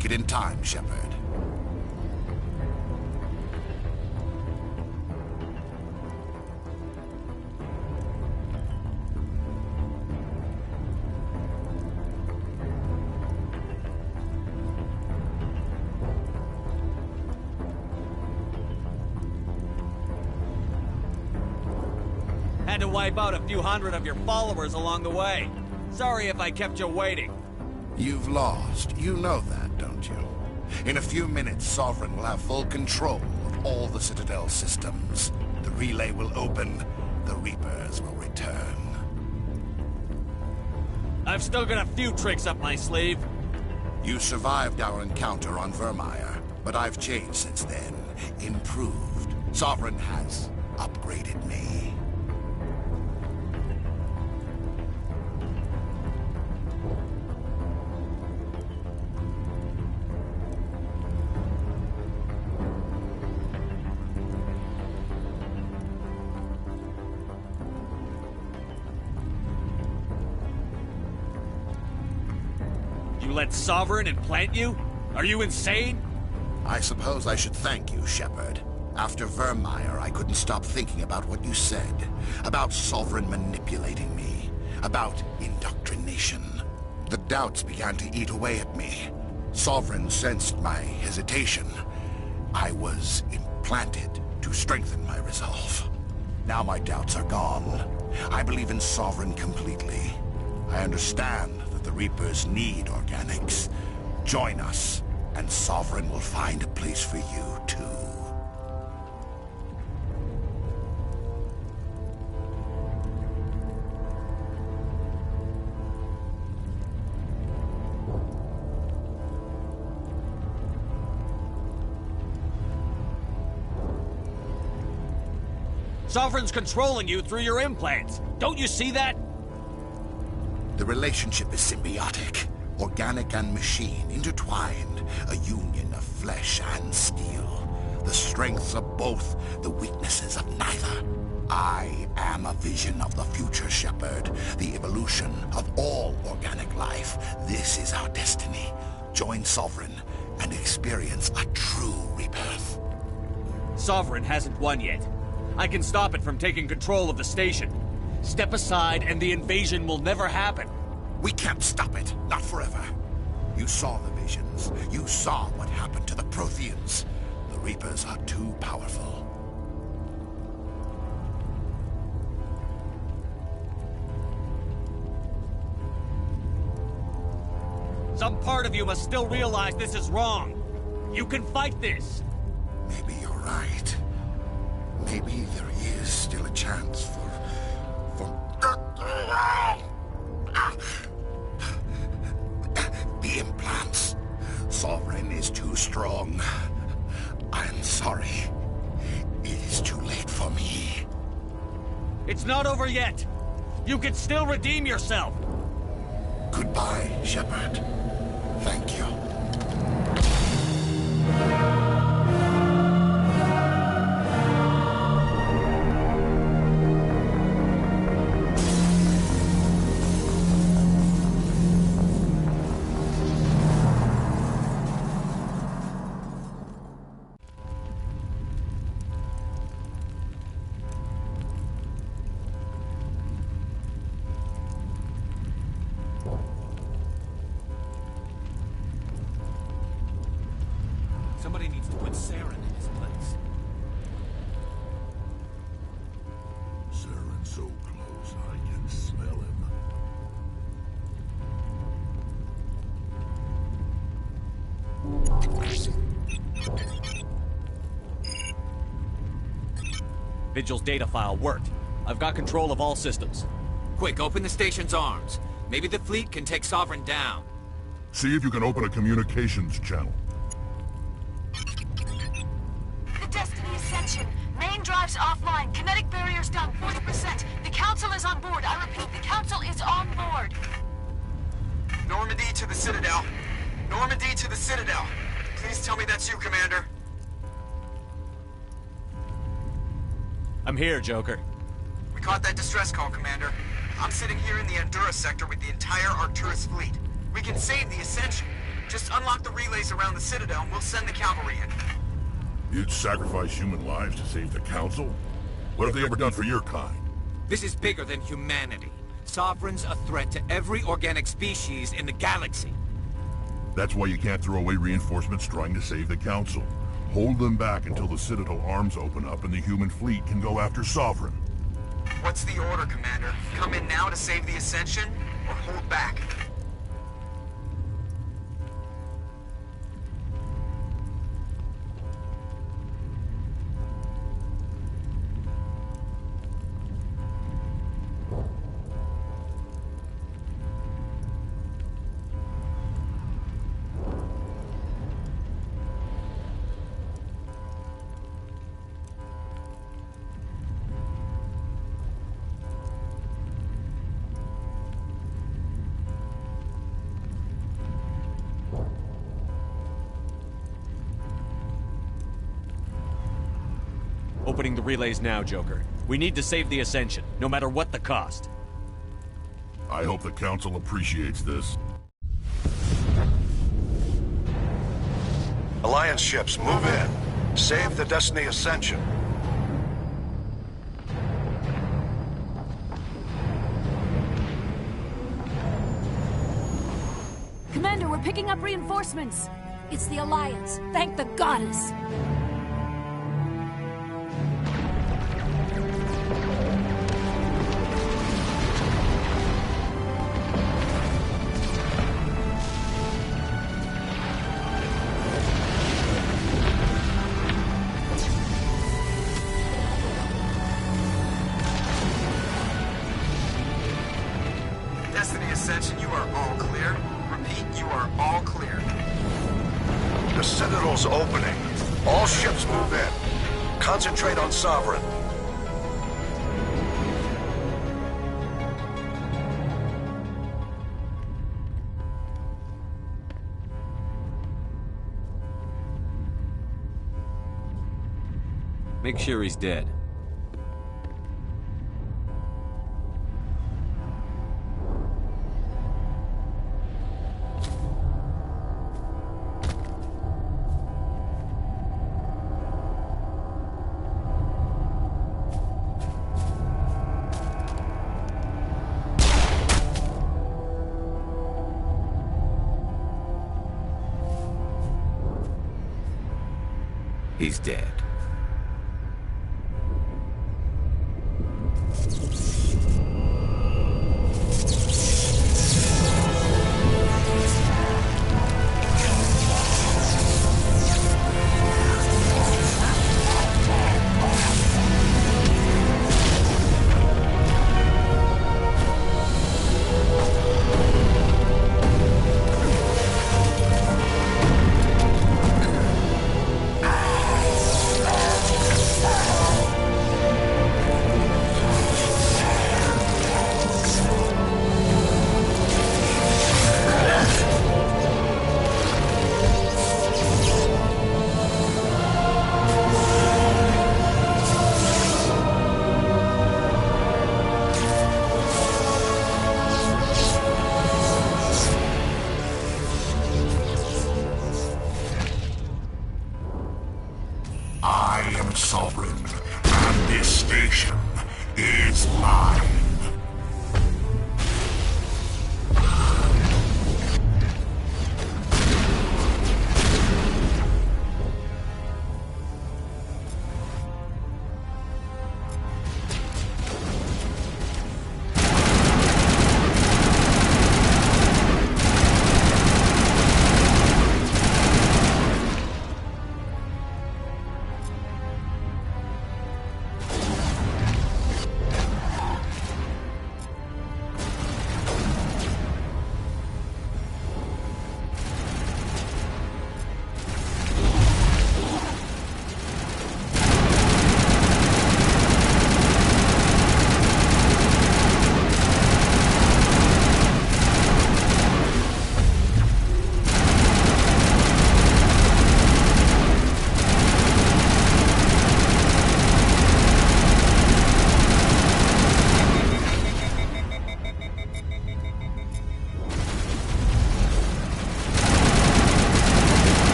make it in time, Shepard. Had to wipe out a few hundred of your followers along the way. Sorry if I kept you waiting. You've lost. You know that, don't you? In a few minutes, Sovereign will have full control of all the Citadel systems. The relay will open. The Reapers will return. I've still got a few tricks up my sleeve. You survived our encounter on Vermeer, but I've changed since then. Improved. Sovereign has upgraded me. You let Sovereign implant you? Are you insane? I suppose I should thank you, Shepard. After Vermeer, I couldn't stop thinking about what you said. About Sovereign manipulating me. About indoctrination. The doubts began to eat away at me. Sovereign sensed my hesitation. I was implanted to strengthen my resolve. Now my doubts are gone. I believe in Sovereign completely. I understand that the Reapers need organics. Join us, and Sovereign will find a place for you, too. Sovereign's controlling you through your implants. Don't you see that? The relationship is symbiotic. Organic and machine, intertwined. A union of flesh and steel. The strengths of both, the weaknesses of neither. I am a vision of the future, Shepard. The evolution of all organic life. This is our destiny. Join Sovereign and experience a true rebirth. Sovereign hasn't won yet. I can stop it from taking control of the station. Step aside and the invasion will never happen. We can't stop it. Not forever. You saw the visions. You saw what happened to the Protheans. The Reapers are too powerful. Some part of you must still realize this is wrong. You can fight this. Maybe you're right. Maybe there is still a chance for... The implants. Sovereign is too strong. I'm sorry. It is too late for me. It's not over yet. You can still redeem yourself. Goodbye, Shepard. Thank you. Somebody needs to put Saren in his place. Saren's so close, I can smell him. Vigil's data file worked. I've got control of all systems. Quick, open the station's arms. Maybe the fleet can take Sovereign down. See if you can open a communications channel. The Destiny Ascension. Main drives offline. Kinetic barriers down 40%. The Council is on board. I repeat, the Council is on board. Normandy to the Citadel. Normandy to the Citadel. Please tell me that's you, Commander. I'm here, Joker. We caught that distress call, Commander. I'm sitting here in the Endura sector with the entire Arcturus fleet. We can save the Ascension. Just unlock the relays around the Citadel and we'll send the cavalry in. You'd sacrifice human lives to save the Council? What have they ever done for your kind? This is bigger than humanity. Sovereign's a threat to every organic species in the galaxy. That's why you can't throw away reinforcements trying to save the Council. Hold them back until the Citadel arms open up and the human fleet can go after Sovereign. What's the order, Commander? Come in now to save the Ascension, or hold back? Opening the relays now, Joker. We need to save the Ascension, no matter what the cost. I hope the Council appreciates this. Alliance ships, move in. Save the Destiny Ascension. Commander, we're picking up reinforcements. It's the Alliance. Thank the goddess. Destiny Ascension, you are all clear. Repeat, you are all clear. The Citadel's opening. All ships move in. Concentrate on Sovereign. Make sure he's dead. He's dead. I am Sovereign, and this station is mine.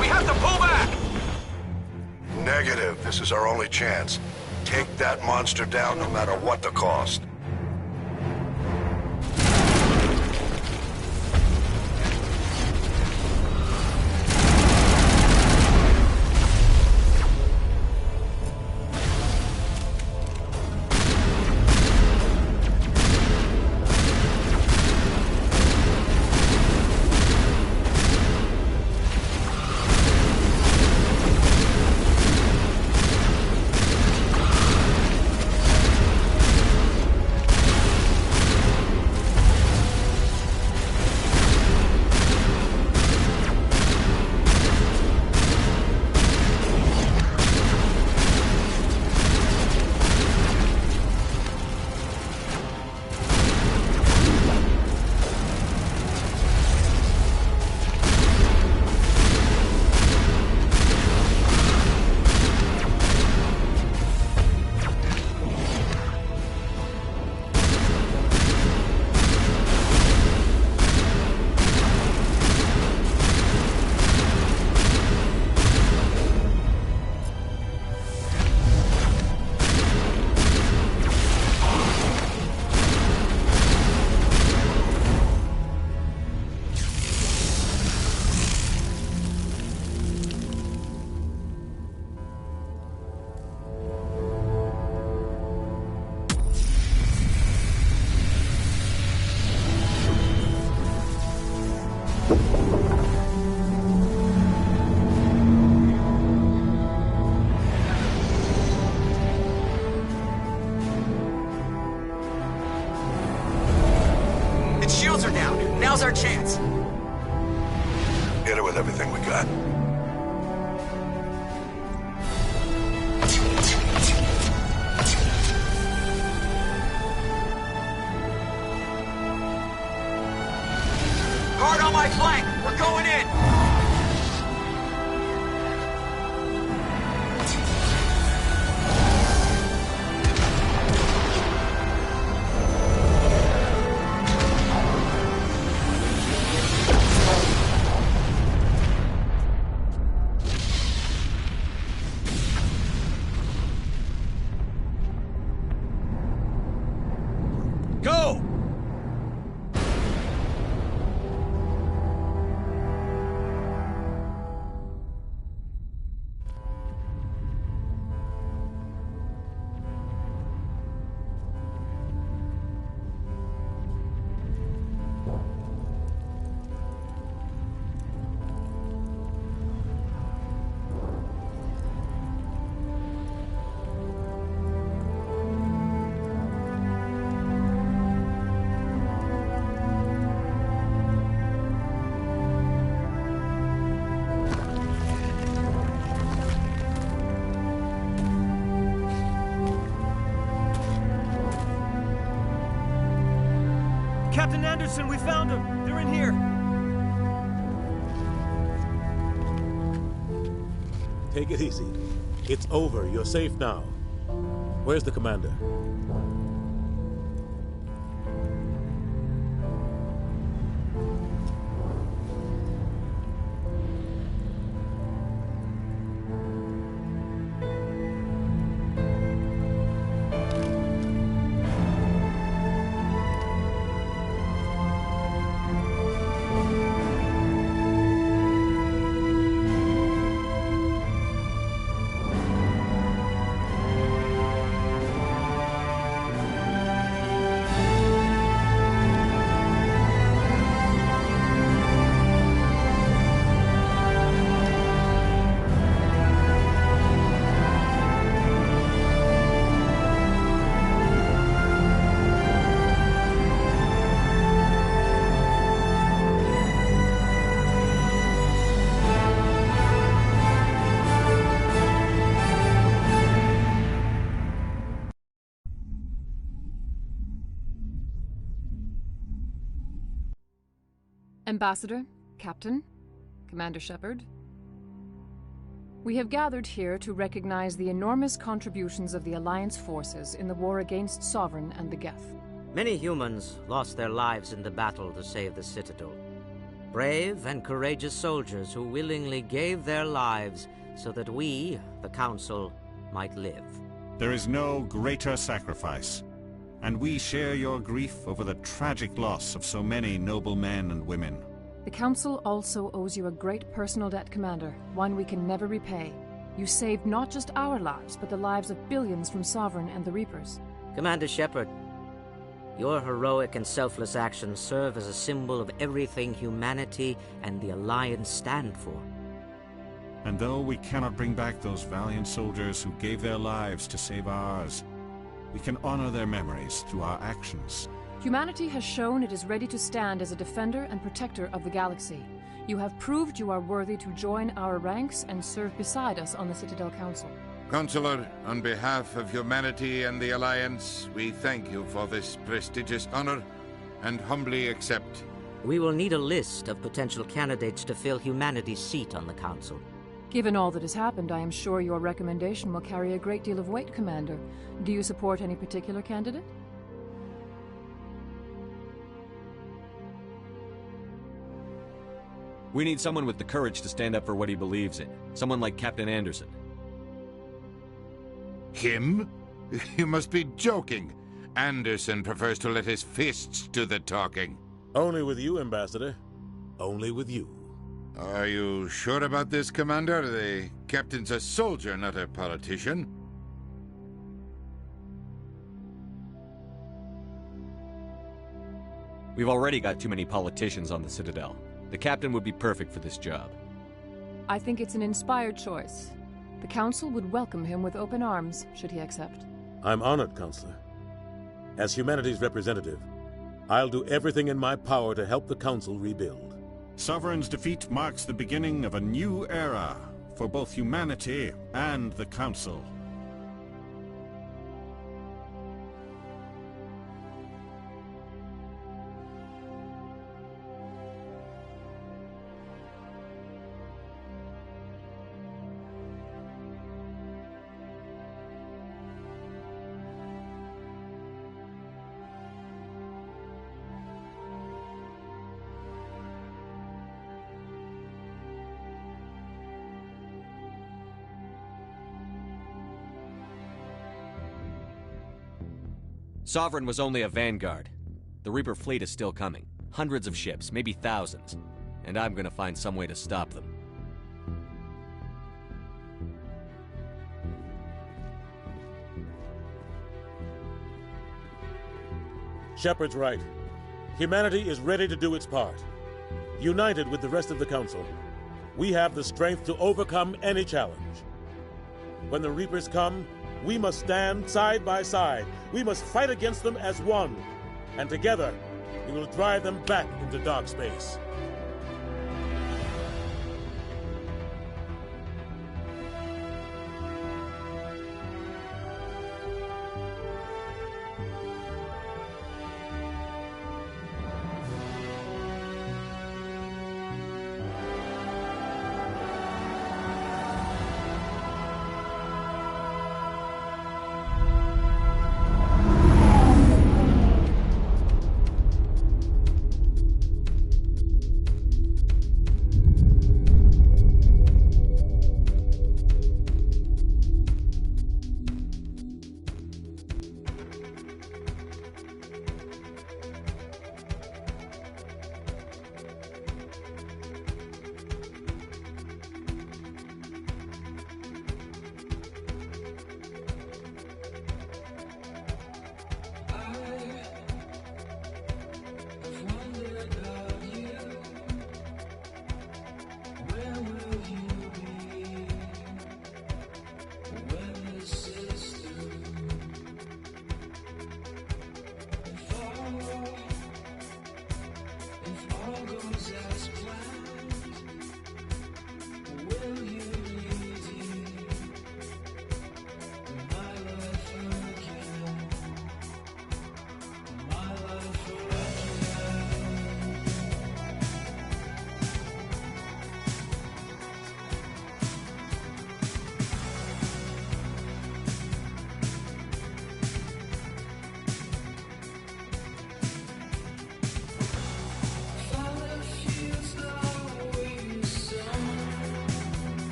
We have to pull back! Negative. This is our only chance. Take that monster down no matter what the cost. Now's our chance. Hit it with everything we got. Hard on my flank. We're going in. Go! Captain Anderson, we found them. They're in here. Take it easy. It's over. You're safe now. Where's the commander? Ambassador, Captain, Commander Shepard, we have gathered here to recognize the enormous contributions of the Alliance forces in the war against Sovereign and the Geth. Many humans lost their lives in the battle to save the Citadel. Brave and courageous soldiers who willingly gave their lives so that we, the Council, might live. There is no greater sacrifice, and we share your grief over the tragic loss of so many noble men and women. The Council also owes you a great personal debt, Commander, one we can never repay. You saved not just our lives, but the lives of billions from Sovereign and the Reapers. Commander Shepard, your heroic and selfless actions serve as a symbol of everything humanity and the Alliance stand for. And though we cannot bring back those valiant soldiers who gave their lives to save ours, we can honor their memories through our actions. Humanity has shown it is ready to stand as a defender and protector of the galaxy. You have proved you are worthy to join our ranks and serve beside us on the Citadel Council. Counselor, on behalf of humanity and the Alliance, we thank you for this prestigious honor and humbly accept. We will need a list of potential candidates to fill humanity's seat on the Council. Given all that has happened, I am sure your recommendation will carry a great deal of weight, Commander. Do you support any particular candidate? We need someone with the courage to stand up for what he believes in. Someone like Captain Anderson. Him? You must be joking. Anderson prefers to let his fists do the talking. Only with you, Ambassador. Only with you. Are you sure about this, Commander? The captain's a soldier, not a politician. We've already got too many politicians on the Citadel. The captain would be perfect for this job. I think it's an inspired choice. The Council would welcome him with open arms, should he accept. I'm honored, Counselor. As humanity's representative, I'll do everything in my power to help the Council rebuild. Sovereign's defeat marks the beginning of a new era for both humanity and the Council. Sovereign was only a vanguard. The Reaper fleet is still coming. Hundreds of ships, maybe thousands. And I'm gonna find some way to stop them. Shepard's right. Humanity is ready to do its part. United with the rest of the Council, we have the strength to overcome any challenge. When the Reapers come, we must stand side by side. We must fight against them as one. And together, we will drive them back into dark space.